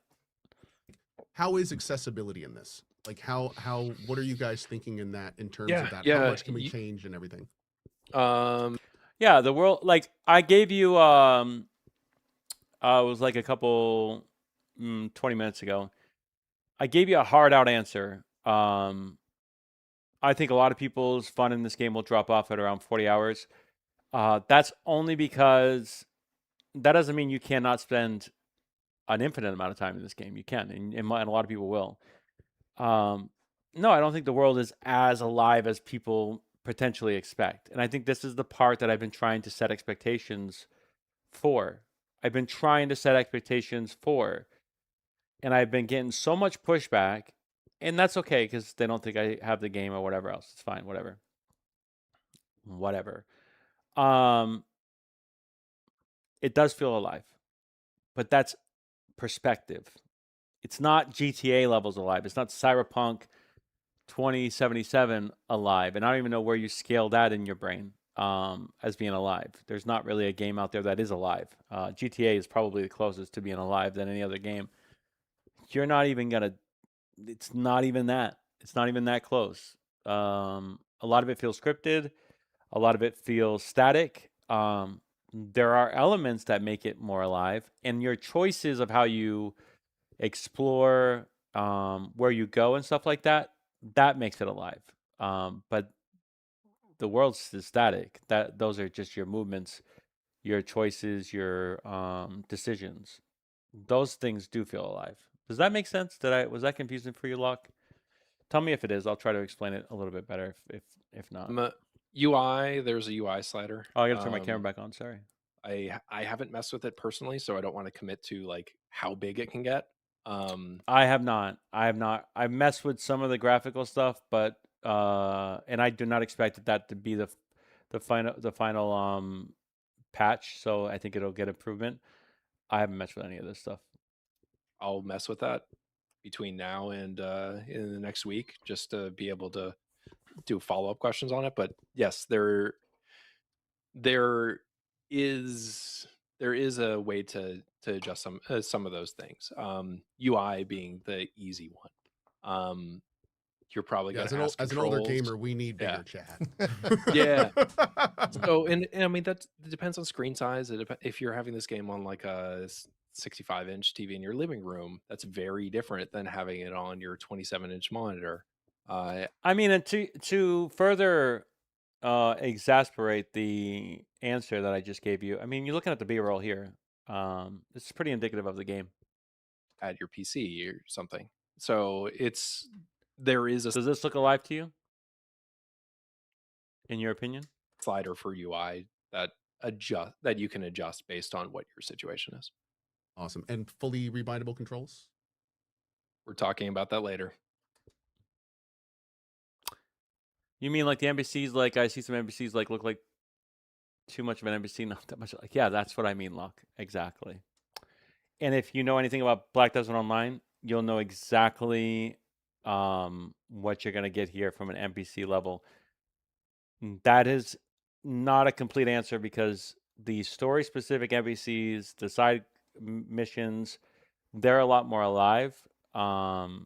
how is accessibility in this? Like, what are you guys thinking in terms of that? Yeah, How much can we change and everything? Yeah, the world, like I gave you it was like a couple 20 minutes ago. I gave you a hard out answer. I think a lot of people's fun in this game will drop off at around 40 hours. That's only because that doesn't mean you cannot spend an infinite amount of time in this game. You can, and a lot of people will. No, I don't think the world is as alive as people potentially expect. And I think this is the part that I've been trying to set expectations for. I've been trying to set expectations for, and I've been getting so much pushback, and that's okay because they don't think I have the game or whatever else. It's fine, whatever. Um, it does feel alive, but that's perspective. It's not GTA levels alive. It's not Cyberpunk 2077 alive, and I don't even know where you scale that in your brain as being alive. There's not really a game out there that is alive. GTA is probably the closest to being alive than any other game. You're not even gonna. It's not even that. It's not even that close. A lot of it feels scripted. A lot of it feels static. There are elements that make it more alive, and your choices of how you explore, where you go, and stuff like that, that makes it alive. But the world's static. Those are just your movements, your choices, your decisions. Those things do feel alive. Does that make sense? Was that confusing for you, Locke? Tell me if it is. I'll try to explain it a little bit better if not. UI, there's a UI slider. Oh, I gotta turn my camera back on. Sorry. I haven't messed with it personally, so I don't want to commit to like how big it can get. I have not. I've messed with some of the graphical stuff, but and I do not expect that to be the final patch. So I think it'll get improvement. I haven't messed with any of this stuff. I'll mess with that between now and in the next week just to be able to do follow-up questions on it. But yes, there is a way to adjust some of those things. UI being the easy one. You're probably Yeah, going to ask as an older controls. gamer, we need bigger chat. Yeah. So, and I mean, it depends on screen size. If you're having this game on like a 65-inch TV in your living room, that's very different than having it on your 27-inch monitor. I mean, and to further exasperate the answer that I just gave you, I mean, you're looking at the B-roll here. It's pretty indicative of the game. At your PC or something. So there is a Does this look alive to you? In your opinion? slider for UI that you can adjust based on what your situation is. Awesome. And fully rebindable controls? We're talking about that later. You mean like the NPCs? Like I see some NPCs like look like too much of an NPC, not that much. Like, yeah, that's what I mean, Locke. Exactly. And if you know anything about Black Desert Online, you'll know exactly what you're gonna get here from an NPC level. That is not a complete answer because the story-specific NPCs, the side missions, they're a lot more alive. But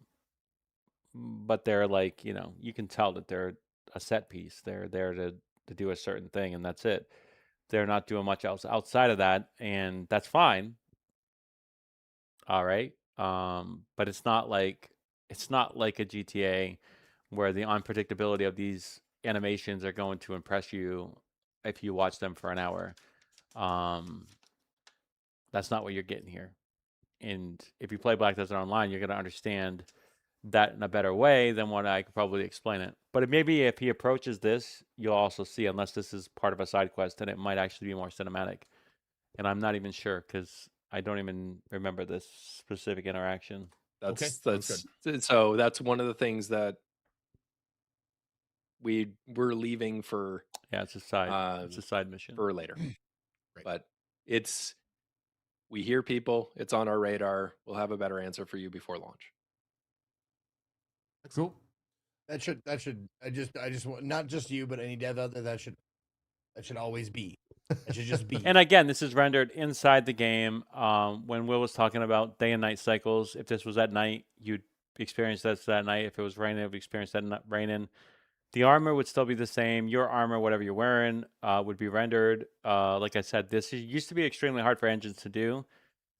they're like, you can tell that they're a set piece. They're there to do a certain thing, and that's it. They're not doing much else outside of that, and that's fine. All right. But it's not like a GTA where the unpredictability of these animations are going to impress you if you watch them for an hour. That's not what you're getting here. And if you play Black Desert Online, you're going to understand that in a better way than what I could probably explain it. But maybe if he approaches this, you'll also see, unless this is part of a side quest, then it might actually be more cinematic. And I'm not even sure because I don't even remember this specific interaction. That's good. So that's one of the things that we're leaving for. Yeah, it's a side mission for later. Right. But we hear people, it's on our radar. We'll have a better answer for you before launch. Cool. That should I just want, not just you, but any dev out there, that should always be. It should just be. And again, this is rendered inside the game. When Will was talking about day and night cycles, if this was at night, you'd experience this that night. If it was raining, you'd experience that raining. The armor would still be the same. Your armor, whatever you're wearing, would be rendered. Like I said, this used to be extremely hard for engines to do.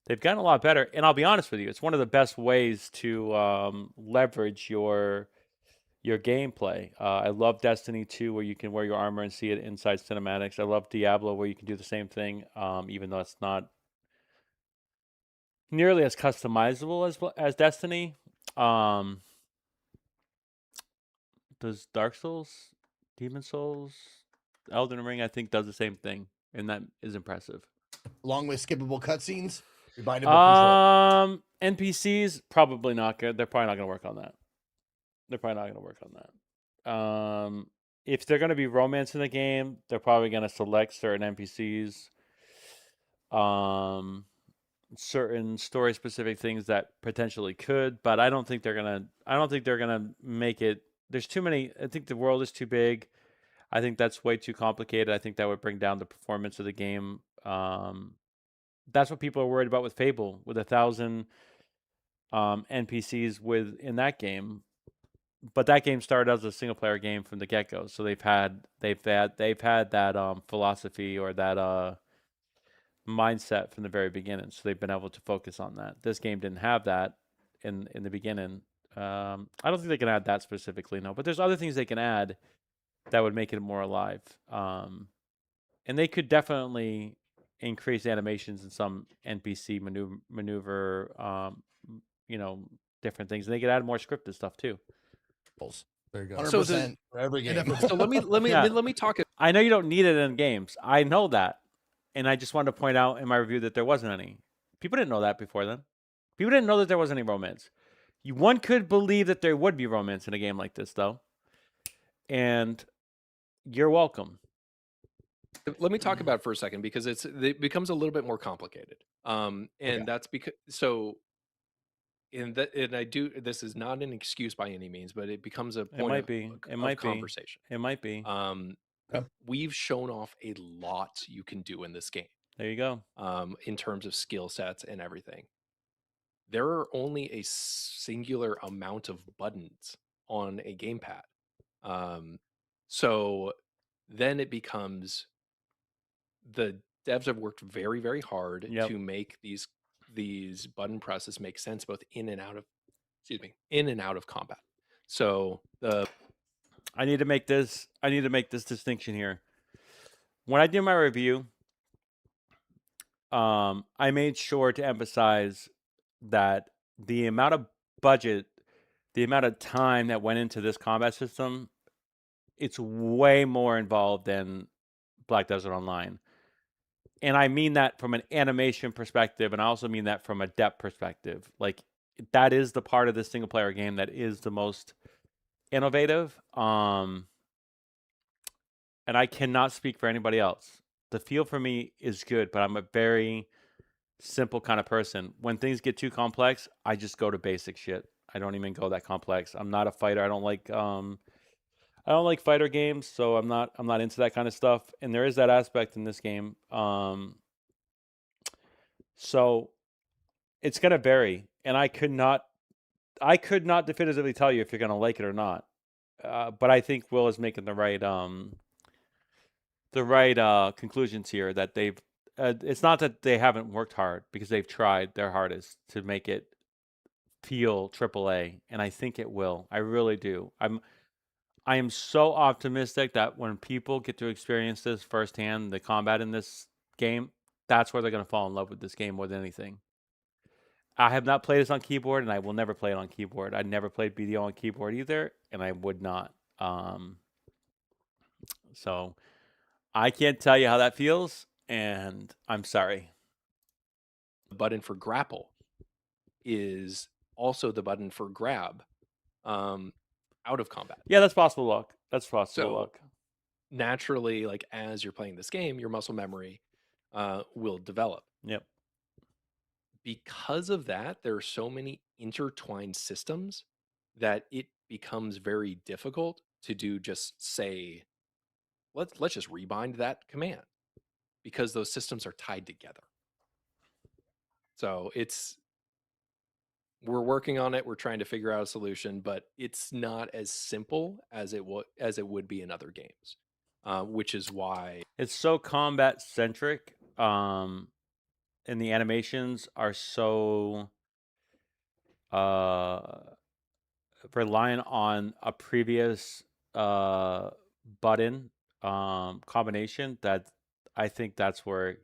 They've gotten a lot better. And I'll be honest with you, it's one of the best ways to leverage your gameplay. I love Destiny 2, where you can wear your armor and see it inside cinematics. I love Diablo, where you can do the same thing, even though it's not nearly as customizable as Destiny. Does Dark Souls, Demon Souls, Elden Ring, I think, does the same thing, and that is impressive. along with skippable cutscenes, rebindable control. NPCs probably not good. They're probably not going to work on that. They're probably not going to work on that. If they're going to be romance in the game, they're probably going to select certain NPCs. Certain story specific things that potentially could, but I don't think they're gonna make it. There's too many. I think the world is too big. I think that's way too complicated. I think that would bring down the performance of the game. That's what people are worried about with Fable, with 1,000 NPCs in that game. But that game started as a single player game from the get go, so they've had that philosophy or that mindset from the very beginning, so they've been able to focus on that. This game didn't have that in the beginning. I don't think they can add that specifically, no, but there's other things they can add that would make it more alive. And they could definitely increase animations in some NPC maneuver, different things, and they could add more scripted stuff too. There you go. 100% for every game. So let me Yeah. let me talk. I know you don't need it in games. I know that. And I just wanted to point out in my review that there wasn't any. People didn't know that before then. People didn't know that there wasn't any romance. One could believe that there would be romance in a game like this, though. And you're welcome. Let me talk about it for a second, because it becomes a little bit more complicated. That's because this is not an excuse by any means, but it becomes a point of conversation. It might be. We've shown off a lot you can do in this game. There you go. In terms of skill sets and everything. There are only a singular amount of buttons on a gamepad. So then it becomes, the devs have worked very, very hard to make these button presses make sense both in and out of combat. So I need to make this distinction here. When I did my review, I made sure to emphasize that the amount of budget, the amount of time that went into this combat system, it's way more involved than Black Desert Online. And I mean that from an animation perspective, and I also mean that from a depth perspective. Like, that is the part of this single player game that is the most innovative. And I cannot speak for anybody else. The feel for me is good, but I'm a very simple kind of person. When things get too complex, I just go to basic shit. I don't even go that complex. I'm not a fighter. I don't like fighter games, so I'm not into that kind of stuff. And there is that aspect in this game. So it's gonna vary, and I could not definitively tell you if you're gonna like it or not. But I think Will is making the right conclusions here, that they've it's not that they haven't worked hard, because they've tried their hardest to make it feel AAA, and I think it will. I really do. I am so optimistic that when people get to experience this firsthand, the combat in this game, that's where they're going to fall in love with this game more than anything. I have not played this on keyboard, and I will never play it on keyboard. I never played BDO on keyboard either, and I would not. So I can't tell you how that feels, and I'm sorry. The button for grapple is also the button for grab out of combat. Yeah, that's possible luck. That's possible luck. Naturally, like, as you're playing this game, your muscle memory will develop. Yep. Because of that, there are so many intertwined systems that it becomes very difficult to do just say, let's just rebind that command, because those systems are tied together. So we're working on it. We're trying to figure out a solution, but it's not as simple as it would be in other games, which is why it's so combat centric. And the animations are so reliant on a previous button combination, that I think that's where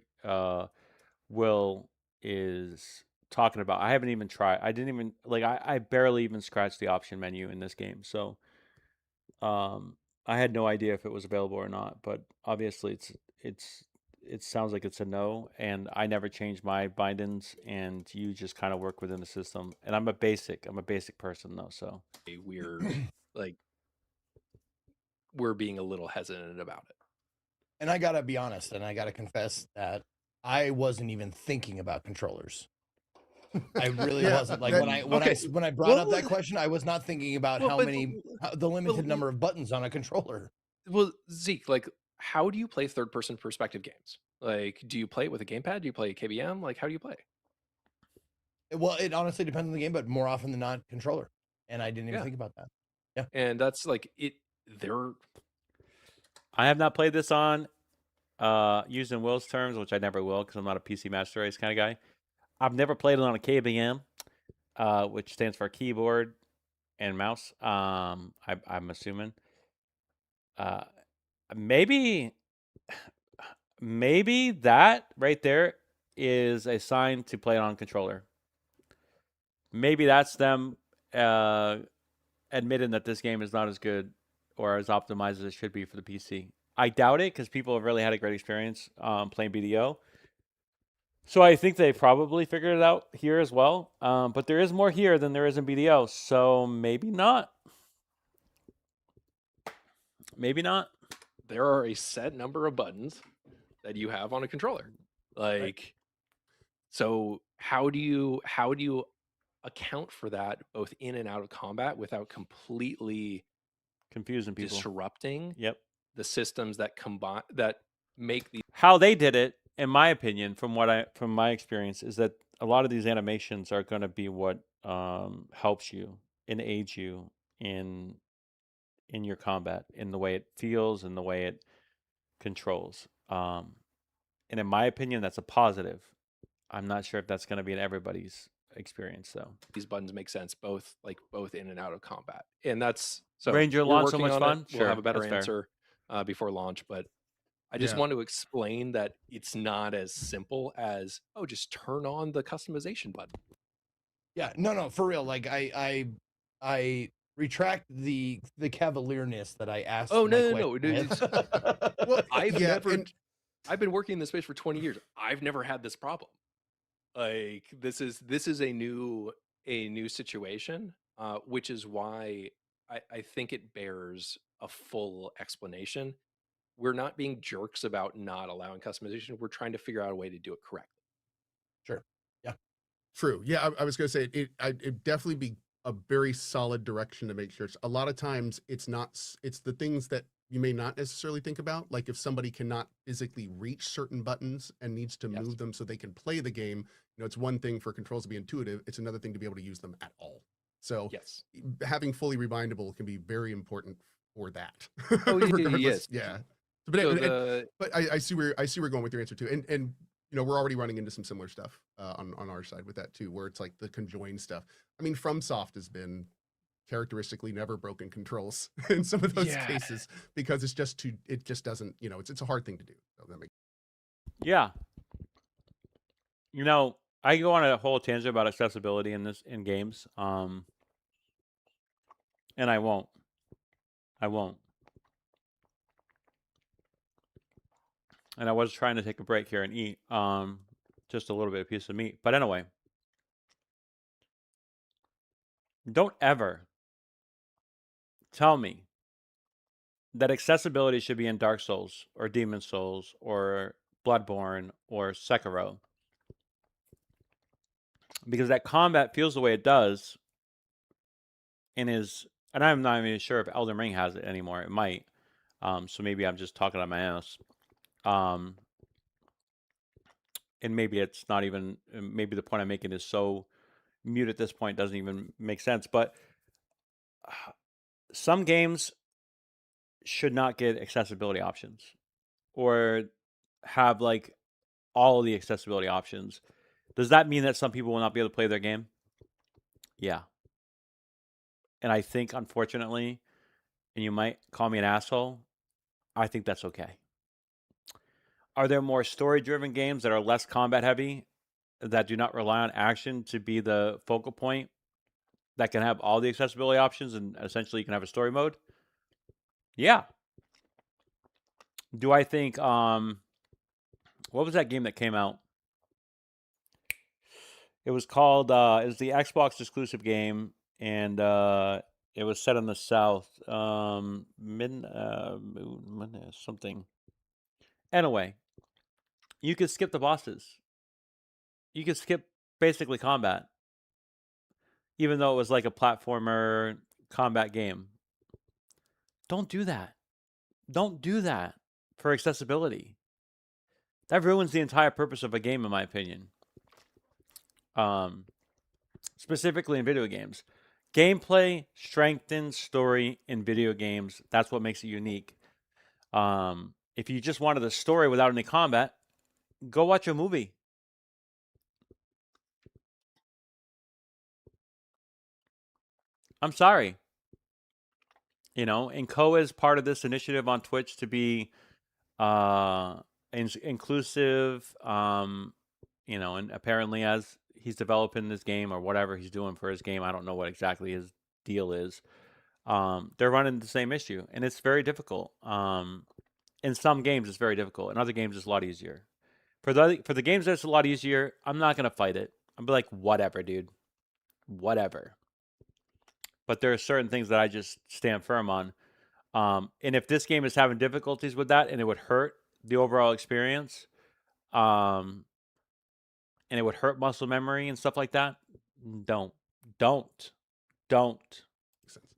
Will is talking about. I haven't even tried. I barely even scratched the option menu in this game. So I had no idea if it was available or not, but obviously it's it sounds like it's a no, and I never change my bindings, and you just kind of work within the system. And I'm a basic person though, so We're like we're being a little hesitant about it. And I gotta be honest, and I gotta confess that I wasn't even thinking about controllers. I really Yeah, wasn't. Like that- when I brought up that question, I was not thinking about Well, how but- many the limited number of buttons on a controller. Well, Zeke, like, how do you play third-person perspective games? Like, do you play it with a gamepad? Do you play a KBM? Like, how do you play? Well, it honestly depends on the game, but more often than not, controller. And I didn't even Yeah. think about that. And that's like it. They're I have not played this on using Will's terms, which I never will because I'm not a PC Master Race kind of guy. I've never played it on a KBM, which stands for keyboard and mouse. I'm assuming. Maybe that right there is a sign to play it on controller. Maybe that's them admitting that this game is not as good or as optimized as it should be for the PC. I doubt it because people have really had a great experience playing BDO. So I think they probably figured it out here as well. But there is more here than there is in BDO. So maybe not. Maybe not. there are a set number of buttons that you have on a controller. Like, so how do you account for that both in and out of combat without completely Confusing people. disrupting Yep. the systems that combine that make the How they did it, in my opinion, from my experience, is that a lot of these animations are going to be what helps you and aids you in your combat, in the way it feels and the way it controls. And in my opinion, that's a positive. I'm not sure if that's going to be in everybody's experience, though. these buttons make sense both in and out of combat, and that's so Ranger we're launch so working much on fun? it. We'll Sure, have a better that's fair. answer before launch, but I just Yeah. want to explain that it's not as simple as just turn on the customization button. Yeah, no, for real. Like I retract the cavalierness that I asked. Oh, my no, question with. Well, I've yeah, never and- I've been working in this space for 20 years. I've never had this problem. Like this is a new situation, which is why I think it bears a full explanation. We're not being jerks about not allowing customization. We're trying to figure out a way to do it correctly. Sure. True. Yeah, I was going to say it definitely be a very solid direction to make sure. A lot of times it's the things that you may not necessarily think about. Like if somebody cannot physically reach certain buttons and needs to Yes. move them so they can play the game, it's one thing for controls to be intuitive. It's another thing to be able to use them at all. So Yes. having fully rebindable can be very important for that. Oh, Regardless. yes. Yeah. But, So but I see where you're going with your answer too. And we're already running into some similar stuff on our side with that too, where it's like the conjoined stuff. I mean, FromSoft has been characteristically never broken controls in some of those Yeah. cases because it just doesn't, it's a hard thing to do. So that makes Yeah. I go on a whole tangent about accessibility in games. And I won't. And I was trying to take a break here and eat just a little bit of piece of meat. But anyway, don't ever tell me that accessibility should be in Dark Souls or Demon Souls or Bloodborne or Sekiro. Because that combat feels the way it does and I'm not even sure if Elden Ring has it anymore. It might. So maybe I'm just talking on my ass. And maybe it's not even, maybe the point I'm making is so mute at this point doesn't even make sense. But some games should not get accessibility options or have like all of the accessibility options. Does that mean that some people will not be able to play their game? Yeah. And I think, unfortunately, and you might call me an asshole, I think that's okay. Are there more story-driven games that are less combat-heavy, that do not rely on action to be the focal point, that can have all the accessibility options and essentially you can have a story mode? Yeah. Do I think What was that game that came out? It was called. It was the Xbox exclusive game, and it was set in the South. Something. Anyway, you could skip the bosses. You could skip basically combat, even though it was like a platformer combat game. Don't do that. Don't do that for accessibility. That ruins the entire purpose of a game, in my opinion. Specifically in video games. Gameplay strengthens story in video games. That's what makes it unique. If you just wanted a story without any combat, go watch a movie. I'm sorry. You know, and Ko is part of this initiative on Twitch to be inclusive. You know, and apparently as he's developing this game or whatever he's doing for his game, I don't know what exactly his deal is. They're running the same issue, and it's very difficult. In some games, it's very difficult. In other games, it's a lot easier. For the games that's a lot easier, I'm not gonna fight it. I'm be like, whatever, dude, whatever. But there are certain things that I just stand firm on. And if this game is having difficulties with that, and it would hurt the overall experience, and it would hurt muscle memory and stuff like that, don't.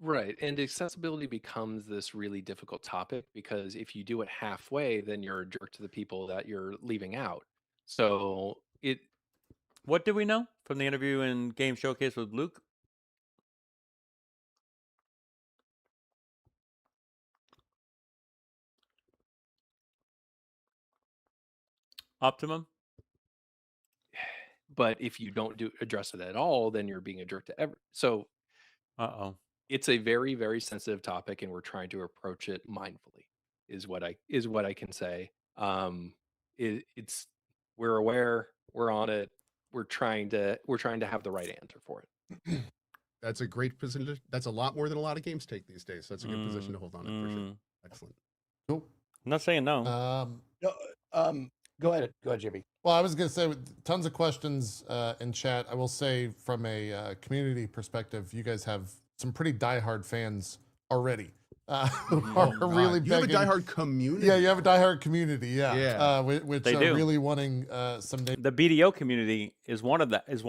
Right. And accessibility becomes this really difficult topic because if you do it halfway, then you're a jerk to the people that you're leaving out. So What did we know from the interview and game showcase with Luke? Optimum? but if you don't address it at all, then you're being a jerk to so Uh-oh. it's a very, very sensitive topic, and we're trying to approach it mindfully, is what I can say. It's we're aware, we're on it, we're trying to have the right answer for it. That's a great position. That's a lot more than a lot of games take these days. So that's a good position to hold on in for sure. Excellent. Cool. I'm not saying no. No, go ahead, JB. Well, I was going to say, with tons of questions in chat. I will say, from a community perspective, you guys have some pretty diehard fans already. Who are really You have a begging- diehard community. Yeah, you have a diehard community. Yeah, Yeah. which They are do. really wanting some. The BDO community is one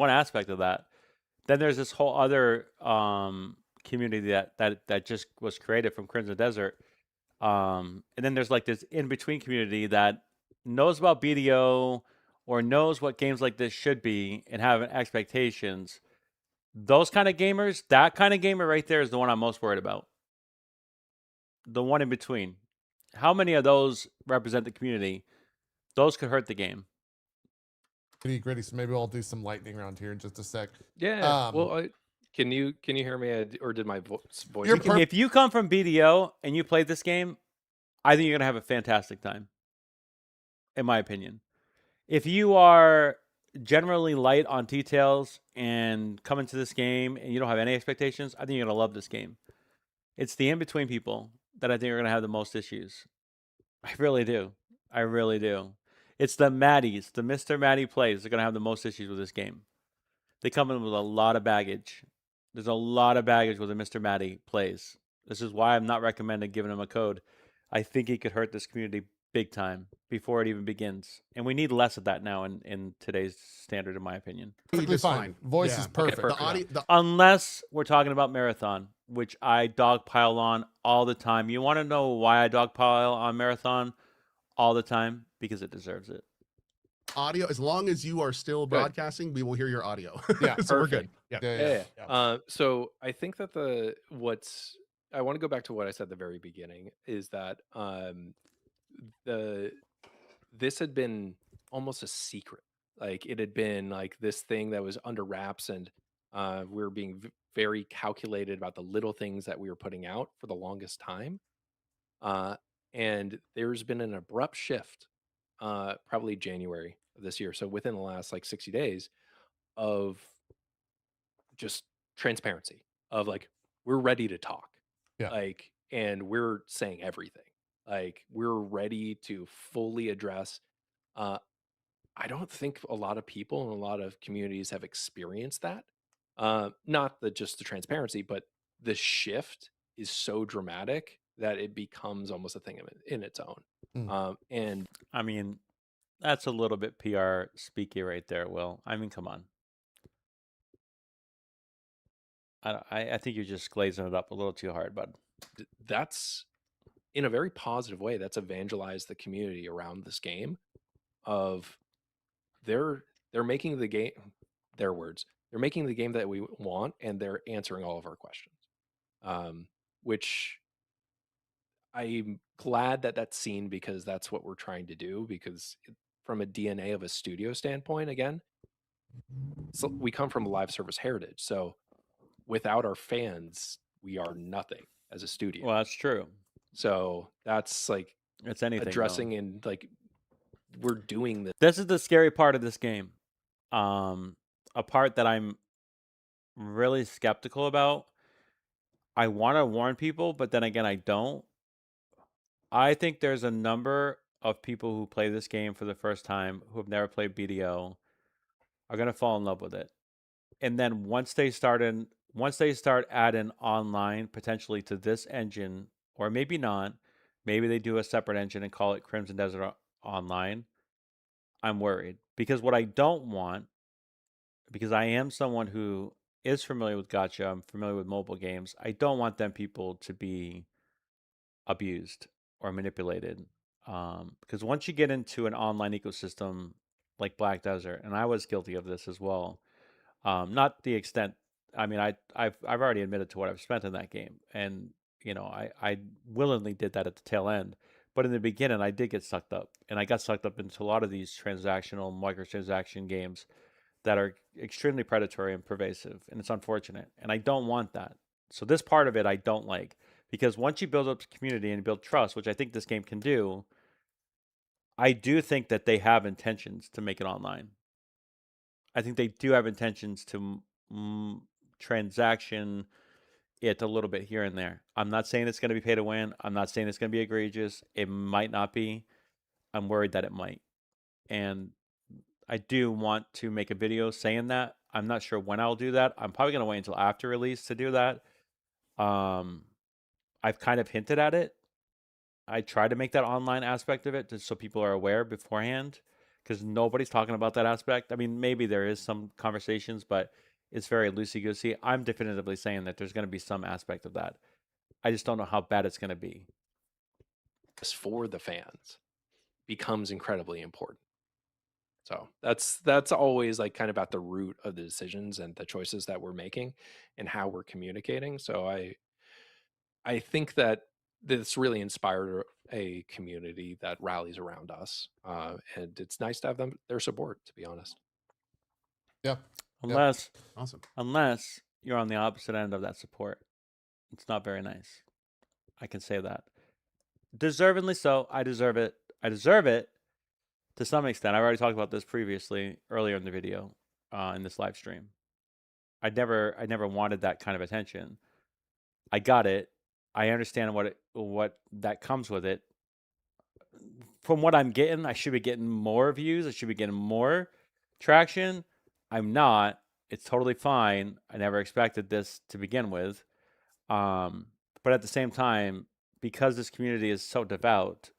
aspect of that. Then there's this whole other community that just was created from Crimson Desert. And then there's like this in-between community that knows about BDO or knows what games like this should be and have expectations. Those kind of gamers, that kind of gamer right there is the one I'm most worried about. The one in between. How many of those represent the community? Those could hurt the game. Gritty, so maybe I'll do some lightning round here in just a sec. Yeah. Well, can you hear me, or did my voice? If you come from BDO and you play this game, I think you're gonna have a fantastic time. In my opinion, if you are generally light on details and come into this game and you don't have any expectations, I think you're gonna love this game. It's the in-between people that I think are gonna have the most issues. I really do. It's the Maddies, the Mr. Maddie plays. They're gonna have the most issues with this game. They come in with a lot of baggage. There's a lot of baggage with a Mr. Maddie plays. This is why I'm not recommending giving him a code. I think he could hurt this community big time before it even begins. And we need less of that now in today's standard, in my opinion. Perfectly Just fine. Voice Yeah. is perfect. The audio, Unless we're talking about Marathon, which I dogpile on all the time. You want to know why I dogpile on Marathon all the time? Because it deserves it. audio, as long as you are still broadcasting, we will hear your audio. Yeah, so we're good. perfect. Yeah. Yeah. So I think that I want to go back to what I said at the very beginning, is that this had been almost a secret. Like, it had been like this thing that was under wraps, and we were being very calculated about the little things that we were putting out for the longest time. And there's been an abrupt shift, probably January of this year. So within the last like 60 days, of just transparency, of like, we're ready to talk. Yeah. Like, and we're saying everything. Like, we're ready to fully address I don't think a lot of people and a lot of communities have experienced that. Not just the transparency, but the shift is so dramatic that it becomes almost a thing in its own. And I mean, that's a little bit PR speaky right there, Will. I mean, come on. I think you're just glazing it up a little too hard, bud. that's in a very positive way. That's evangelized the community around this game. Of they're making the game, their words, they're making the game that we want, and they're answering all of our questions. Which I'm glad that that's seen, because that's what we're trying to do. Because from a DNA of a studio standpoint, again, so we come from a live service heritage. So without our fans, we are nothing as a studio. Well, that's true. So that's like It's anything though. addressing and like we're doing this. This is the scary part of this game. A part that I'm really skeptical about. I want to warn people, but then again, I don't. I think there's a number of people who play this game for the first time who have never played BDO are going to fall in love with it. And then once they start adding online potentially to this engine, or maybe not, maybe they do a separate engine and call it Crimson Desert Online, I'm worried. Because what I don't want, because I am someone who is familiar with gacha, I'm familiar with mobile games, I don't want them people to be abused or manipulated. Because once you get into an online ecosystem like Black Desert, and I was guilty of this as well, not the extent. I mean, I've already admitted to what I've spent in that game, and I willingly did that at the tail end. But in the beginning, I did get sucked up, and I got sucked up into a lot of these transactional microtransaction games that are extremely predatory and pervasive, and it's unfortunate. And I don't want that. So this part of it I don't like, because once you build up the community and build trust, which I think this game can do, I do think that they have intentions to make it online. I think they do have intentions to transaction it a little bit here and there. I'm not saying it's going to be pay to win. I'm not saying it's going to be egregious. It might not be. I'm worried that it might. And I do want to make a video saying that. I'm not sure when I'll do that. I'm probably going to wait until after release to do that. I've kind of hinted at it. I try to make that online aspect of it just so people are aware beforehand, because nobody's talking about that aspect. I mean, maybe there is some conversations, but it's very loosey-goosey. I'm definitively saying that there's going to be some aspect of that. I just don't know how bad it's going to be. For the fans becomes incredibly important. So that's always like kind of at the root of the decisions and the choices that we're making and how we're communicating. So I think that this really inspired a community that rallies around us, and it's nice to have their support, to be honest. Yeah. Unless Awesome. unless you're on the opposite end of that support. It's not very nice. I can say that. Deservedly so. I deserve it. I deserve it to some extent. I've already talked about this previously earlier in the video, in this live stream. I never wanted that kind of attention. I got it. I understand what that comes with it. From what I'm getting, I should be getting more views. I should be getting more traction. I'm not. It's totally fine. I never expected this to begin with. But at the same time, because this community is so devout,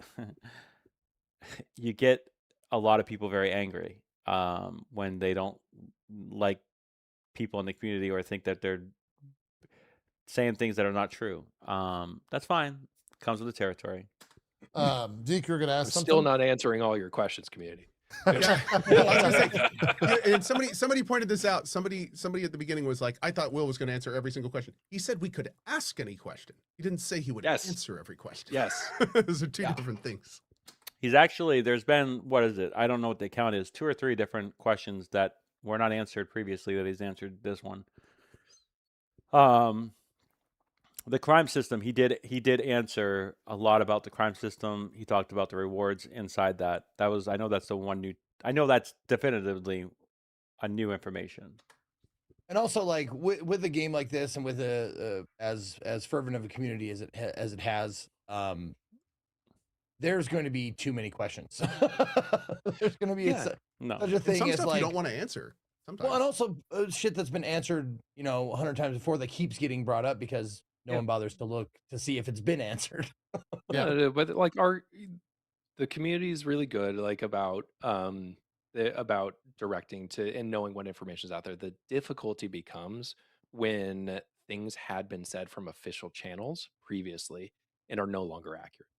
you get a lot of people very angry when they don't like people in the community or think that they're saying things that are not true. That's fine. Comes with the territory. Deke, you're gonna ask I'm something. still not answering all your questions, community. Yeah, I was gonna say, yeah, and somebody pointed this out. Somebody at the beginning was like, I thought Will was going to answer every single question. He said we could ask any question. He didn't say he would Yes. answer every question. Yes. Those are two different things. He's actually, there's been, what is it? I don't know what the count is. 2 or 3 different questions that were not answered previously that he's answered this one. The crime system, he did answer a lot about the crime system. He talked about the rewards inside that. I know that's the one new, I know that's definitively a new information. And also, like with a game like this, and with as fervent of a community as it has, there's going to be too many questions. There's going to be Yeah. such No. a And thing some as stuff like, you don't want to answer. Sometimes. well, and also shit that's been answered, 100 times before that keeps getting brought up because no Yeah. one bothers to look to see if it's been answered. Yeah. No, but like the community is really good, like about directing to and knowing what information is out there. The difficulty becomes when things had been said from official channels previously and are no longer accurate.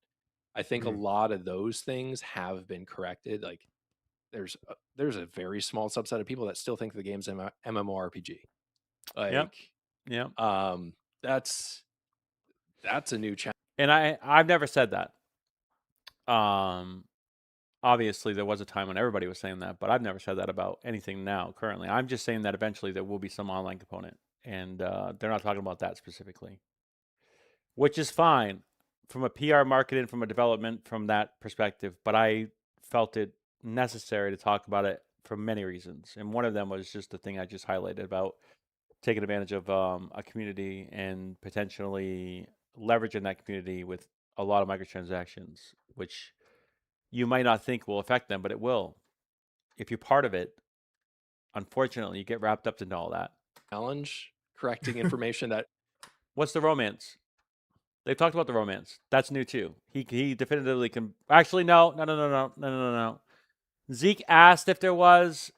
I think a Mhm. lot of those things have been corrected. Like there's a very small subset of people that still think the game's MMORPG. Like Yeah. that's a new challenge. And I've never said that. Obviously there was a time when everybody was saying that, but I've never said that about anything now currently. I'm just saying that eventually there will be some online component, and they're not talking about that specifically, which is fine from a PR marketing, from a development, from that perspective. But I felt it necessary to talk about it for many reasons, and one of them was just the thing I just highlighted about taking advantage of a community and potentially leveraging that community with a lot of microtransactions, which you might not think will affect them, but it will. If you're part of it, unfortunately, you get wrapped up into all that. Challenge correcting information that What's the romance? They've talked about the romance. That's new too. He definitively can. Actually, no. Zeke asked if there was.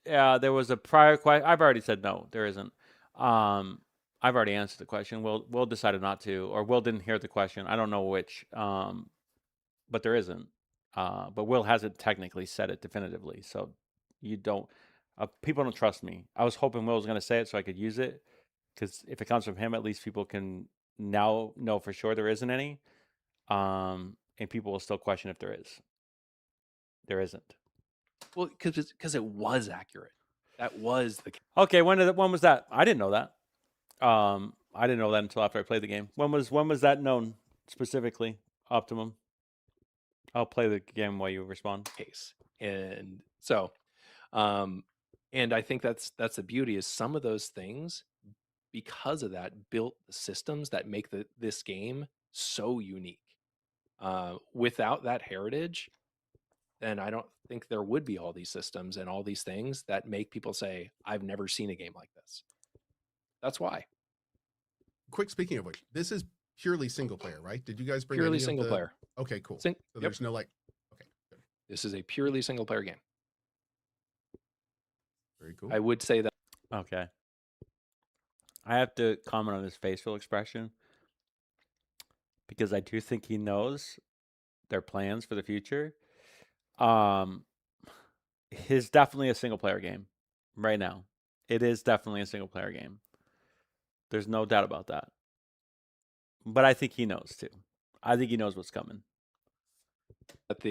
There was a prior question. I've already said no. There isn't. I've already answered the question. Will decided not to, or Will didn't hear the question. I don't know which. But there isn't. But Will hasn't technically said it definitively, so you don't. People don't trust me. I was hoping Will was going to say it so I could use it, because if it comes from him, at least people can now know for sure there isn't any. And people will still question if there is. There isn't. well because it was accurate. That was the Okay, when was that? I didn't know that. I didn't know that until after I played the game. When was that known specifically? Optimum. I'll play the game while you respond. case. And so and I think that's the beauty is some of those things because of that built the systems that make this game so unique. Without that heritage, then I don't think there would be all these systems and all these things that make people say, I've never seen a game like this. That's why. Quick, speaking of which, this is purely single player, right? Did you guys bring Purely any of single the- player. Okay, cool. Yep. So there's no like. Okay, good. This is a purely single player game. Very cool. I would say that Okay. I have to comment on his facial expression because I do think he knows their plans for the future. It's definitely a single player game right now. It is definitely a single player game. There's no doubt about that. But I think he knows too. I think he knows what's coming. at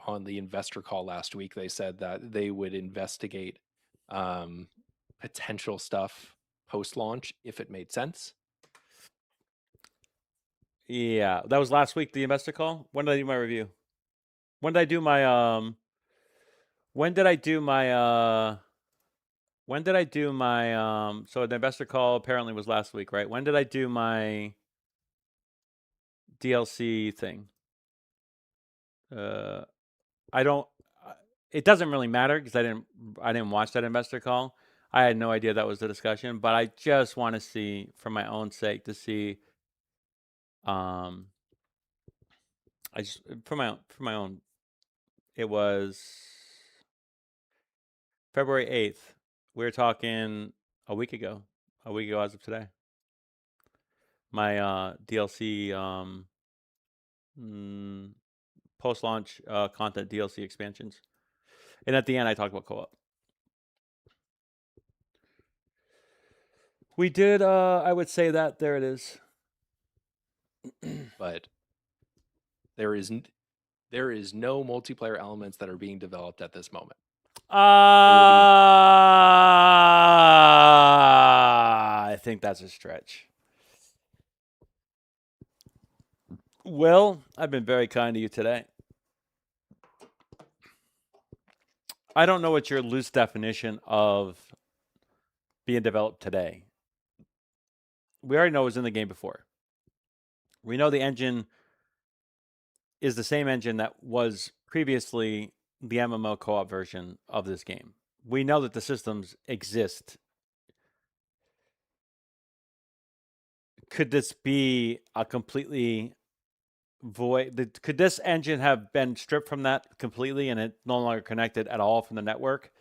on the investor call last week, they said that they would investigate potential stuff post launch if it made sense. Yeah, that was last week, the investor call. When did I do my review? When did I do my so the investor call apparently was last week, right? When did I do my DLC thing? I don't it doesn't really matter because I didn't watch that investor call. I had no idea that was the discussion, but I just want to see, for my own sake, to see I just for my own it was February 8th. We were talking a week ago as of today. My DLC post-launch content DLC expansions. And at the end I talked about co-op. We did I would say that there it is. But there is no multiplayer elements that are being developed at this moment. I think that's a stretch. Will, I've been very kind to you today. I don't know what your loose definition of being developed today. We already know it was in the game before. We know the engine is the same engine that was previously the MMO co-op version of this game. We know that the systems exist. Could this be a completely void? Could this engine have been stripped from that completely and it no longer connected at all from the network?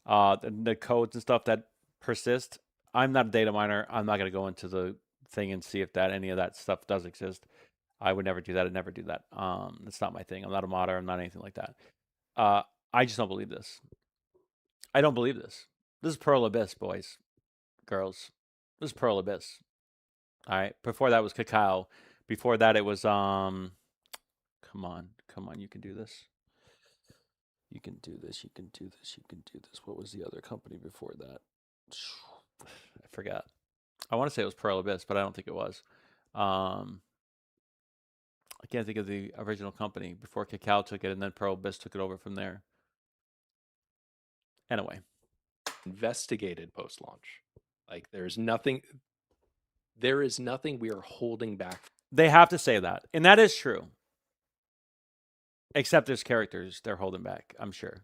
The codes and stuff that persist. I'm not a data miner. I'm not going to go into the thing and see if that any of that stuff does exist. I would never do that. I'd never do that. It's not my thing. I'm not a modder. I'm not anything like that. I just don't believe this. I don't believe this. This is Pearl Abyss, boys, girls. This is Pearl Abyss. All right. Before that was Cacao. Before that it was come on, you can do this. You can do this. You can do this. You can do this. What was the other company before that? I forgot. I want to say it was Pearl Abyss, but I don't think it was. I can't think of the original company before Cacao took it, and then Pearl Abyss took it over from there. Anyway, Investigated post-launch. Like there is nothing we are holding back. they have to say that, and that is true. Except there's characters they're holding back, I'm sure.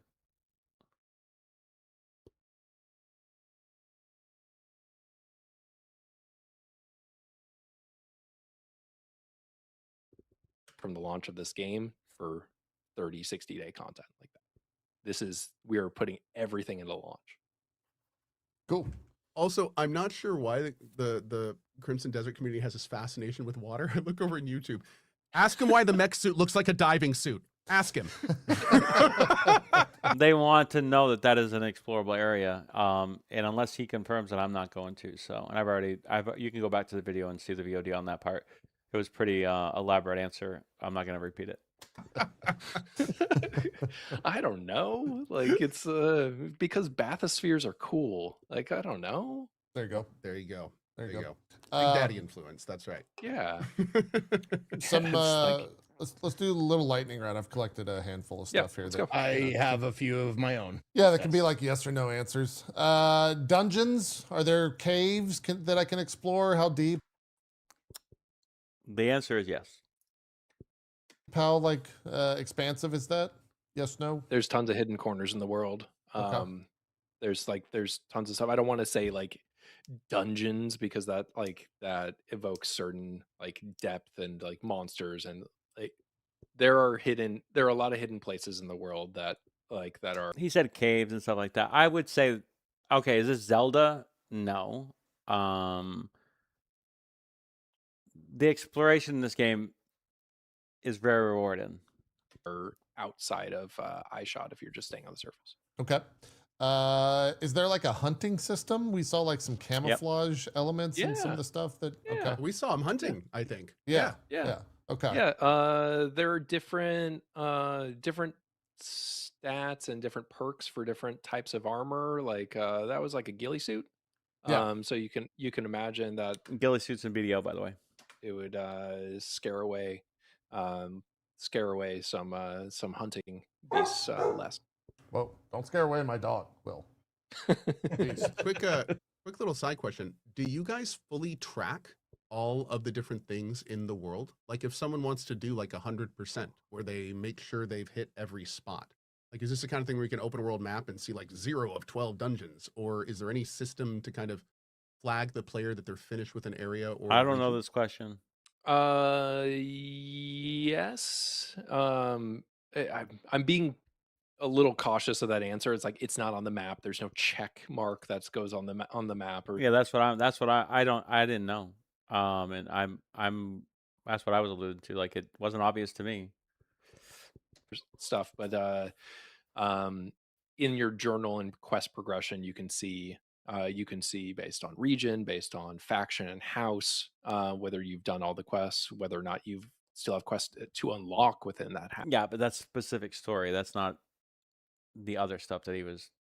From the launch of this game for 30, 60-day content like that. We are putting everything into launch. Cool. Also, I'm not sure why the Crimson Desert community has this fascination with water. I look over in YouTube. Ask him why the mech suit looks like a diving suit. Ask him. They want to know that that is an explorable area, and unless he confirms it, I'm not going to. So, and you can go back to the video and see the VOD on that part. It was pretty elaborate answer. I'm not going to repeat it. I don't know. Like it's because bathyspheres are cool. Like I don't know. There you go. There you go. There you go. Big Daddy influence. That's right. Yeah. Some It's like- let's do a little lightning round. I've collected a handful of stuff here. let's that- go. I have a few of my own. Yeah, that can be like yes or no answers. Dungeons. Are there caves that I can explore? How deep? The answer is yes. How expansive is that? Yes, no. There's tons of hidden corners in the world. Okay. There's tons of stuff. I don't want to say like dungeons because that evokes certain like depth and like monsters and like there are a lot of hidden places in the world that are He said caves and stuff like that. I would say, okay, is this Zelda? No. The exploration in this game is very rewarding. outside of eyeshot if you're just staying on the surface. Okay. Is there like a hunting system? We saw like some camouflage elements in some of the stuff that. Yeah. Okay. We saw him hunting, I think. Yeah. Yeah. Okay. Yeah, there are different stats and different perks for different types of armor. Like that was like a ghillie suit. Yeah. So you can imagine that Ghillie suits and BDO, by the way. it would scare away some hunting beasts less. Well, don't scare away my dog, Will. Quick little side question. Do you guys fully track all of the different things in the world? Like if someone wants to do like 100% where they make sure they've hit every spot, like is this the kind of thing where you can open a world map and see like 0 of 12 dungeons? Or is there any system to kind of flag the player that they're finished with an area? Or I don't know region? this question. Yes. I'm being a little cautious of that answer. It's like it's not on the map. There's no check mark that goes on the map. Or Yeah, I didn't know. And that's what I was alluding to. Like it wasn't obvious to me. stuff, but in your journal and quest progression, you can see based on region, based on faction and house, whether you've done all the quests, whether or not you still have quests to unlock within that house. Yeah, but that's specific story. That's not the other stuff that he was.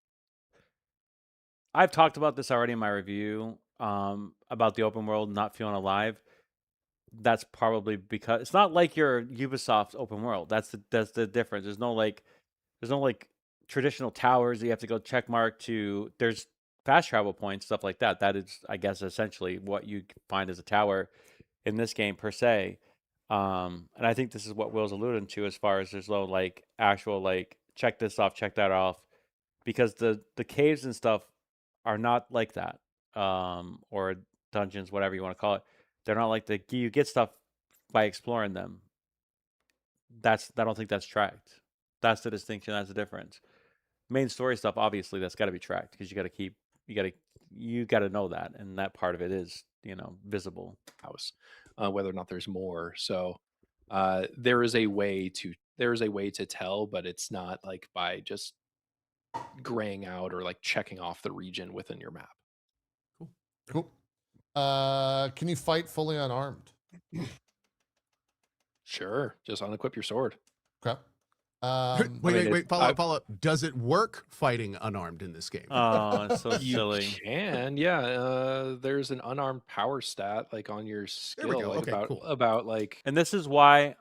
I've talked about this already in my review about the open world not feeling alive. That's probably because it's not like your Ubisoft open world. That's the difference. There's no like traditional towers that you have to go check mark to. There's fast travel points, stuff like that. That is, I guess, essentially what you find as a tower in this game per se. And I think this is what Will's alluding to as far as there's no like actual like check this off, check that off, because the caves and stuff are not like that. Or dungeons, whatever you want to call it. They're not like you get stuff by exploring them. I don't think that's tracked. That's the distinction. That's the difference. Main story stuff, obviously, that's got to be tracked because you got to know that, and that part of it is visible. House, whether or not there's more. So there is a way to tell, but it's not like by just graying out or like checking off the region within your map. Cool. Can you fight fully unarmed? Sure, just unequip your sword. Okay. Wait, follow up. Does it work fighting unarmed in this game? Oh, it's so You silly. can, yeah. There's an unarmed power stat like on your There we skill, go. like Okay, cool. about like And this is why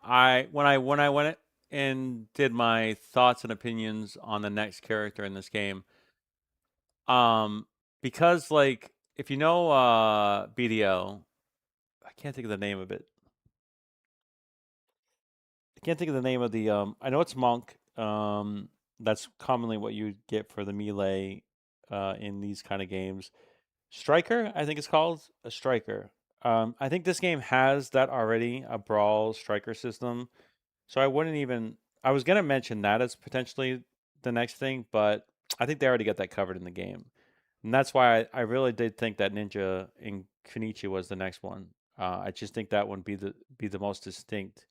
when I went and did my thoughts and opinions on the next character in this game, because like if you know BDO, I can't think of the name of it. I can't think of the name of the I know it's Monk. That's commonly what you get for the melee in these kind of games. Striker, I think it's called a striker. I think this game has that already, a brawl striker system. So I was gonna mention that as potentially the next thing, but I think they already got that covered in the game. And that's why I really did think that Ninja in Kunichi was the next one. I just think that one be the most distinct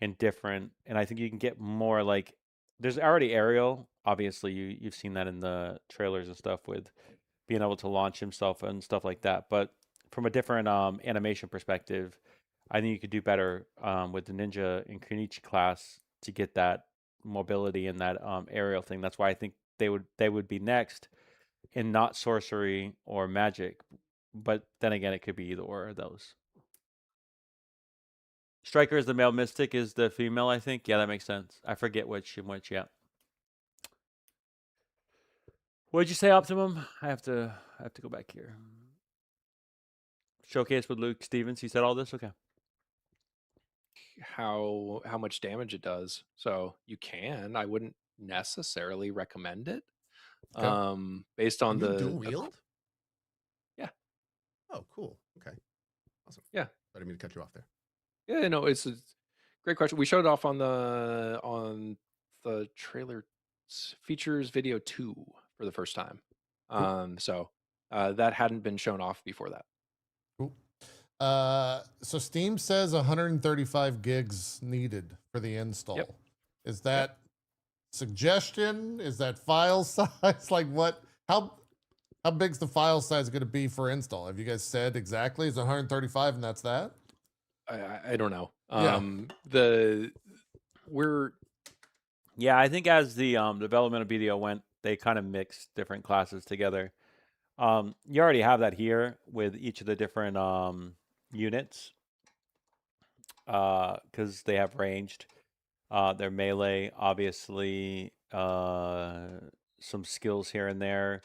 and different. And I think you can get more like there's already aerial. Obviously, you've seen that in the trailers and stuff with being able to launch himself and stuff like that. But from a different animation perspective, I think you could do better with the Ninja and Kunichi class to get that mobility and that aerial thing. That's why I think they would be next, and not sorcery or magic. But then again, it could be either or of those. Striker is the male, Mystic is the female, I think. Yeah, that makes sense. I forget which and which, yeah. What did you say, Optimum? I have to go back here. Showcase with Luke Stevens. He said all this? Okay. how much damage it does. So you can. I wouldn't necessarily recommend it. Okay. Based on You the dual wield? Yeah. Oh, cool. Okay. Awesome. Yeah. I didn't mean to cut you off there. Yeah, no, it's a great question. We showed it off on the trailer features video 2 for the first time. So that hadn't been shown off before that. Cool. So Steam says 135 gigs needed for the install. Yep. Is that suggestion? Is that file size? Like what? How big's the file size going to be for install? Have you guys said exactly? Is it 135 and that's that? I don't know. Yeah. Yeah, I think as the development of BDO went, they kind of mixed different classes together. You already have that here with each of the different units, because they have ranged. Their melee, obviously, some skills here and there.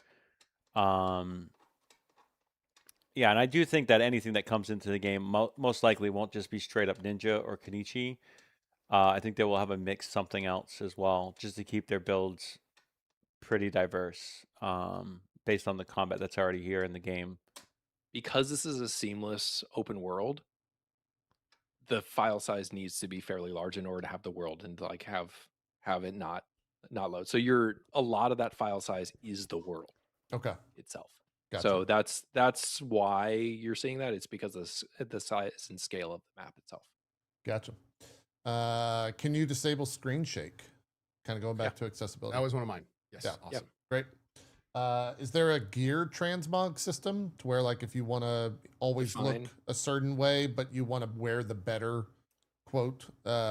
Yeah, and I do think that anything that comes into the game most likely won't just be straight up Ninja or Kunichi. I think they will have a mix something else as well, just to keep their builds pretty diverse, based on the combat that's already here in the game. Because this is a seamless open world, the file size needs to be fairly large in order to have the world and like have it not load. So a lot of that file size is the world Okay. itself. Gotcha. So that's why you're seeing that. It's because of the size and scale of the map itself. Gotcha. Can you disable screen shake? Kind of going back to accessibility. That was one of mine. Yes. Yeah. Awesome. Great. Is there a gear transmog system to where like if you want to always Define. look a certain way, but you want to wear the better quote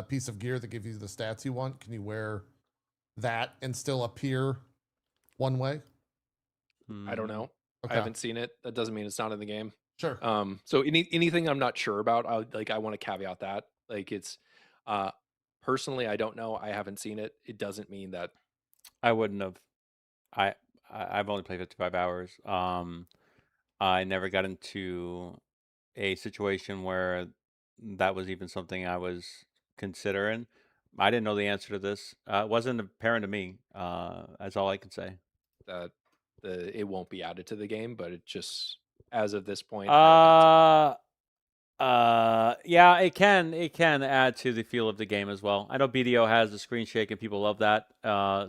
piece of gear that gives you the stats you want, can you wear that and still appear one way? I don't know. Okay. I haven't seen it. That doesn't mean it's not in the game. Sure. So anything I'm not sure about, I want to caveat that. Like it's personally, I don't know. I haven't seen it. It doesn't mean that I wouldn't have. I've only played 55 hours. I never got into a situation where that was even something I was considering. I didn't know the answer to this. It wasn't apparent to me. That's all I can say. That it won't be added to the game, but it just as of this point, I Yeah, it can add to the feel of the game as well. I know BDO has the screen shake and people love that.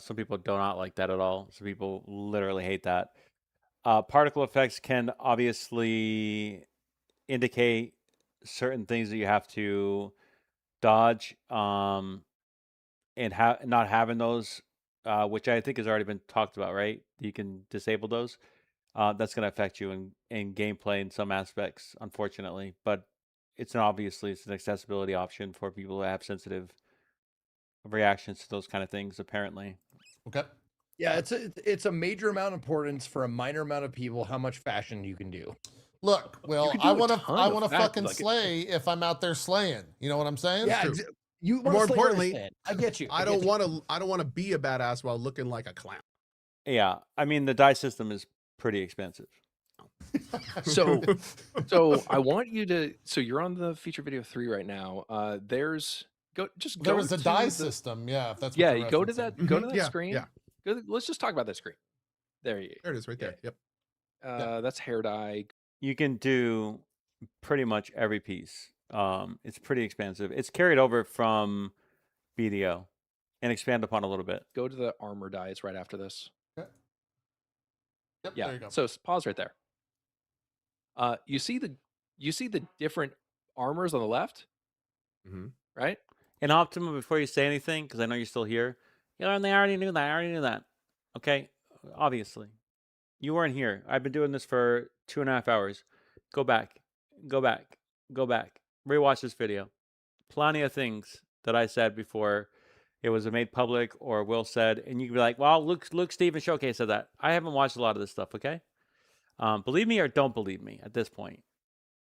Some people do not like that at all. Some people literally hate that. Particle effects can obviously indicate certain things that you have to dodge. And not having those, which I think has already been talked about, right? You can disable those. That's going to affect you in gameplay in some aspects, unfortunately. But it's an accessibility option for people who have sensitive reactions to those kind of things. Apparently, Okay. Yeah, it's a major amount of importance for a minor amount of people how much fashion you can do. Look, Will, can do I a want to ton I of want to that, fucking like, slay if I'm out there slaying. You know what I'm saying? Yeah, true. you More want to importantly, I get you. I don't want to be a badass while looking like a clown. yeah. I mean, the die system is pretty expensive. so I want you to. So you're on the feature video 3 right now. There Go was a to die the- system. Yeah, if that's what Yeah, you're go to referencing. that. Go to that Yeah, screen. yeah. Let's just talk about that screen. There you. There it is, right there. Yep. That's hair dye. You can do pretty much every piece. It's pretty expensive. It's carried over from BDO and expand upon a little bit. Go to the armor dye. It's right after this. Yep, Yeah. there you go. So pause right there. You see the different armors on the left, Mm-hmm. right? And Optima, before you say anything, because I know you're still here, and they already knew that. I already knew that. Okay, obviously, you weren't here. I've been doing this for 2.5 hours. Go back, go back, go back. Rewatch this video. Plenty of things that I said before it was made public or Will said, and you can be like, "Well, Luke, Steve, and Showcase said that." I haven't watched a lot of this stuff. Okay, believe me or don't believe me at this point.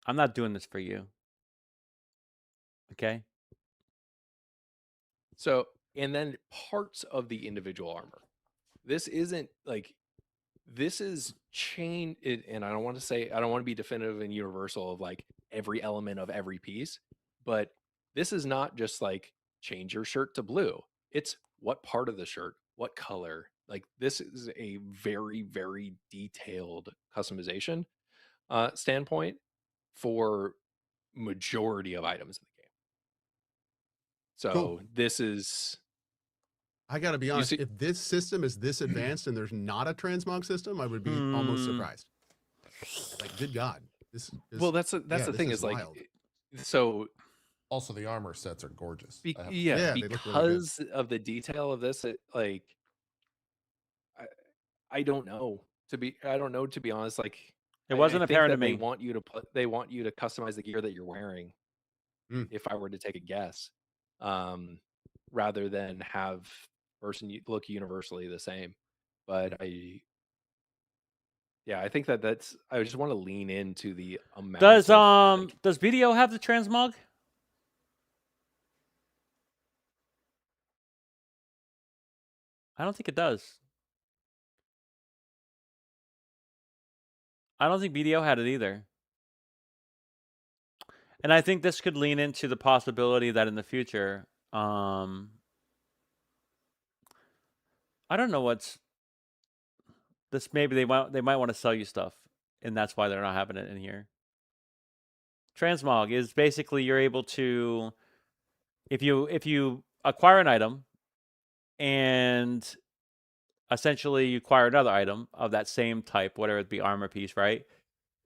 I'm not doing this for you. Okay. So, and then parts of the individual armor. This isn't like this is chain it, and I don't want to be definitive and universal of like every element of every piece, but this is not just like change your shirt to blue. It's what part of the shirt, what color. Like this is a very, very detailed customization standpoint for majority of items in the game. So Cool. this is I got to be honest. see- If this system is this advanced and there's not a transmog system, I would be almost surprised. Like, good God, this. well, that's the this thing is is like wild. so Also, the armor sets are gorgeous. I have to yeah, Yeah, they look really good. because of the detail of this, like I don't know to be honest. Like It wasn't I think apparent to that they me. they want you to customize the gear that you're wearing. Mm. If I were to take a guess, rather than have look universally the same, but I think that's I just want to lean into the amount. Does BDO have the transmog? I don't think it does. I don't think BDO had it either. And I think this could lean into the possibility that in the future, I don't know what's this. Maybe they might want to sell you stuff, and that's why they're not having it in here. Transmog is basically you're able to, if you acquire an item, and essentially you acquire another item of that same type, whatever it be, armor piece, right?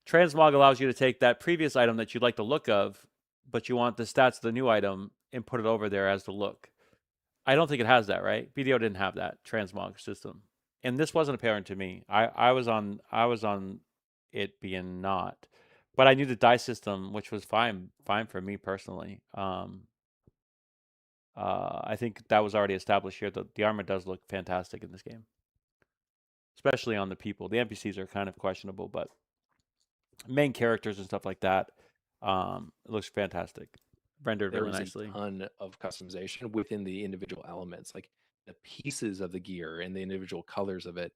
Transmog allows you to take that previous item that you like the look of, but you want the stats of the new item and put it over there as the look. I don't think it has that, right? BDO didn't have that transmog system, and this wasn't apparent to me. I was on it being not, but I knew the die system, which was fine for me personally. I think that was already established here. The armor does look fantastic in this game, especially on the people. The NPCs are kind of questionable, but main characters and stuff like that, it looks fantastic, rendered really There's nicely. a ton of customization within the individual elements, like the pieces of the gear and the individual colors of it.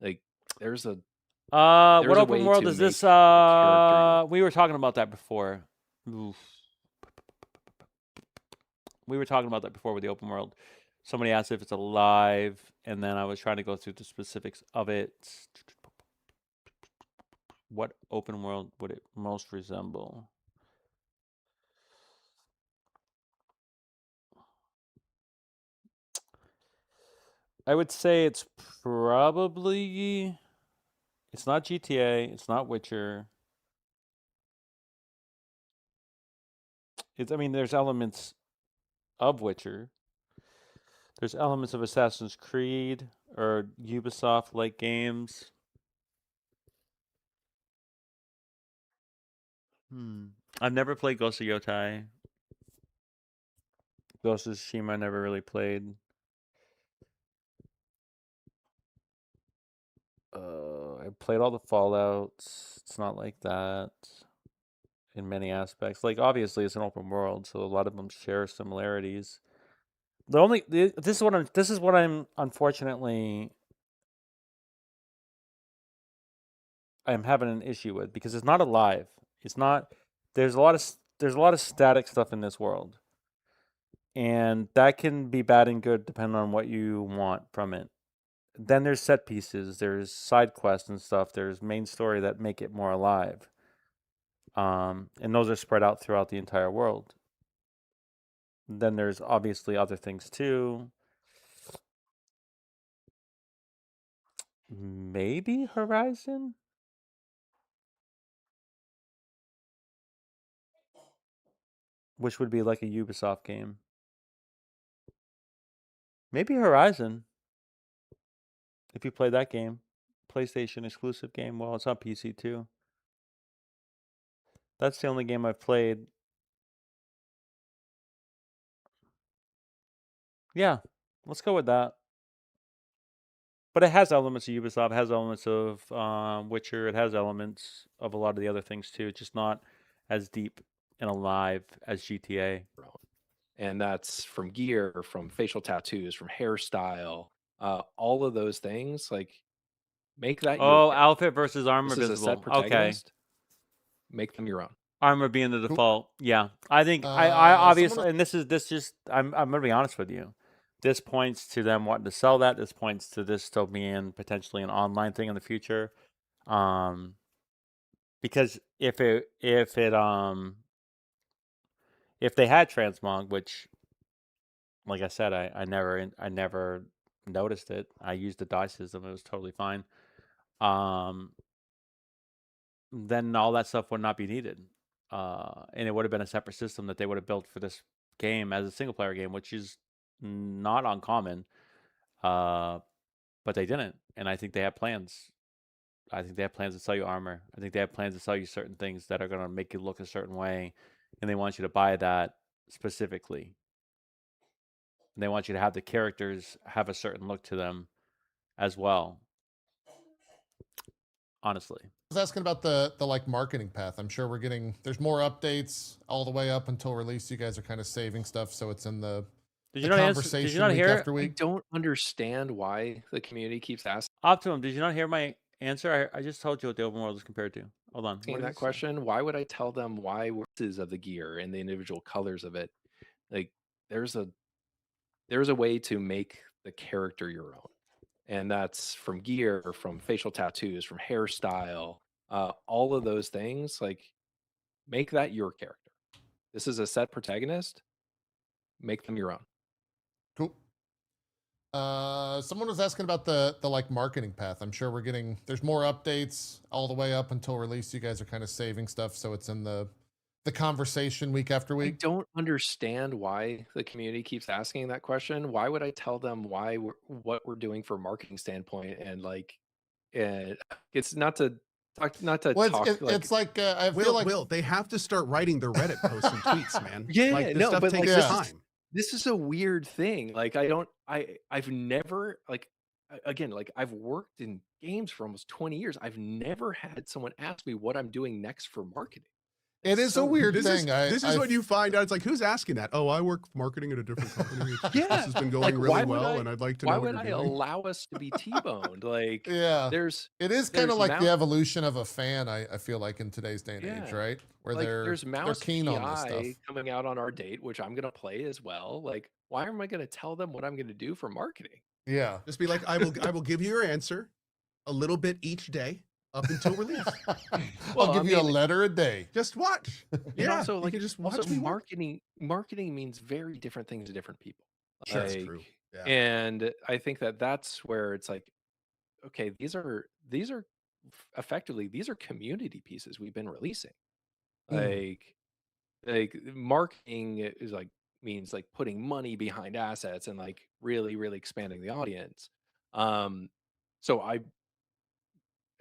Like there's a What there's a open way world to is this? make the character We were talking about that before. Oof. We were talking about that before with the open world. Somebody asked if it's alive, and then I was trying to go through the specifics of it. What open world would it most resemble? I would say it's probably, it's not GTA, it's not Witcher. I mean, there's elements of Witcher. There's elements of Assassin's Creed or Ubisoft-like games. I've never played Ghost of Yotai. Ghost of Tsushima I never really played. I played all the Fallouts. It's not like that in many aspects. Like, obviously, it's an open world, so a lot of them share similarities. This is what I'm unfortunately I'm having an issue with, because it's not alive. It's not. There's a lot of static stuff in this world, and that can be bad and good depending on what you want from it. Then there's set pieces, there's side quests and stuff, there's main story that make it more alive. And those are spread out throughout the entire world. Then there's obviously other things too. Maybe Horizon? Which would be like a Ubisoft game. Maybe Horizon. If you play that game. PlayStation exclusive game. Well, it's on PC too. That's the only game I've played. Yeah, let's go with that. But it has elements of Ubisoft, it has elements of Witcher, it has elements of a lot of the other things too. It's just not as deep and alive as GTA. And that's from gear, from facial tattoos, from hairstyle, all of those things. Like, make that your Oh, character. outfit versus armor This is a set visible. Okay. protagonist. Make them your own. Armor being the Cool. default. Yeah. I think I someone- obviously, and this just I'm gonna be honest with you. This points to them wanting to sell that. This points to this still being potentially an online thing in the future. Because if they had transmog, which, like I said, I never noticed it. I used the die system; it was totally fine. Then all that stuff would not be needed, and it would have been a separate system that they would have built for this game as a single player game, which is not uncommon. But they didn't, and I think they have plans. I think they have plans to sell you armor. I think they have plans to sell you certain things that are going to make you look a certain way, and they want you to buy that specifically. And they want you to have the characters have a certain look to them as well. Honestly. I was asking about the like marketing path. I'm sure there's more updates all the way up until release. You guys are kind of saving stuff so it's in the Did you not conversation Did you not week hear after I week. don't understand why the community keeps asking Optimum? Did you not hear my answer? I just told you what the open world is compared to. Hold on. What did that you say? question. Why would I tell them why pieces of the gear and the individual colors of it? Like, there's a way to make the character your own, and that's from gear, from facial tattoos, from hairstyle, all of those things. Like, make that your character. This is a set protagonist. Make them your own. Cool. Someone was asking about the like marketing path. I'm sure there's more updates all the way up until release. You guys are kind of saving stuff so it's in the conversation week after I week. don't understand why the community keeps asking that question. Why would I tell them what we're doing for a marketing standpoint? And like, it's not to Well, talk like, it's like I feel like Will, they have to start writing their Reddit posts and tweets, man. Yeah, like, this no, stuff but, takes like, this is- time. this is a weird thing. Like, I've never, like, again, like, I've worked in games for almost 20 years. I've never had someone ask me what I'm doing next for marketing. It is a So weird This thing. this is what you find out. It's like, who's asking that? Oh, I work marketing at a different company. This has been going like, really why would well, I- and I'd like to Why know what would I you're doing. allow us to be T-boned? Like, Yeah. there's It is kind of there's like the Mount- evolution of a fan, I feel like, in today's day and age, Yeah. right? Where like they're there's Mouse keen on this stuff. PI coming out on our date, which I'm gonna play as well. Like, why am I gonna tell them what I'm gonna do for marketing? Yeah. Just be like, I will give you your answer a little bit each day up until release. Well, I'll I give you a mean- letter a day. Just watch. And Yeah, also, you like, can just watch also me work. marketing means very different things to different people. Sure, that's true. Like, Yeah. And I think that that's where it's like, okay, these are effectively these are community pieces we've been releasing. Like marketing is like means like putting money behind assets and like really expanding the audience. So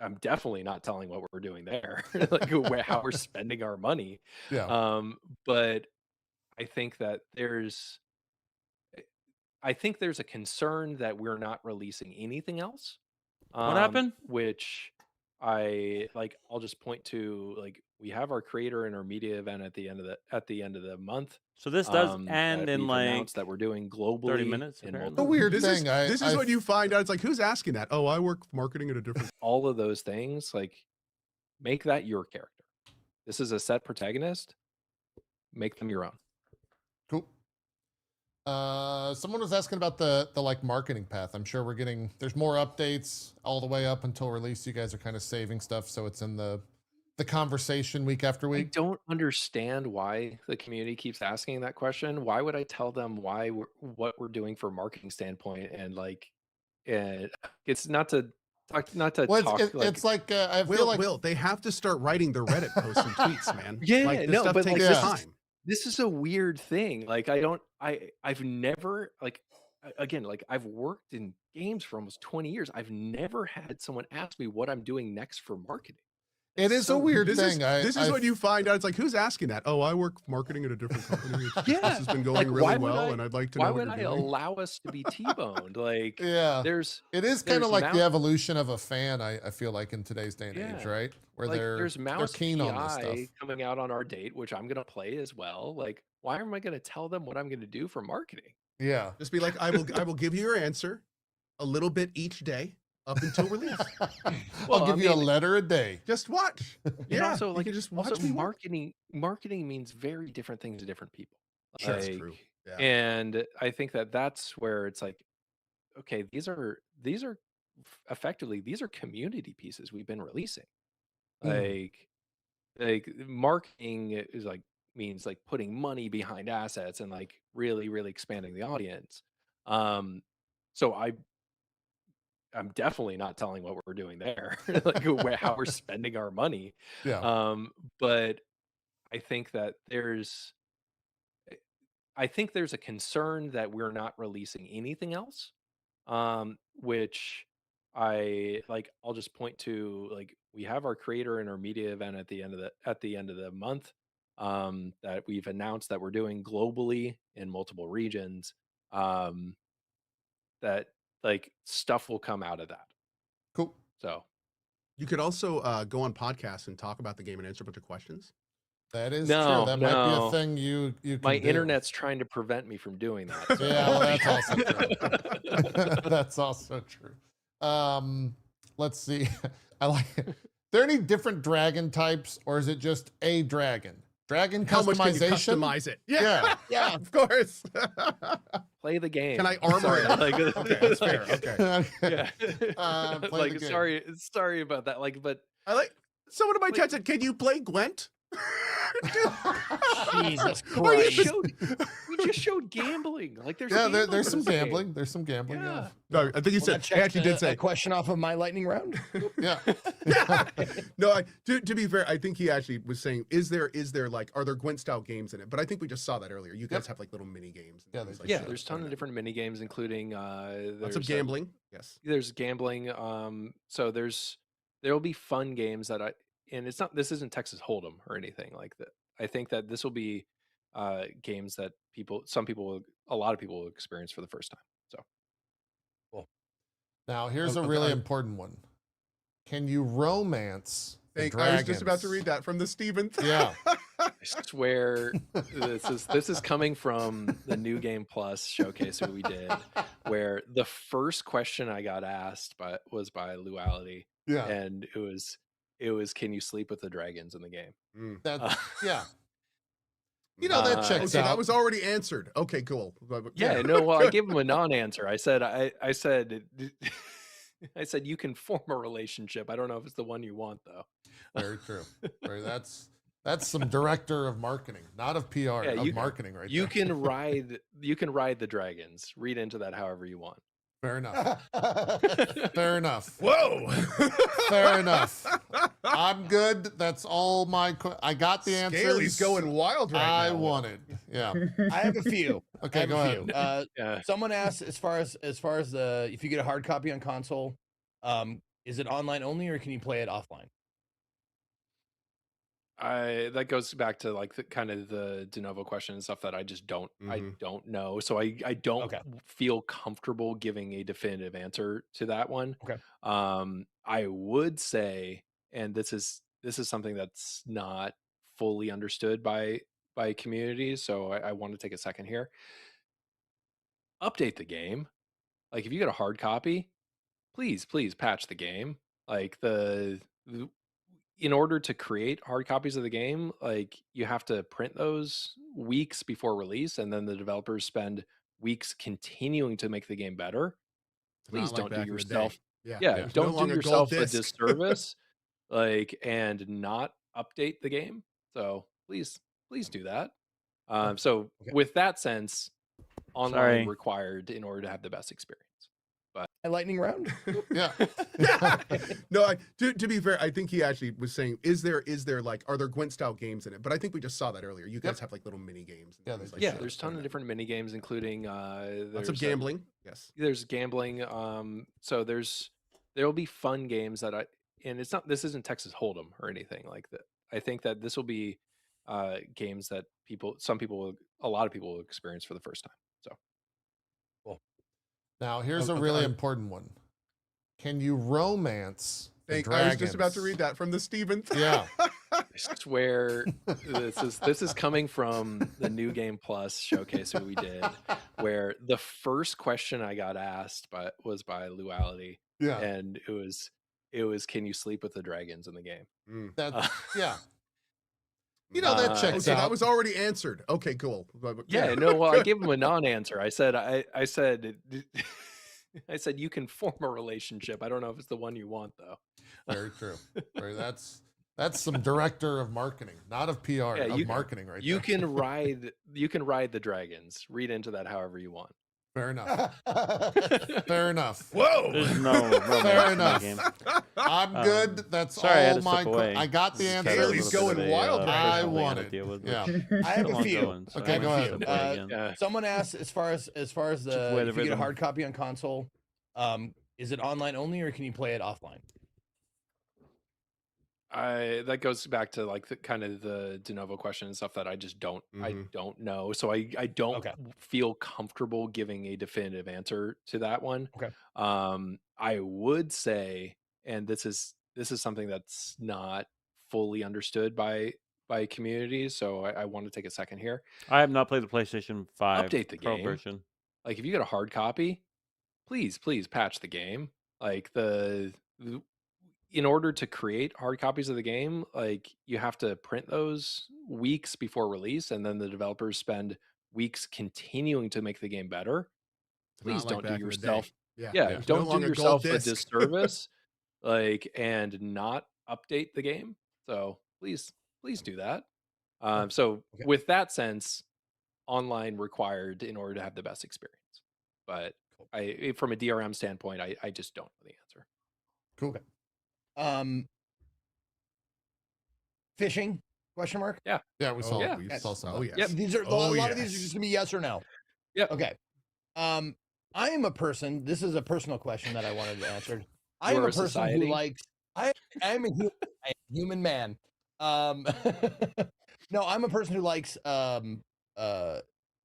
I'm definitely not telling what we're doing there, like how we're spending our money. Yeah. But I think that there's a concern that we're not releasing anything else. What happened? Which I'll just point to, like, we have our creator and our media event at the end of the month. So this does that end in we've like announced that we're doing globally minutes, in apparently. The weird This thing. is what you find out. It's like, who's asking that? Oh, I work marketing at a different. all of those things. Like, make that your character. This is a set protagonist. Make them your own. Cool. Someone was asking about the like marketing path. I'm sure there's more updates all the way up until release. You guys are kind of saving stuff so it's in the conversation week after I week. don't understand why the community keeps asking that question. Why would I tell them what we're doing for marketing standpoint? And like, it's not to talk, Well, talk. it's like I feel like Will, they have to start writing their Reddit posts and tweets, man. Yeah, like, this no, stuff but, takes like, time. this is a weird thing. Like, I've never, like, again, like, I've worked in games for almost 20 years. I've never had someone ask me what I'm doing next for marketing. it is so a weird This thing. is what you find out. It's like, who's asking that? Oh, I work marketing at a different company. This has been going Like, really why would well, I- and I'd like to Why know what would I you're doing. allow us to be T-boned? Like, Yeah. there's It is kind of there's like the Mount- evolution of a fan, I feel like, in today's day and age, Yeah. right? Where like, they're there's Mouse keen on this PI stuff. coming out on our date, which I'm gonna play as well. Like, why am I gonna tell them what I'm gonna do for marketing? Yeah. Just be like, I will give you your answer a little bit each day up until release. I'll I give you a mean- letter a day. Just watch. And Yeah, also, you like, can just watch also me work. marketing means very different things to different people. Sure, that's true. Like, Yeah. And I think that that's where it's like, okay, these are effectively these are community pieces we've been releasing. Like marketing is like means like putting money behind assets and like really expanding the audience. So I'm definitely not telling what we're doing there, like how we're spending our money. Yeah. But I think that there's a concern that we're not releasing anything else. Which I'll just point to, like, we have our creator and our media event at the end of the month. That we've announced that we're doing globally in multiple regions. That like stuff will come out of that. Cool. So You could also go on podcasts and talk about the game and answer a bunch of questions. That is No, true. That might be a no. thing you can my do. internet's trying to prevent me from doing that. so- Yeah, well, that's also true. That's also true. Let's see. I like it. There any different dragon types, or is it just a dragon? Dragon How much can you customization? customize it? Yeah. Yeah, of course. Play the game. Can I armor Sorry, it? like, Okay, that's fair. Okay. Yeah. Play the like, game. sorry about that. Like, but I like someone in my Like- chat said, "Can you play Gwent?" Jesus Or you we Christ. just showed gambling. Like, there's Yeah, gambling there's for some this game. gambling. There's some gambling. Yeah. No, I think he Well, said. that He actually checked did a say. question off of my lightning round. Yeah. No, to be fair, I think he actually was saying, is there like, are there Gwent style games in it? But I think we just saw that earlier. You guys Yep. have like little mini games. Yeah, things there's- Yeah, that. there's a ton of different mini games, including Lots of there's, gambling. Yes. There's gambling. So there'll be fun games that this isn't Texas Hold'em or anything like that. I think that this will be games that a lot of people will experience for the first time. So Now, here's a Okay, really I- important one. Can you romance the I was just about to dragons? read that from the Steven. Yeah. I swear this is coming from the New Game Plus showcase that we did, where the first question I got asked was by Luality, Yeah. and it was can you sleep with the dragons in the game? That's yeah. You know, that Uh, checks So out. that was already answered. Okay, cool. Yeah, no, well, I gave him a non-answer. I said I said you can form a relationship. I don't know if it's the one you want though. Very true. That's some director of marketing, not of PR, Yeah, of marketing right You there. can ride the dragons. Read into that however you want. Fair enough. Fair enough. Whoa. Fair enough. I'm good. That's all my. I got the answers. Scaly's going wild right I now. wanted. Yeah. I have a few. Okay, I have go a ahead. few. Yeah. Someone asked as far as the if you get a hard copy on console, is it online only or can you play it offline? That goes back to like the kind of the de novo question and stuff that I just don't I don't know. So I don't Okay. feel comfortable giving a definitive answer to that one. Okay. I would say, and this is something that's not fully understood by communities, so I want to take a second here. Update the game. Like if you get a hard copy, please patch the game. Like in order to create hard copies of the game, like you have to print those weeks before release, and then the developers spend weeks continuing to make the game better. Please Not like don't do back in the day. yourself, Yeah. don't No do longer yourself gold a disc. disservice, like, and not update the game. So please do that. So with that sense, online Sorry. required in order to have the best experience. A lightning round? Yeah. No, to be fair, I think he actually was saying, is there like, are there Gwent style games in it? But I think we just saw that earlier. You guys have like little mini games. Yeah, things like Yeah, that. there's a ton of different mini games, including Lots of there's, gambling. Yes. There's gambling. So there'll be fun games that this isn't Texas Hold'em or anything like that. I think that this will be games that a lot of people will experience for the first time. So Now, here's a really important one. Can you romance the I was just about to dragons? read that from the Stevens. Yeah. I swear this is coming from the New Game Plus showcase that we did, where the first question I got asked was by Luality, Yeah. and it was can you sleep with the dragons in the game? That's yeah. You know, that checks So out. that was already answered. Okay, cool. Yeah, no, well, I gave him a non-answer. I said you can form a relationship. I don't know if it's the one you want though. Very true. That's some director of marketing, not of PR, Yeah, of marketing right You there. can ride the dragons. Read into that however you want. Fair enough. Fair enough. Whoa. There's no romance Fair in the enough. game. I'm good. That's Sorry, I had all to my. step away. I got the Just had a answers. Scaly's little bit going of a, wild right personal now. I thing want to it. deal with, Yeah. which I have still a few. ongoing, so I Okay, might go have to ahead. step away again. Yeah. Someone asked as far as Just the way the if you get a rhythm- hard copy on console, is it online only or can you play it offline? That goes back to like the kind of the de novo question and stuff that I just don't I don't know. So I don't Okay. feel comfortable giving a definitive answer to that one. Okay. I would say, and this is something that's not fully understood by communities, so I want to take a second here. I have not played the PlayStation 5 Update the Pro game. version. Like if you get a hard copy, please patch the game. Like in order to create hard copies of the game, like you have to print those weeks before release, and then the developers spend weeks continuing to make the game better. Please Not like don't do back in the day. yourself Yeah. yeah, There's no don't do longer yourself gold a disc. disservice, like, and not update the game. So please do that. So Okay. with that sense, online required in order to have the best experience. But from a DRM standpoint, I just don't know the answer. Cool. Fishing? Question mark? Yeah, we saw. yeah. We saw some. Oh, of yes. that. Yep. These are Oh, a lot of these are yes. just gonna be yes or no. Yep. Okay. I am a person. This is a personal question that I wanted to answer. I You am are a a person society? who likes. I am a human man. No, I'm a person who likes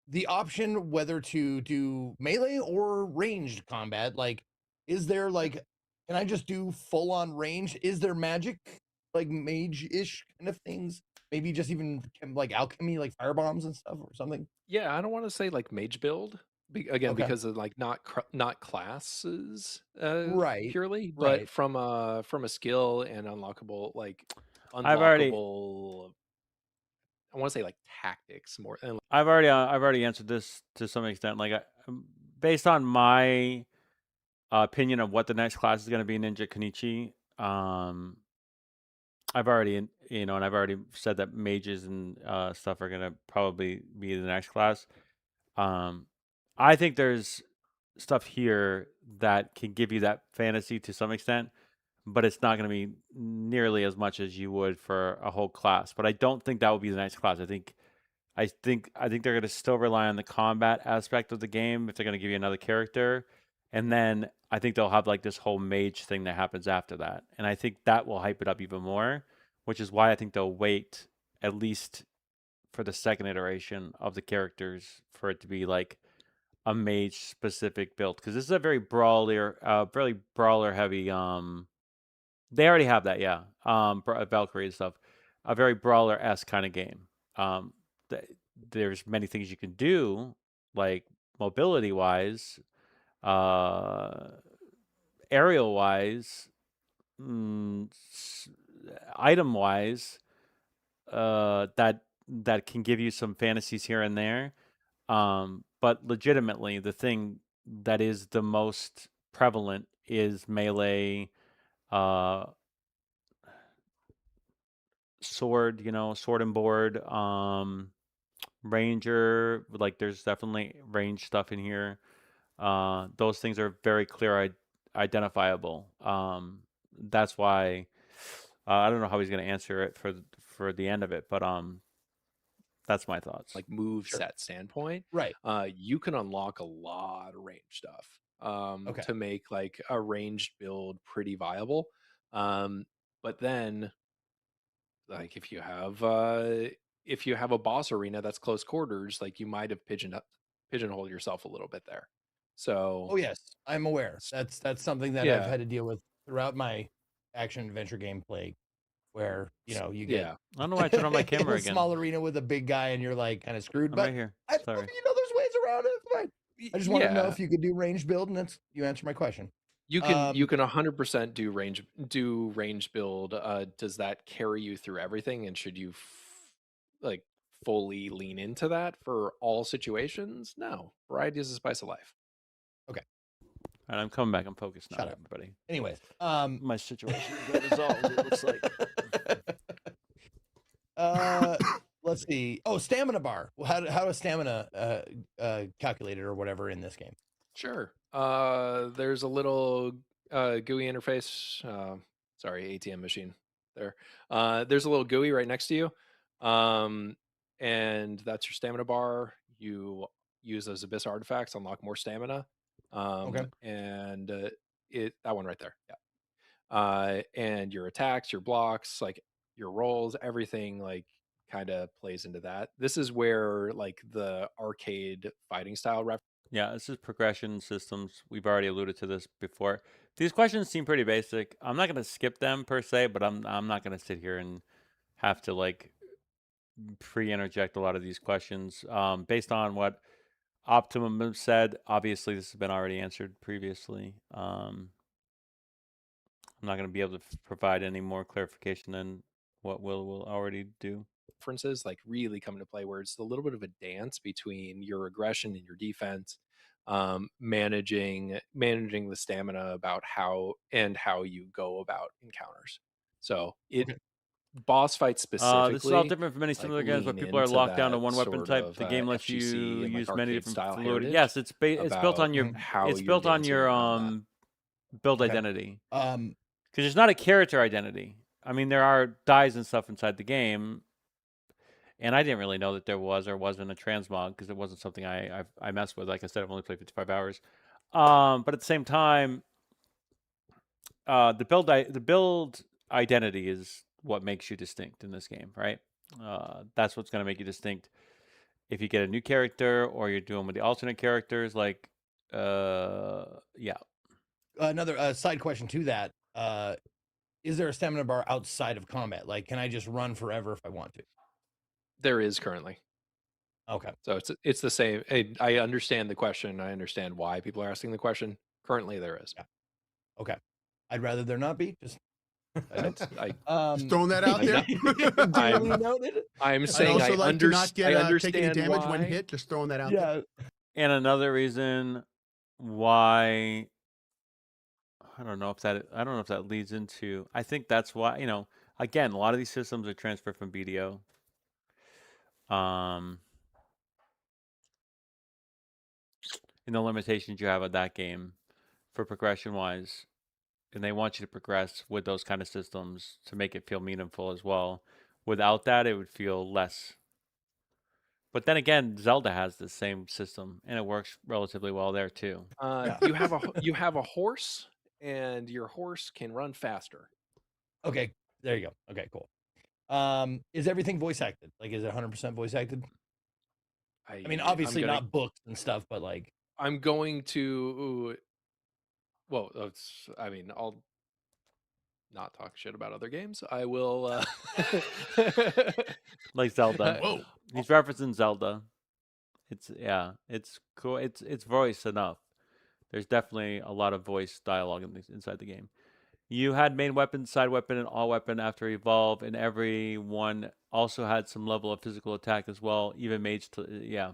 the option whether to do melee or ranged combat. Like, is there like, can I just do full on range? Is there magic like mage-ish kind of things? Maybe just even like alchemy, like fire bombs and stuff or something. Yeah, I don't want to say like mage build again Okay. because of like not classes Right. purely, but Right. from a skill and I've already unlockable. I want to say like tactics more than I've already answered this to some extent. Like, based on my opinion of what the next class is going to be, Ninja Konichi. I've already, and I've already said that mages and stuff are going to probably be the next class. I think there's stuff here that can give you that fantasy to some extent, but it's not going to be nearly as much as you would for a whole class. But I don't think that will be the next class. I think they're going to still rely on the combat aspect of the game if they're going to give you another character, and then I think they'll have like this whole mage thing that happens after that, and I think that will hype it up even more, which is why I think they'll wait at least for the second iteration of the characters for it to be like a mage specific build, because this is a very brawler heavy. They already have that, yeah. Valkyrie and stuff, a very brawler-esque kind of game. There's many things you can do, like mobility wise, aerial wise, item wise, that can give you some fantasies here and there. But legitimately, the thing that is the most prevalent is melee, sword, sword and board, ranger. Like, there's definitely range stuff in here. Those things are very clear, identifiable. That's why I don't know how he's going to answer it for the end of it, but that's my thoughts. like move set standpoint. Right. You can unlock a lot of range stuff Okay. to make like a ranged build pretty viable. But then like if you have a boss arena that's close quarters, like you might have pigeonholed yourself a little bit there. So Oh yes, I'm aware. That's something that I've Yeah. had to deal with throughout my action adventure gameplay, where you get yeah, I don't know why I turned on my in camera a again. small arena with a big guy and you're like kind of screwed. I'm But right here. I, Sorry. there's ways around it. It's fine. I just want to know yeah. if you could do range build, and you answer my question. You can 100% do range build. Does that carry you through everything? And should you like fully lean into that for all situations? No, variety is the spice of life. All right, I'm coming back. I'm focused now, Shut up. everybody. Anyways, My situation got resolved, it looks like. let's see. Oh, stamina bar. Well, how is stamina calculated or whatever in this game? Sure. There's a little GUI interface. Sorry, ATM machine there. There's a little GUI right next to you. And that's your stamina bar. You use those abyss artifacts, unlock more stamina. Okay. And that one right there. Yeah. And your attacks, your blocks, like your rolls, everything like kind of plays into that. This is where like the arcade fighting style Yeah, this is progression systems. We've already alluded to this before. These questions seem pretty basic. I'm not going to skip them per se, but I'm not going to sit here and have to like pre-interject a lot of these questions. Based on what Optimum said, obviously this has been already answered previously. I'm not going to be able to provide any more clarification than what will already do. references like really come into play, where it's a little bit of a dance between your aggression and your defense, managing the stamina about how you go about encounters. So boss fights specifically. This is all different from many like, similar games where lean people are into locked down to that one weapon sort type. of, The game lets you FGC and, like, use many arcade different style fluid. heritage Yes, it's built on your about how it's you're built on dancing your around that. build Okay. identity. Um, Because it's not a character identity. I mean, there are dies and stuff inside the game, and I didn't really know that there was or wasn't a transmog because it wasn't something I messed with. Like I said, I've only played 55 hours. But at the same time, the build identity is what makes you distinct in this game, right? That's what's going to make you distinct. If you get a new character or you're doing with the alternate characters, like, yeah. another side question to that. is there a stamina bar outside of combat? Like, can I just run forever if I want to? There is currently. Okay. So it's the same. I understand the question. I understand why people are asking the question. Currently, there is. Yeah. Okay. I'd rather there not be. Just Just throwing that out I'm there. not- duly noted. I'm I'd saying also I, like to not get I take understand any damage why. when hit. Just throwing that out there. Yeah. And another reason why I don't know if that leads into. I think that's why again a lot of these systems are transferred from BDO. And the limitations you have of that game for progression wise, and they want you to progress with those kind of systems to make it feel meaningful as well. Without that, it would feel less. But then again, Zelda has the same system, and it works relatively well there too. Yeah. You have a horse, and your horse can run faster. Okay. There you go. Okay. Cool. Is everything voice acted? Like, is it 100% voice acted? I mean, obviously not books and stuff, but like. I'm going to. Well, I'll not talk shit about other games. I will. Like Zelda. Whoa. He's referencing Zelda. It's cool. It's voice enough. There's definitely a lot of voice dialogue inside the game. You had main weapon, side weapon, and all weapon after evolve, and every one also had some level of physical attack as well. Even mage, yeah.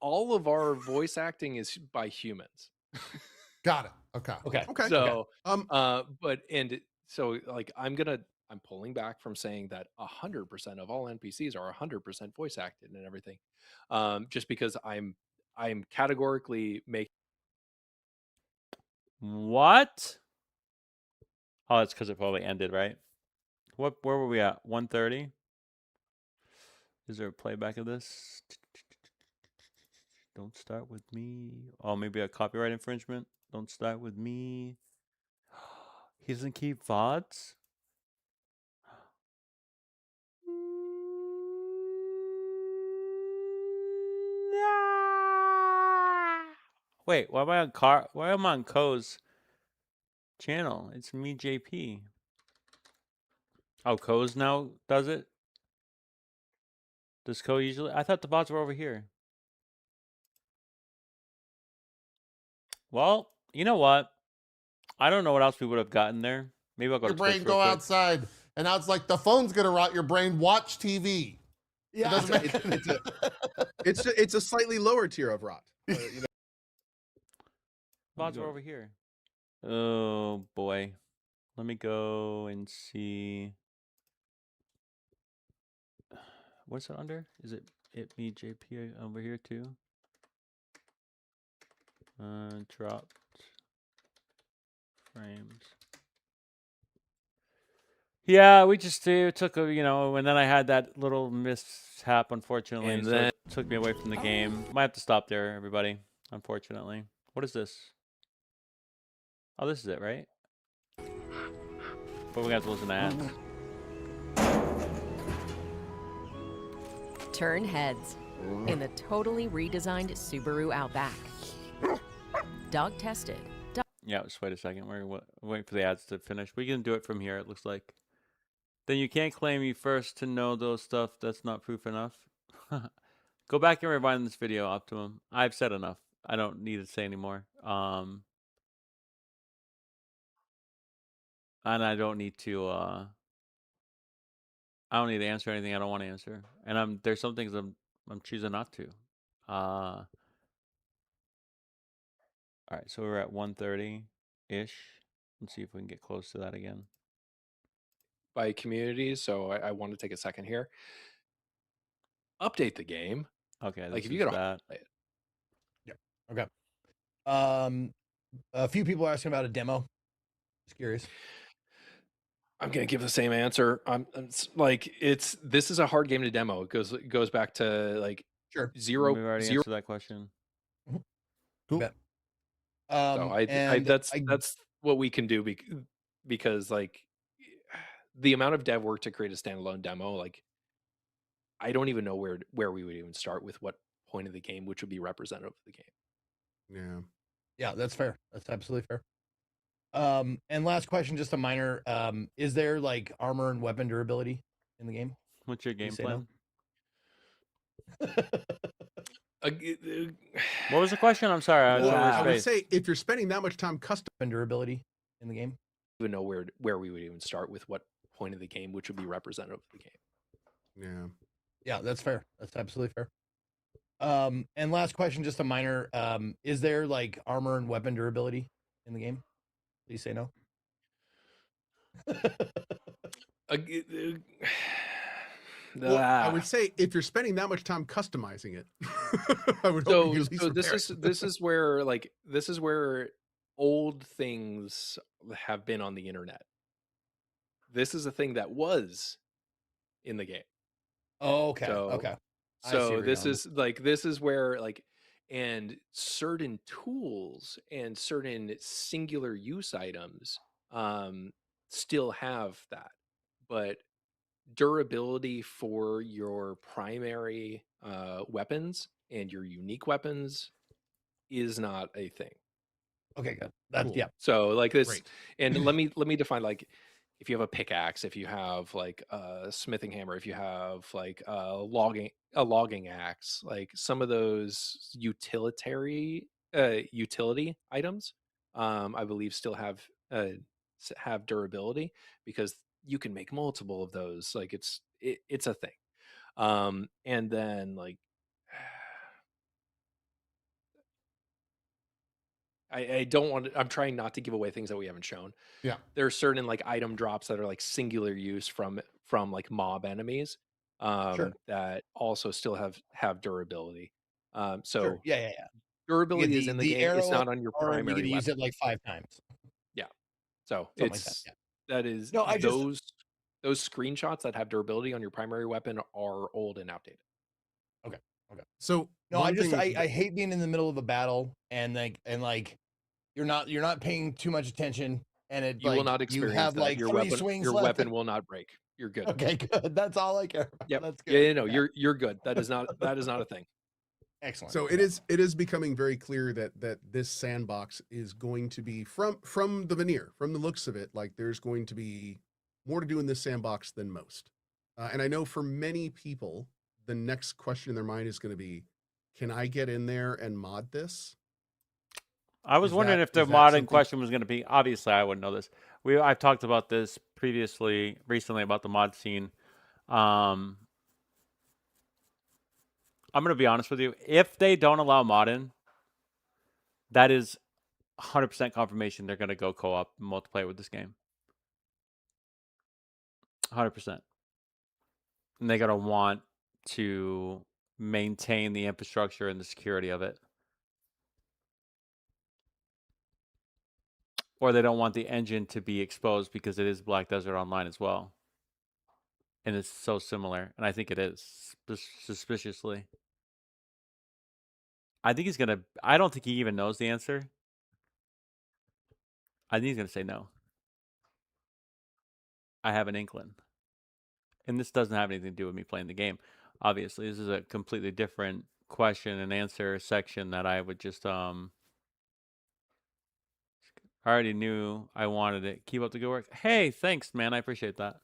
All of our voice acting is by humans. Got it. Okay. Okay. Okay. So, I'm pulling back from saying that 100% of all NPCs are 100% voice acted and everything, just because I'm categorically making. What? Oh, it's because it probably ended, right? Where were we at? 1:30. Is there a playback of this? Don't start with me. Oh, maybe a copyright infringement. Don't start with me. He doesn't keep VODs? Wait, why am I on Ko's channel? It's me, JP. Oh, Ko's now does it? Does Ko usually? I thought the bots were over here. Well, you know what? I don't know what else we would have gotten there. Maybe I'll go Your to Twitch brain real go quick. outside, and now it's like the phone's gonna rot your brain. Watch TV. Yeah. It's a slightly lower tier of rot. Bots are over here. Oh boy. Let me go and see. What's it under? Is it me JP over here too? Dropped frames. Yeah, we just took a, and then I had that little mishap, unfortunately. And so then- it took me away from the game. Might have to stop there, everybody, unfortunately. What is this? Oh, this is it, right? But we got to listen to ads. Turn heads in the totally redesigned Subaru Outback. Dog tested. Yeah, just wait a second. We're waiting for the ads to finish. We can do it from here, it looks like. Then you can't claim you first to know those stuff. That's not proof enough. Go back and rewind this video, Optimum. I've said enough. I don't need to say anymore. And I don't need to answer anything I don't want to answer. And there's some things I'm choosing not to. All right, so we're at 1:30-ish. Let's see if we can get close to that again. By communities, so I want to take a second here. Update the game. Okay, Like this if you is get that. Okay. A few people are asking about a demo. Just curious. I'm gonna give the same answer. This is a hard game to demo. It goes back to like Sure. We've already answered that question. Cool. Bet. So that's what we can do because like the amount of dev work to create a standalone demo, like I don't even know where we would even start with what point of the game which would be representative of the game. Yeah. Yeah, that's fair. That's absolutely fair. And last question, just a minor. Is there like armor and weapon durability in the game? What's your You game say plan? no? What was the question? I'm sorry. I was Well, over his I would face. say if you're spending that much time Weapon durability in the game? Even know where we would even start with what point of the game, which would be representative of the game. yeah. Yeah, that's fair. That's absolutely fair. And last question, just a minor. Is there like armor and weapon durability in the game? Please say no. Well, I Ah. would say if you're spending that much time customizing it, I would hope So, you at least so this repair is it. this is where old things have been on the internet. This is a thing that was in the game. Oh, okay. So, Okay. I see so where you're this going. is like this is where like and certain tools and certain singular use items still have that, but durability for your primary weapons and your unique weapons is not a thing. Okay, good. That's Cool. yeah. So like this, Great. and let me define, like, if you have a pickaxe, if you have like a smithing hammer, if you have like a logging axe, like some of those utility items, I believe still have durability because you can make multiple of those. Like it's a thing. And then like I don't want to, I'm trying not to give away things that we haven't shown. Yeah. There are certain like item drops that are like singular use from like mob enemies Sure. that also still have durability. Sure. So Yeah, yeah, yeah. durability is in the the game. It's arrow not on your arm, you primary get to use weapon. it like 5 times. Yeah. So Something like that. Yeah. that is No, I just those screenshots that have durability on your primary weapon are old and outdated. Okay. Okay. So No, I one just thing I hate being in the middle of a battle and like you're not paying too much attention and it You will not you experience have that. like Your 3 weapon swings your left. weapon will not break. You're good. Okay, good. That's all I care about. Yep. That's Yeah, good. yeah, no, you're good. That is not a thing. Excellent. So it is becoming very clear that this sandbox is going to be from the veneer, from the looks of it, like there's going to be more to do in this sandbox than most. And I know for many people, the next question in their mind is going to be, can I get in there and mod this? I was Is wondering that- if the is that modding something- question was going to be. Obviously, I wouldn't know this. I've talked about this recently about the mod scene. I'm going to be honest with you. If they don't allow modding, that is 100% confirmation they're going to go co-op and multiplayer with this game. 100%. And they're going to want to maintain the infrastructure and the security of it. Or they don't want the engine to be exposed because it is Black Desert Online as well. And it's so similar. And I think it is, suspiciously. I don't think he even knows the answer. I think he's going to say no. I have an inkling. And this doesn't have anything to do with me playing the game. Obviously, this is a completely different question and answer section that I would just, I already knew I wanted it. Keep up the good work. Hey, thanks, man. I appreciate that.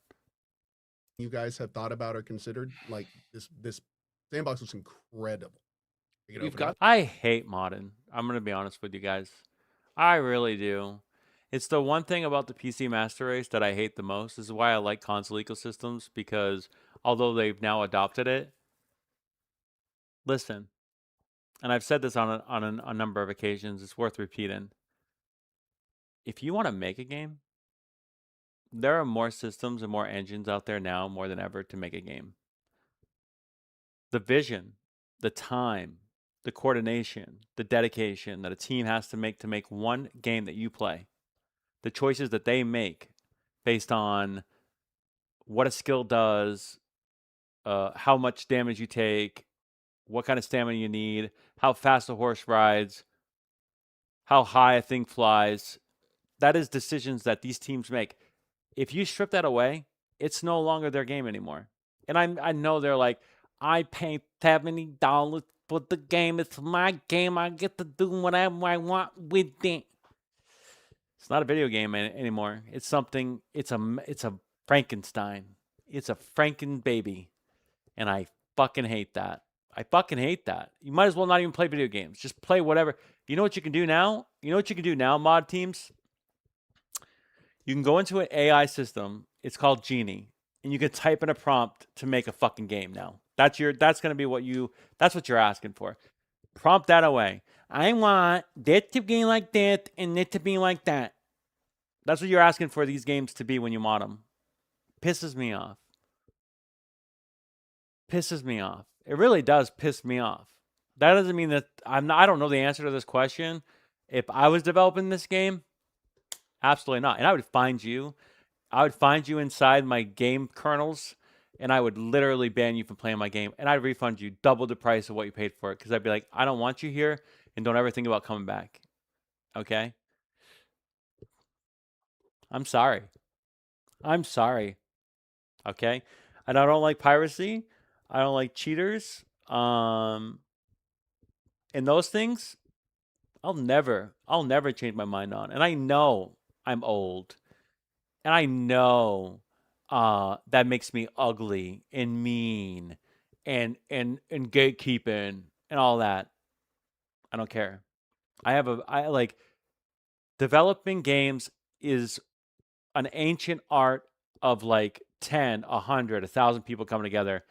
You guys have thought about or considered? Like this sandbox looks incredible. We've got I hate modding. I'm going to be honest with you guys. I really do. It's the one thing about the PC Master Race that I hate the most. This is why I like console ecosystems, because although they've now adopted it, listen, and I've said this on a number of occasions, it's worth repeating. If you want to make a game, there are more systems and more engines out there now more than ever to make a game. The vision, the time, the coordination, the dedication that a team has to make one game that you play, the choices that they make based on what a skill does, how much damage you take, what kind of stamina you need, how fast a horse rides, how high a thing flies. That is decisions that these teams make. If you strip that away, it's no longer their game anymore. And I know they're like, I pay $70 for the game. It's my game. I get to do whatever I want with it. It's not a video game anymore. It's something. It's a Frankenstein. It's a Franken baby, and I fucking hate that. I fucking hate that. You might as well not even play video games. Just play whatever. You know what you can do now? You know what you can do now, mod teams? You can go into an AI system. It's called Genie, and you can type in a prompt to make a fucking game now. That's going to be that's what you're asking for. Prompt that away. I want this to be like this and this to be like that. That's what you're asking for these games to be when you mod them. Pisses me off. Pisses me off. It really does piss me off. That doesn't mean that I don't know the answer to this question. If I was developing this game, absolutely not. And I would find you. I would find you inside my game kernels, and I would literally ban you from playing my game. And I'd refund you double the price of what you paid for it. Because I'd be like, I don't want you here, and don't ever think about coming back. Okay? I'm sorry. I'm sorry. Okay? And I don't like piracy. I don't like cheaters. And those things, I'll never change my mind on. And I know I'm old. And I know that makes me ugly and mean and gatekeeping and all that. I don't care. I like developing games is an ancient art of like 10, 100, 1,000 people coming together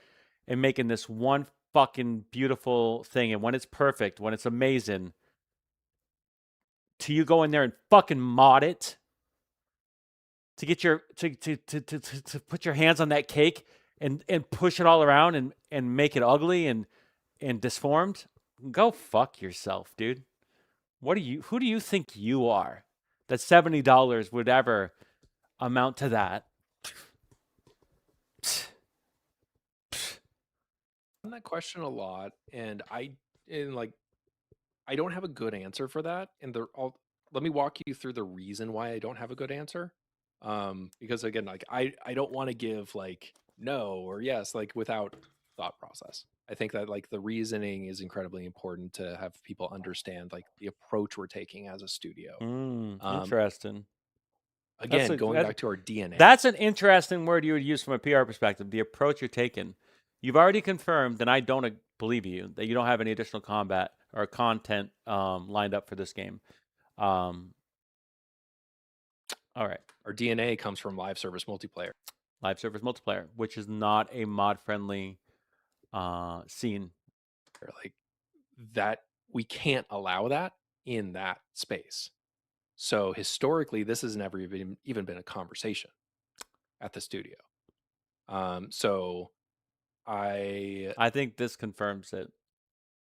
and making this one fucking beautiful thing. And when it's perfect, when it's amazing, to you go in there and fucking mod it, to get your to put your hands on that cake and push it all around and make it ugly and disformed. Go fuck yourself, dude. Who do you think you are that $70 would ever amount to that? On that question a lot, and I don't have a good answer for that. And let me walk you through the reason why I don't have a good answer. Because again, like I don't want to give like no or yes, like without thought process. I think that like the reasoning is incredibly important to have people understand like the approach we're taking as a studio. Interesting. Again, going back to our DNA. That's an interesting word you would use from a PR perspective, the approach you're taking. You've already confirmed, and I don't believe you, that you don't have any additional combat or content lined up for this game. All right. Our DNA comes from live service multiplayer. Live service multiplayer, which is not a mod-friendly scene. Like that, we can't allow that in that space. So historically, this has never even been a conversation at the studio. So I think this confirms it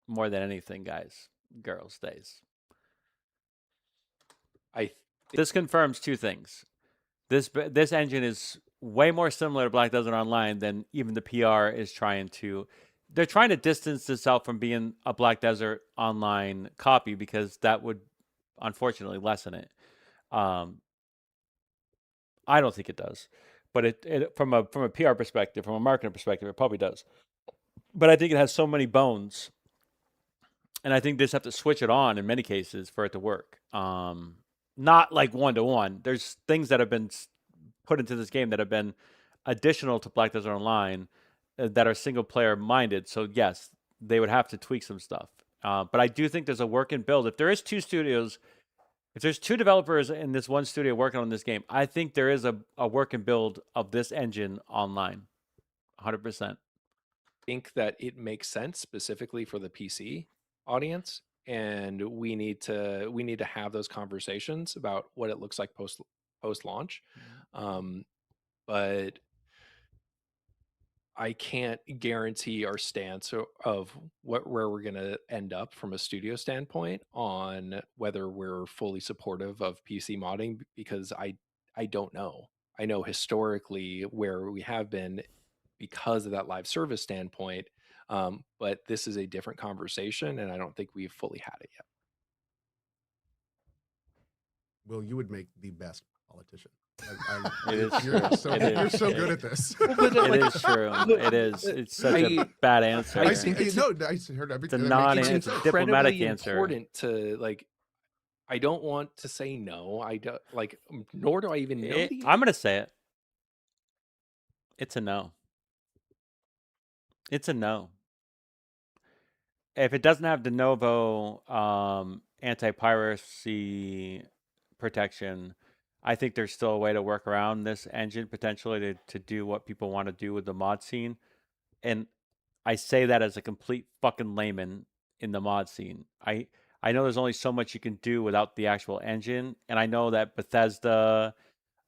more than anything, guys. Girls days. This confirms two things. This engine is way more similar to Black Desert Online than even the PR is trying to. They're trying to distance this out from being a Black Desert Online copy because that would unfortunately lessen it. I don't think it does, but it from a PR perspective, from a marketing perspective, it probably does. But I think it has so many bones, and I think they just have to switch it on in many cases for it to work. Not like 1-to-1. There's things that have been put into this game that have been additional to Black Desert Online that are single player minded. So yes, they would have to tweak some stuff. But I do think there's a work and build. If there is two studios, if there's two developers in this one studio working on this game, I think there is a work and build of this engine online. 100%. Think that it makes sense specifically for the PC audience, and we need to have those conversations about what it looks like post launch. But I can't guarantee our stance of where we're going to end up from a studio standpoint on whether we're fully supportive of PC modding, because I don't know. I know historically where we have been because of that live service standpoint, but this is a different conversation, and I don't think we've fully had it yet. Will, you would make the best politician. It is you're true. so, It is. you're so good at this. It is true. It is. It's such a bad answer. I heard everything. It's a non-answer. It's It's a diplomatic incredibly answer. important to like. I don't want to say no. I don't like, nor do I even know the. I'm gonna say it. It's a no. It's a no. If it doesn't have de novo anti-piracy protection, I think there's still a way to work around this engine potentially to do what people want to do with the mod scene. And I say that as a complete fucking layman in the mod scene. I know there's only so much you can do without the actual engine, and I know that Bethesda,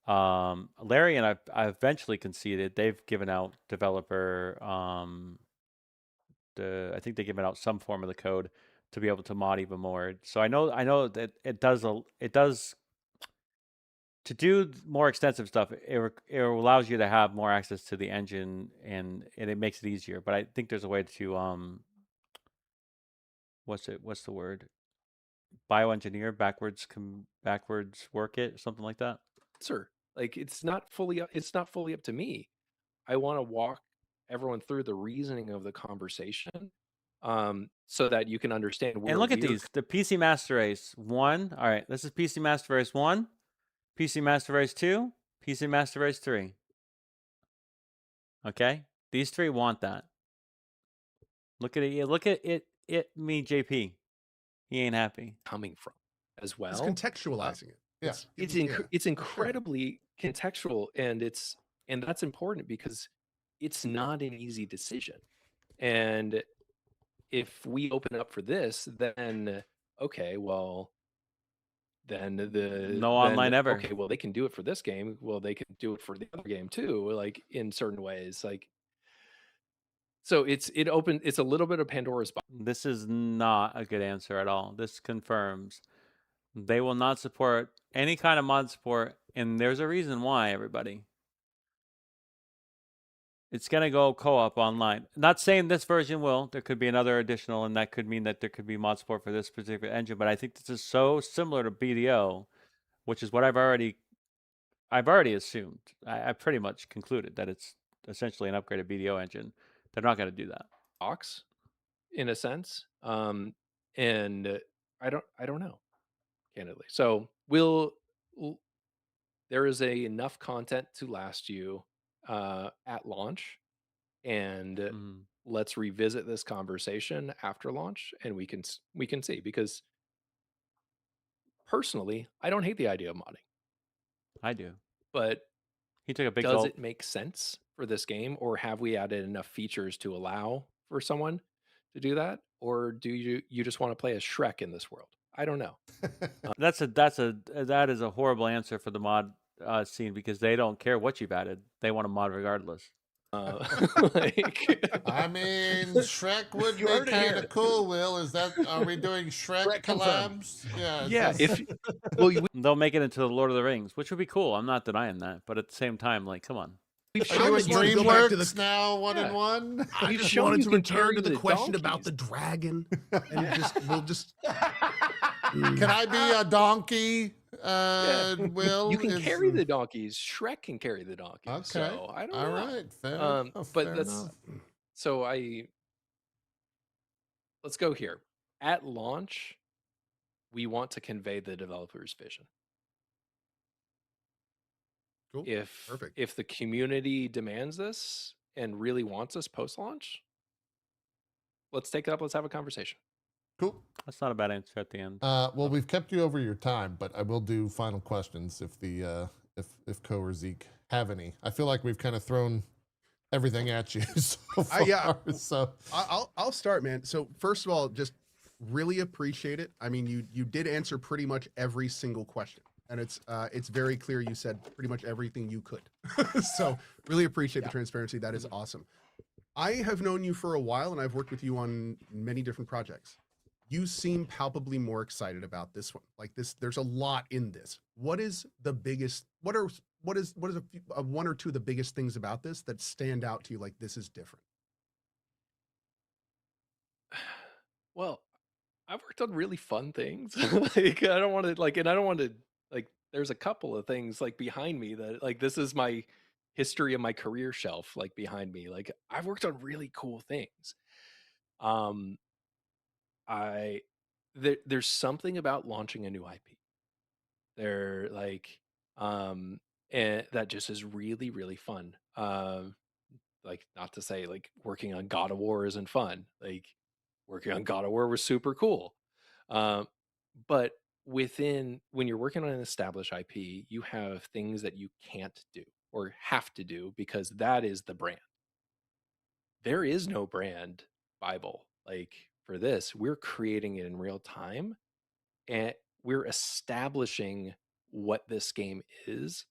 Larry and I eventually conceded they've given out developer I think they've given out some form of the code to be able to mod even more. So I know that it does to do more extensive stuff. It allows you to have more access to the engine and it makes it easier. But I think there's a way to what's the word? Bioengineer backwards work it, something like that. Sir, like it's not fully up to me. I want to walk everyone through the reasoning of the conversation, so that you can understand where And look at we're these. The PC Master Race 1. All right, this is PC Master Race 1, PC Master Race 2, PC Master Race 3. Okay? These three want that. Look at it. Look at it. Me, JP. He ain't happy. coming from as It's well. contextualizing it. Yeah. It's incredibly contextual, and that's important because it's not an easy decision. And if we open up for this, then okay, well, then No online ever. Okay, well, they can do it for this game. Well, they can do it for the other game too, like in certain ways. Like, so it's a little bit of Pandora's box. This is not a good answer at all. This confirms they will not support any kind of mod support, and there's a reason why, everybody. It's going to go co-op online. Not saying this version will. There could be another additional, and that could mean that there could be mod support for this particular engine, but I think this is so similar to BDO, which is what I've already assumed. I pretty much concluded that it's essentially an upgraded BDO engine. They're not going to do that. Box, in a sense, and I don't know, candidly. So there is enough content to last you at launch, and let's revisit this conversation after launch, and we can see, because personally, I don't hate the idea of modding, I do. but He took a big does gulp. it make sense for this game, or have we added enough features to allow for someone to do that, or do you just want to play as Shrek in this world? I don't know. That is a horrible answer for the mod scene, because they don't care what you've added. They want to mod regardless. Like, I mean, Shrek would You be heard it kind here. of cool. Will are we doing Shrek Shrek confirmed. collabs? Yeah. yeah, just- They'll make it into the Lord of the Rings, which would be cool. I'm not denying that, but at the same time, like, come on. we've Are you shown with just wanted to go back to DreamWorks the- now, one Yeah. and one? I You've just shown wanted you to can return to carry the the question about donkeys. the dragon, and we'll just. Can I be a donkey? Will You can is- carry the donkeys. Shrek can carry the donkeys. Okay. So I don't All know. right. Fair. But fair that's enough. so let's go here. At launch, we want to convey the developer's vision. Cool. If Perfect. if the community demands this and really wants us post-launch, let's take it up. Let's have a conversation. Cool. That's not a bad answer at the end. Well, we've kept you over your time, but I will do final questions if the if Ko or Zeke have any. I feel like we've kind of thrown everything at you so far. yeah. So I'll start, man. So first of all, just really appreciate it. I mean, you did answer pretty much every single question, and it's very clear you said pretty much everything you could. So really appreciate the transparency. That is awesome. I have known you for a while, and I've worked with you on many different projects. You seem palpably more excited about this one. Like this, there's a lot in this. What is the biggest? What is one or two of the biggest things about this that stand out to you? Like this is different. Well, I've worked on really fun things. Like I don't want to like there's a couple of things like behind me that like this is my history of my career shelf like behind me. Like I've worked on really cool things. I there's something about launching a new IP. They're like, and that just is really, really fun. Like, not to say like working on God of War isn't fun. Like, working on God of War was super cool. Um, but when you're working on an established IP, you have things that you can't do or have to do because that is the brand. There is no brand Bible. Like, for this, we're creating it in real time and we're establishing what this game is,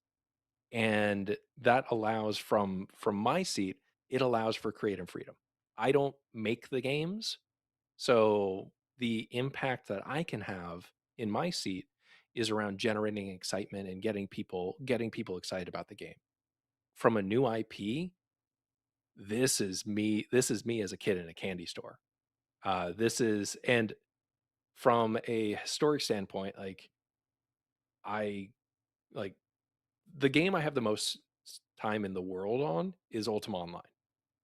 and that allows, from my seat, it allows for creative freedom. I don't make the games, so the impact that I can have in my seat is around generating excitement and getting people excited about the game. From a new IP, this is me as a kid in a candy store. This is, and from a historic standpoint, like, I like the game I have the most time in the world on is Ultima Online.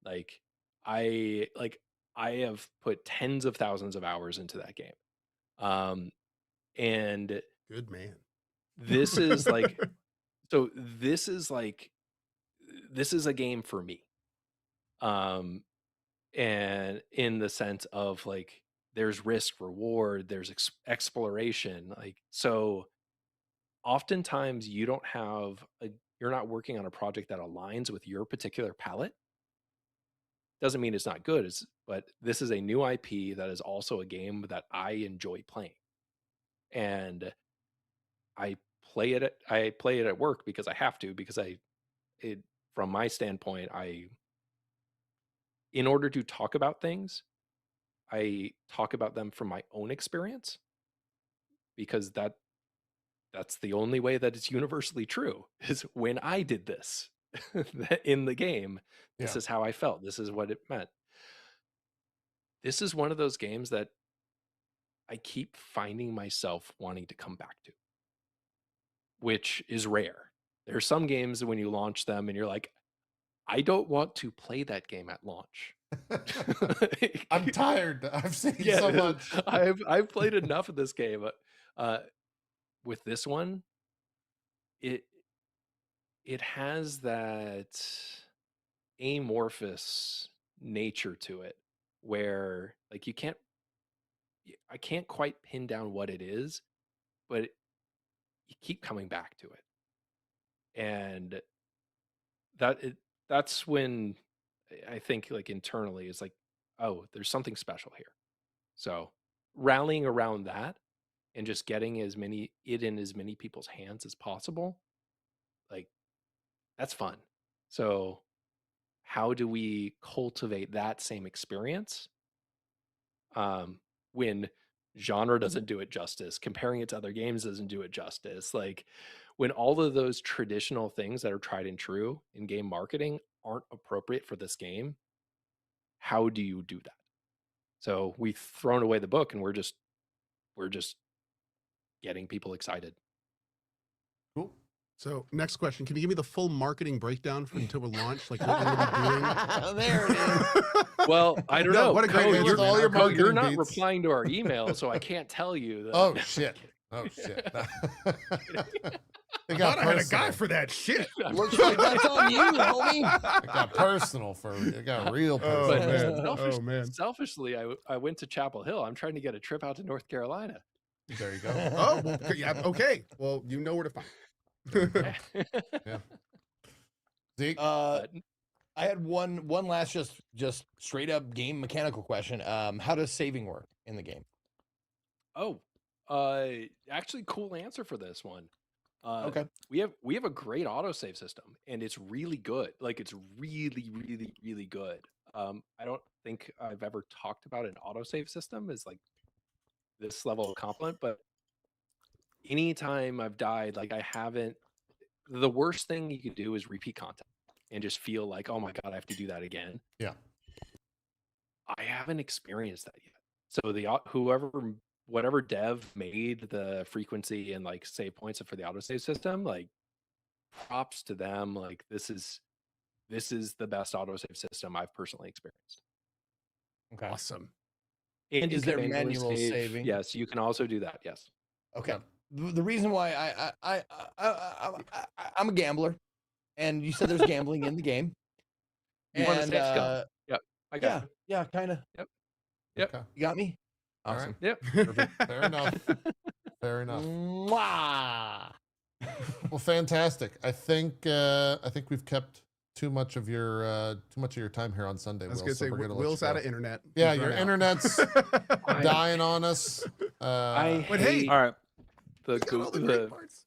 Like, like I have put tens of thousands of hours into that game. Um and Good man. this is like so this is a game for me. Um and in the sense of like there's risk reward, there's exploration, like, so oftentimes you're not working on a project that aligns with your particular palette. Doesn't mean it's not good, but this is a new IP that is also a game that I enjoy playing. And I play it at work because I have to, because it from my standpoint, in order to talk about things, I talk about them from my own experience, because that's the only way that it's universally true, is when I did this in the game, this Yeah. is how I felt. This is what it meant. This is one of those games that I keep finding myself wanting to come back to, which is rare. There are some games that when you launch them and you're like, I don't want to play that game at launch. I'm tired. I've seen Yeah, so much. I've played enough of this game. With this one, it has that amorphous nature to it, where like I can't quite pin down what it is, but you keep coming back to it. And that's when I think, like, internally it's like, oh, there's something special here. So rallying around that and just getting in as many people's hands as possible, like, that's fun. So how do we cultivate that same experience, when genre doesn't do it justice, comparing it to other games doesn't do it justice, like, when all of those traditional things that are tried and true in game marketing aren't appropriate for this game, how do you do that? So we've thrown away the book and we're just getting people excited. Cool. So next question, can you give me the full marketing breakdown for until we're launched? Like what we're gonna be doing? There it is. Well, I don't No, know. what a great Code, answer, you're, man. All your Code, you're marketing not beats. replying to our email, so I can't tell you that. Oh shit. Oh shit. It I got thought I had a personal. guy for that shit. Looks like that's on you, homie. It got personal for it got real personal. But man. selfish- Oh, man. selfishly, I went to Chapel Hill. I'm trying to get a trip out to North Carolina. There you go. Oh, well, yeah, okay. Well, you know where to find. Zeke, But I had one last just straight up game mechanical question. How does saving work in the game? actually, cool answer for this one. Okay. We have a great autosave system, and it's really good. Like, it's really, really, really good. I don't think I've ever talked about an autosave system as like this level of compliment, but anytime I've died, like, I haven't. The worst thing you could do is repeat content and just feel like, oh my god, I have to do that again. Yeah. I haven't experienced that yet. So whatever dev made the frequency and like save points for the autosave system, like, props to them. Like, this is the best autosave system I've personally experienced. Okay. Awesome. And you is can there manually manual save. saving? Yes, you can also do that. Yes. Okay. The reason why I'm a gambler, and you said there's gambling in the game, You want to and save scum? Yep. I got you. yeah, kind of. Yep. Okay. You got me. All right. Awesome. Yep. Perfect. Fair enough. Fair enough. Mwah! Well, fantastic. I think we've kept too much of your time here on Sunday. I was Will, gonna so say we're gonna let Will's you out go. of internet. Yeah, He's your run out. internet's dying on us. I But hey, hate All right. the he's got all the great parts.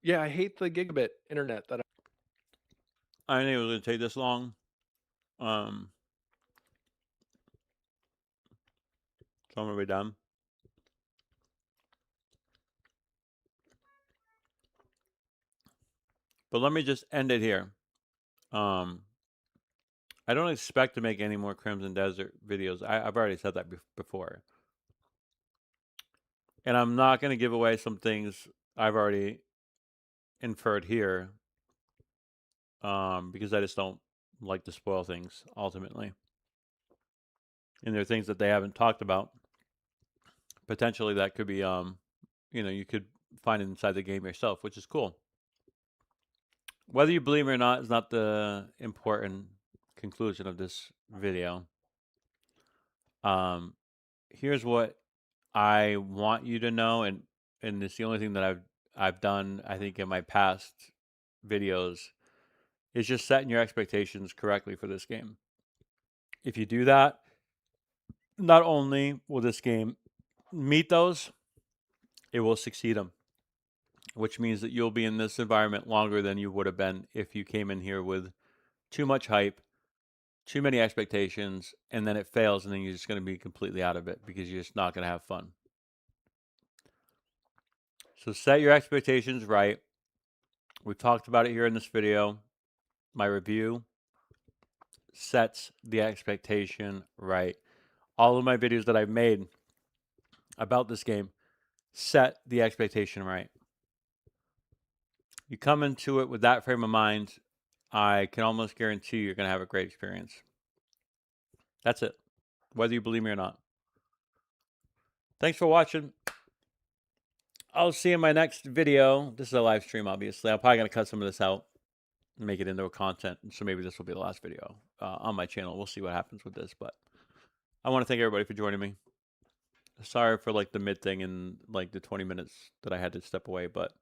yeah, I hate the gigabit internet that I didn't think it was going to take this long. So I'm going to be done. But let me just end it here. I don't expect to make any more Crimson Desert videos. I've already said that before. And I'm not going to give away some things I've already inferred here. Because I just don't like to spoil things, ultimately. And there are things that they haven't talked about. Potentially that could be, you could find it inside the game yourself, which is cool. Whether you believe me or not is not the important conclusion of this video. Here's what I want you to know, and it's the only thing that I've done, I think, in my past videos, is just setting your expectations correctly for this game. If you do that, not only will this game meet those, it will succeed them, which means that you'll be in this environment longer than you would have been if you came in here with too much hype, too many expectations, and then it fails, and then you're just going to be completely out of it because you're just not going to have fun. So set your expectations right. We've talked about it here in this video. My review sets the expectation right. All of my videos that I've made about this game set the expectation right. You come into it with that frame of mind, I can almost guarantee you're going to have a great experience. That's it, whether you believe me or not. Thanks for watching. I'll see you in my next video. This is a live stream, obviously. I'm probably going to cut some of this out and make it into a content. So maybe this will be the last video on my channel. We'll see what happens with this. But I want to thank everybody for joining me. Sorry for like the mid thing and like the 20 minutes that I had to step away. But